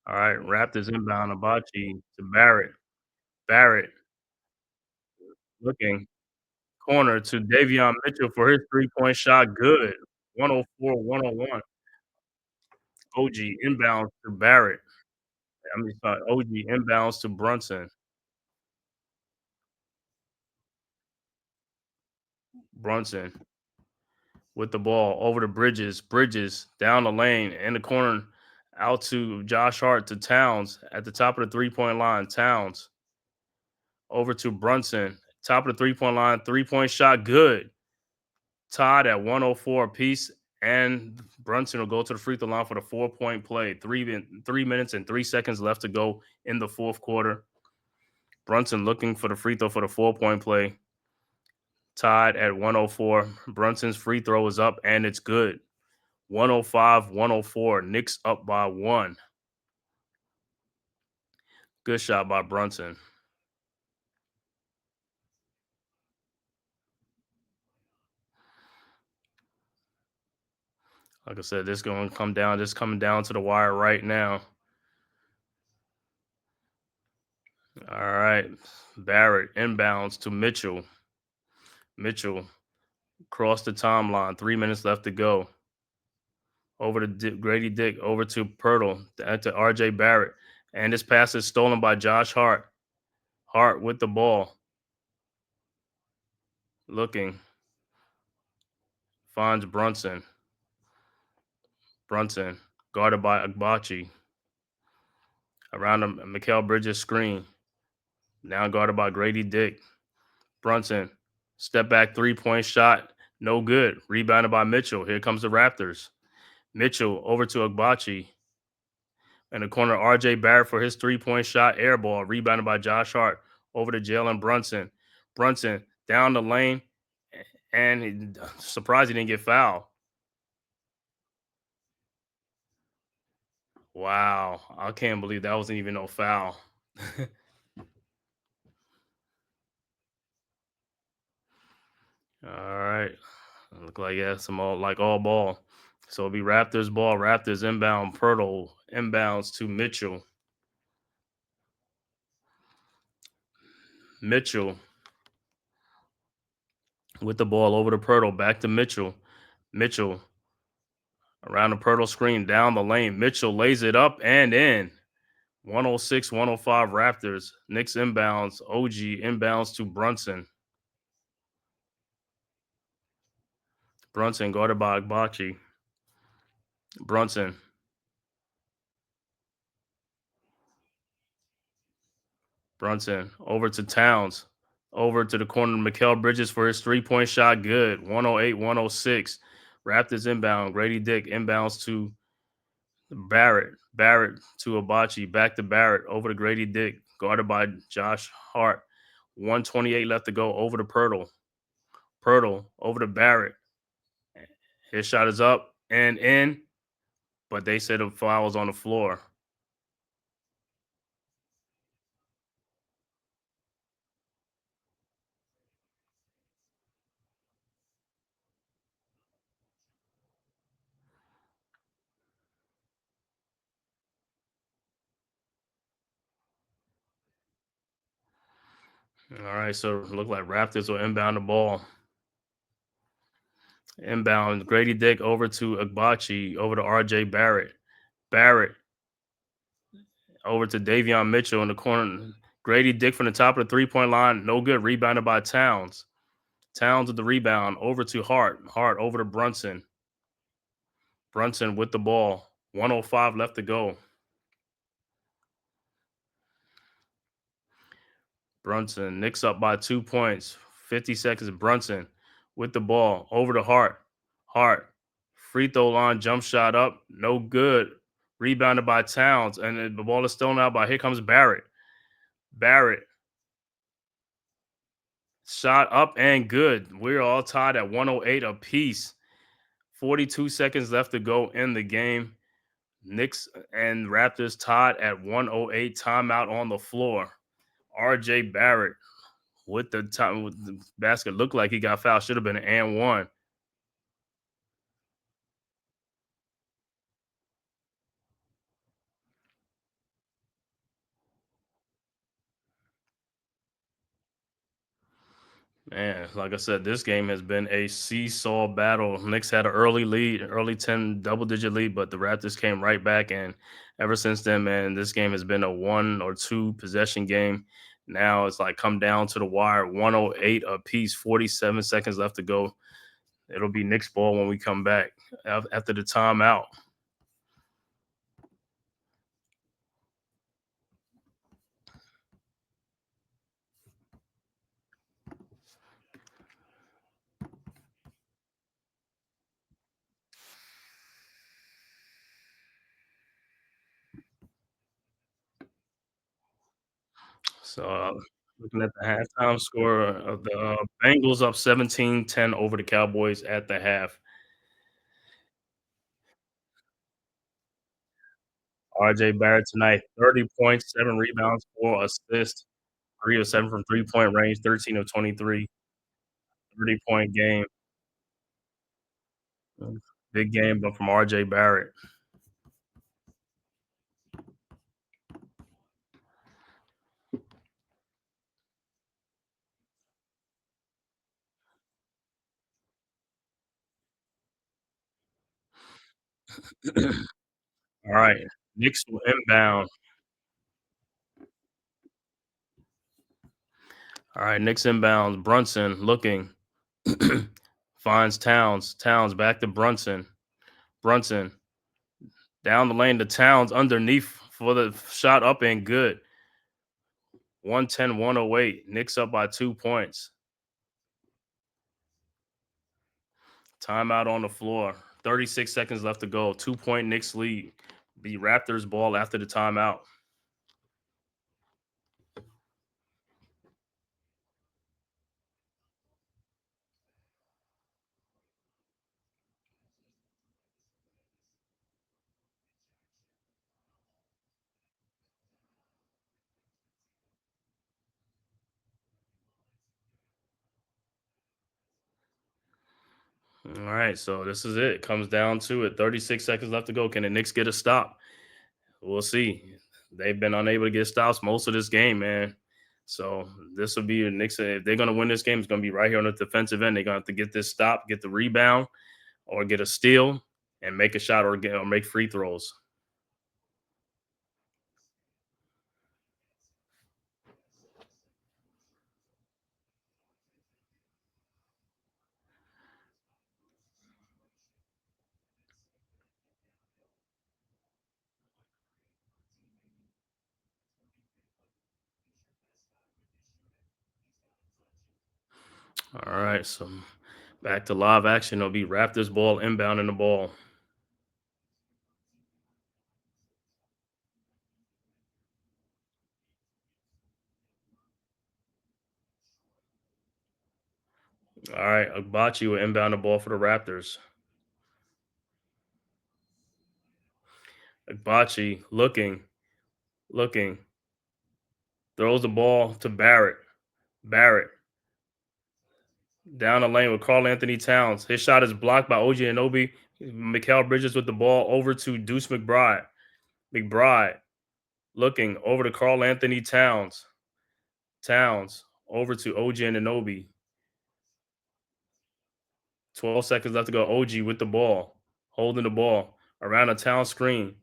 All right, Raptors inbound. Bocce to Barrett. Barrett looking corner to Davion Mitchell for his three-point shot. Good. 104-101. OG inbounds to Barrett. Sorry, OG inbounds to Brunson. Brunson with the ball over to Bridges. Bridges down the lane in the corner out to Josh Hart to Towns at the top of the three-point line. Towns over to Brunson. Top of the three-point line. Three-point shot. Good. Tied at 104 apiece. And Brunson will go to the free throw line for the 4-point play. 3 minutes and 3 seconds left to go in the fourth quarter. Brunson looking for the free throw for the 4-point play. Tied at 104. Brunson's free throw is up and it's good. 105-104. Knicks up by 1. Good shot by Brunson. Like I said, this going to come down. This coming down to the wire right now. All right. Barrett inbounds to Mitchell. Mitchell crossed the timeline. 3 minutes left to go. Over to Grady Dick. Over to Pirtle. To RJ Barrett. And this pass is stolen by Josh Hart. Hart with the ball. Looking. Finds Brunson. Brunson guarded by Agbachi. Around him, Mikal Bridges screen. Now guarded by Grady Dick. Brunson, step back 3-point shot. No good. Rebounded by Mitchell. Here comes the Raptors. Mitchell over to Agbachi. In the corner, RJ Barrett for his 3-point shot. Air ball. Rebounded by Josh Hart. Over to Jalen Brunson. Brunson down the lane. And surprised he didn't get fouled. Wow. I can't believe that wasn't even no foul. All right. Look like some all ball. So it'll be Raptors ball. Raptors inbound. Pirtle inbounds to Mitchell. Mitchell with the ball over to Pirtle. Back to Mitchell. Mitchell around the Pirtle screen down the lane. Mitchell lays it up and in. 106, 105 Raptors. Knicks inbounds. OG inbounds to Brunson. Brunson guarded by Agbachi. Brunson. Brunson over to Towns. Over to the corner. Mikal Bridges for his 3-point shot. Good. 108, 106. Raptors inbound. Grady Dick inbounds to Barrett. Barrett to Abachi. Back to Barrett. Over to Grady Dick. Guarded by Josh Hart. 128 left to go. Over to Pirtle. Pirtle over to Barrett. His shot is up and in, but they said the foul was on the floor. All right, so it looked like Raptors will inbound the ball. Inbound, Grady Dick over to Agbachi, over to RJ Barrett. Barrett over to Davion Mitchell in the corner. Grady Dick from the top of the 3-point line, no good. Rebounded by Towns. Towns with the rebound, over to Hart. Hart over to Brunson. Brunson with the ball. 105 left to go. Brunson, Knicks up by 2 points. 50 seconds. Brunson with the ball over to Hart. Hart, free throw line, jump shot up, no good. Rebounded by Towns, and the ball is stolen out by, here comes Barrett. Barrett, shot up and good. We're all tied at 108 apiece. 42 seconds left to go in the game. Knicks and Raptors tied at 108. Timeout on the floor. RJ Barrett with the time with the basket, looked like he got fouled. Should have been an and one. Man, like I said, this game has been a seesaw battle. Knicks had an early lead, early 10 double-digit lead, but the Raptors came right back. And ever since then, man, this game has been a 1 or 2 possession game. Now it's like come down to the wire, 108 apiece, 47 seconds left to go. It'll be Knicks ball when we come back after the timeout. So looking at the halftime score of the Bengals up 17-10 over the Cowboys at the half. RJ Barrett tonight, 30 points, 7 rebounds, 4 assists, 3 of 7 from 3-point range, 13 of 23, 30-point game. Big game, but from RJ Barrett. All right, Knicks will inbound. All right, Knicks inbounds. Brunson looking. Finds Towns. Towns back to Brunson. Brunson down the lane to Towns underneath for the shot up and good. 110, 108. Knicks up by 2 points. Timeout on the floor. 36 seconds left to go. 2-point Knicks lead. The Raptors ball after the timeout. All right, so this is it. It comes down to it. 36 seconds left to go. Can the Knicks get a stop? We'll see. They've been unable to get stops most of this game, man. So this will be the Knicks. If they're going to win this game, it's going to be right here on the defensive end. They're going to have to get this stop, get the rebound, or get a steal and make a shot or make free throws. All right, so back to live action. It'll be Raptors ball inbound in the ball. All right, Agbachi will inbound the ball for the Raptors. Agbachi looking, throws the ball to Barrett. Barrett down the lane with Karl Anthony Towns. His shot is blocked by OG Anunoby. Mikal Bridges with the ball over to Deuce McBride. McBride looking over to Karl Anthony Towns. Towns over to OG Anunoby. 12 seconds left to go. OG with the ball, holding the ball around a Towns screen.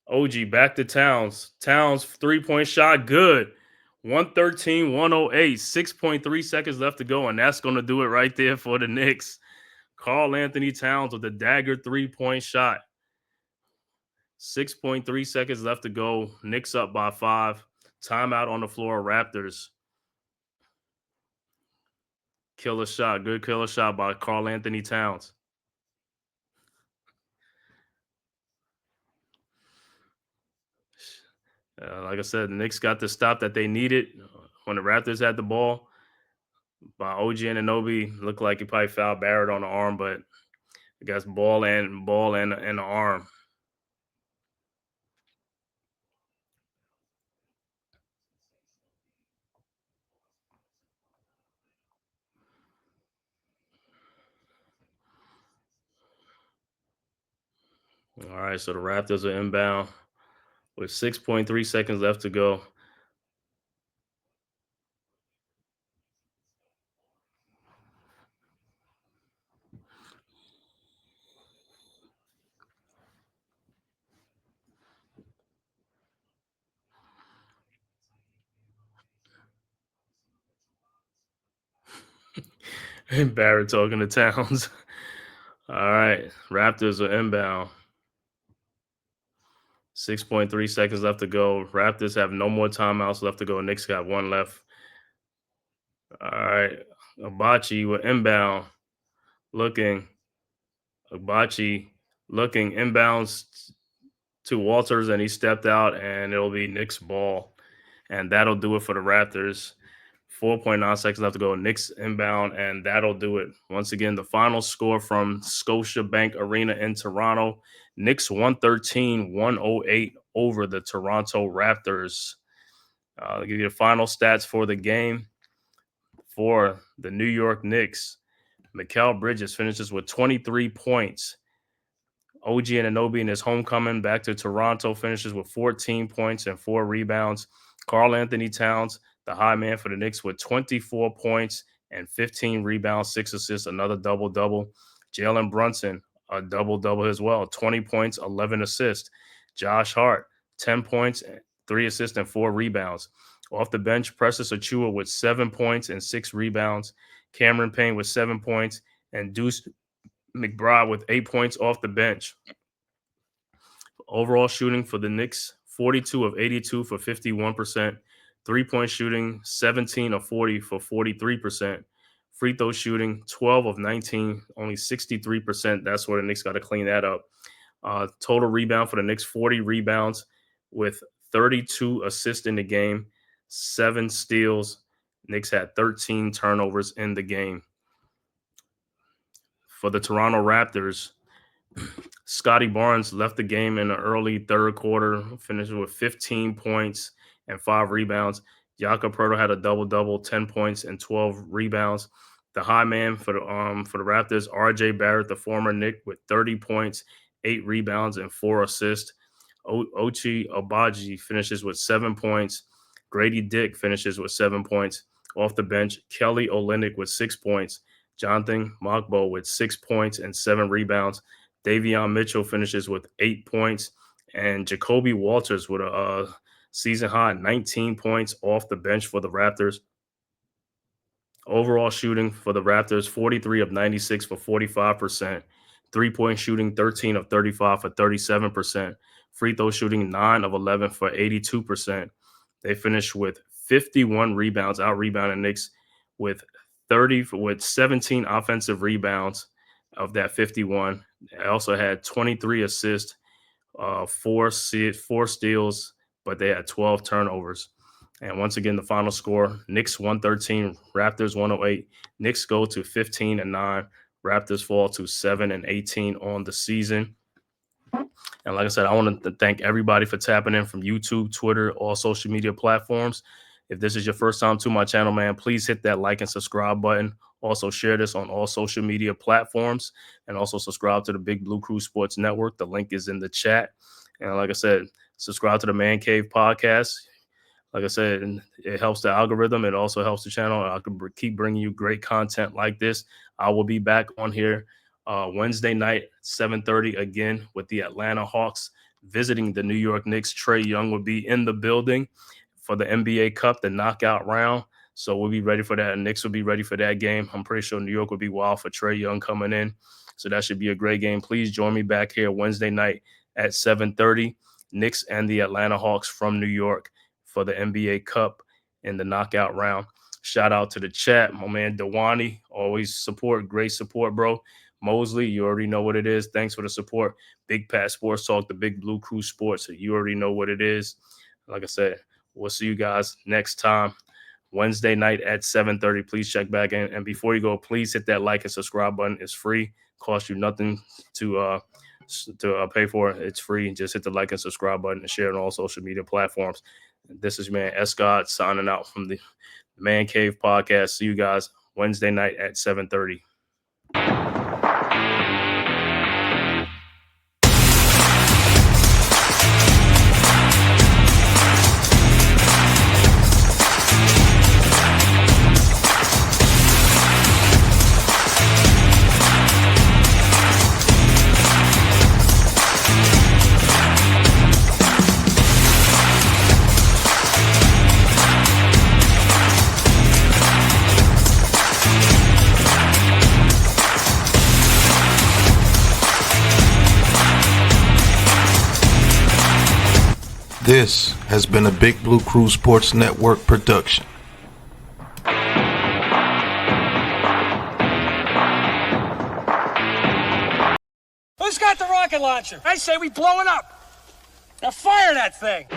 OG back to Towns. Towns 3-point shot, good. 113, 108, 6.3 seconds left to go, and that's going to do it right there for the Knicks. Karl Anthony Towns with the dagger 3-point shot. 6.3 seconds left to go. Knicks up by 5. Timeout on the floor, Raptors. Killer shot. Good killer shot by Karl Anthony Towns. Like I said, the Knicks got the stop that they needed when the Raptors had the ball. By OG Anunoby, looked like he probably fouled Barrett on the arm, but I guess ball and the arm. All right, so the Raptors are inbound with 6.3 seconds left to go. And Barrett talking to Towns. All right, Raptors are inbound. 6.3 seconds left to go. Raptors have no more timeouts left to go. Knicks got one left. All right, Agbachi with inbound. Looking. Agbachi looking inbounds to Walters, and he stepped out, and it'll be Knicks ball. And that'll do it for the Raptors. 4.9 seconds left to go. Knicks inbound, and that'll do it. Once again, the final score from Scotiabank Arena in Toronto. Knicks 113-108 over the Toronto Raptors. I'll give you the final stats for the game. For the New York Knicks, Mikal Bridges finishes with 23 points. OG Anunoby in his homecoming back to Toronto finishes with 14 points and 4 rebounds. Karl Anthony Towns, the high man for the Knicks, with 24 points and 15 rebounds, 6 assists, another double-double. Jalen Brunson, a double-double as well, 20 points, 11 assists. Josh Hart, 10 points, 3 assists, and 4 rebounds. Off the bench, Precious Achiuwa with 7 points and 6 rebounds. Cameron Payne with 7 points, and Deuce McBride with 8 points off the bench. Overall shooting for the Knicks, 42 of 82 for 51%. 3-point shooting, 17 of 40 for 43%. Free throw shooting, 12 of 19, only 63%. That's where the Knicks got to clean that up. Total rebound for the Knicks, 40 rebounds with 32 assists in the game, 7 steals. Knicks had 13 turnovers in the game. For the Toronto Raptors, Scotty Barnes left the game in the early third quarter, finished with 15 points and 5 rebounds. Jakob Poeltl had a double-double, 10 points and 12 rebounds. The high man for the Raptors, R.J. Barrett, the former Knick, with 30 points, 8 rebounds, and 4 assists. Ochai Agbaji finishes with 7 points. Grady Dick finishes with 7 points. Off the bench, Kelly Olynyk with 6 points. Jonathan Mokbo with 6 points and 7 rebounds. Davion Mitchell finishes with 8 points. And Jacoby Walters with a season-high 19 points off the bench for the Raptors. Overall shooting for the Raptors, 43 of 96 for 45%. Three-point shooting, 13 of 35 for 37%. Free throw shooting, 9 of 11 for 82%. They finished with 51 rebounds, out-rebounding Knicks with 17 offensive rebounds of that 51. They also had 23 assists, 4 steals, but they had 12 turnovers. And once again, the final score, Knicks 113, Raptors 108. Knicks go to 15-9. Raptors fall to 7-18 on the season. And like I said, I want to thank everybody for tapping in from YouTube, Twitter, all social media platforms. If this is your first time to my channel, man, please hit that like and subscribe button. Also share this on all social media platforms, and also subscribe to the Big Blue Crew Sports Network. The link is in the chat. And like I said, subscribe to the Man-Cave podcast. Like I said, it helps the algorithm. It also helps the channel. I can keep bringing you great content like this. I will be back on here Wednesday night, 7:30 again with the Atlanta Hawks visiting the New York Knicks. Trae Young will be in the building for the NBA Cup, the knockout round. So we'll be ready for that. And Knicks will be ready for that game. I'm pretty sure New York will be wild for Trae Young coming in. So that should be a great game. Please join me back here Wednesday night at 7:30. Knicks and the Atlanta Hawks from New York for the NBA Cup in the knockout round. Shout out to the chat. My man Dewani, always support. Great support, bro. Mosley, you already know what it is. Thanks for the support. Big Pat Sports Talk, the Big Blue Crew Sports. You already know what it is. Like I said, we'll see you guys next time. Wednesday night at 7:30. Please check back in. And before you go, please hit that like and subscribe button. It's free. Costs you nothing to pay for it. It's free. Just hit the like and subscribe button and share it on all social media platforms. This is man S. God signing out from the Man-Cave podcast. See you guys Wednesday night at 7:30. This has been a Big Blue Crew Sports Network production. Who's got the rocket launcher? I say we blow it up. Now fire that thing.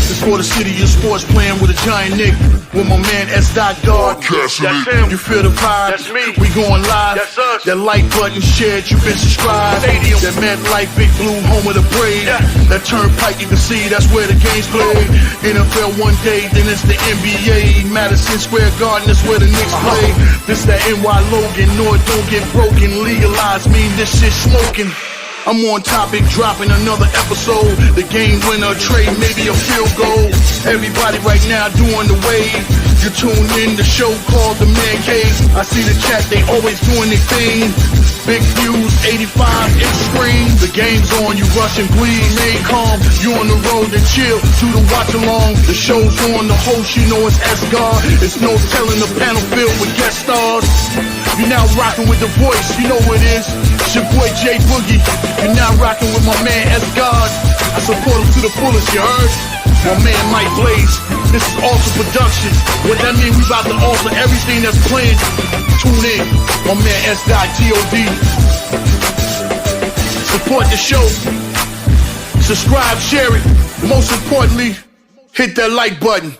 It's for the city of sports, playing with a giant Nick. With my man S. God. That's him. You feel the vibe? That's me. We going live. That's us. That like button shared, you been subscribed. Stadium. That MetLife Big Blue, home of the Braves. Yeah. That turnpike, you can see that's where the game's played. NFL one day, then it's the NBA. Madison Square Garden, that's where the Knicks play. This that NY Logan, no it don't get broken. Legalized mean this shit smoking. I'm on topic, dropping another episode. The game winner, trade, maybe a field goal. Everybody right now doing the wave. You tune in, the show called The-Man-Cave. I see the chat, they always doing their thing. Big views, 85-inch screen. The game's on, you rush and bleed. Stay calm, you on the road to chill. Do the watch along, the show's on. The host, you know it's S-God. It's no telling the panel filled with guest stars. You're now rocking with the voice, you know what it is. It's your boy J Boogie. You're now rocking with my man S-God. I support him to the fullest, you heard? My man Mike Blaze. This is Alter Production. What that mean? We about to alter everything that's playing. Tune in. My man S.God. Support the show. Subscribe, share it. Most importantly, hit that like button.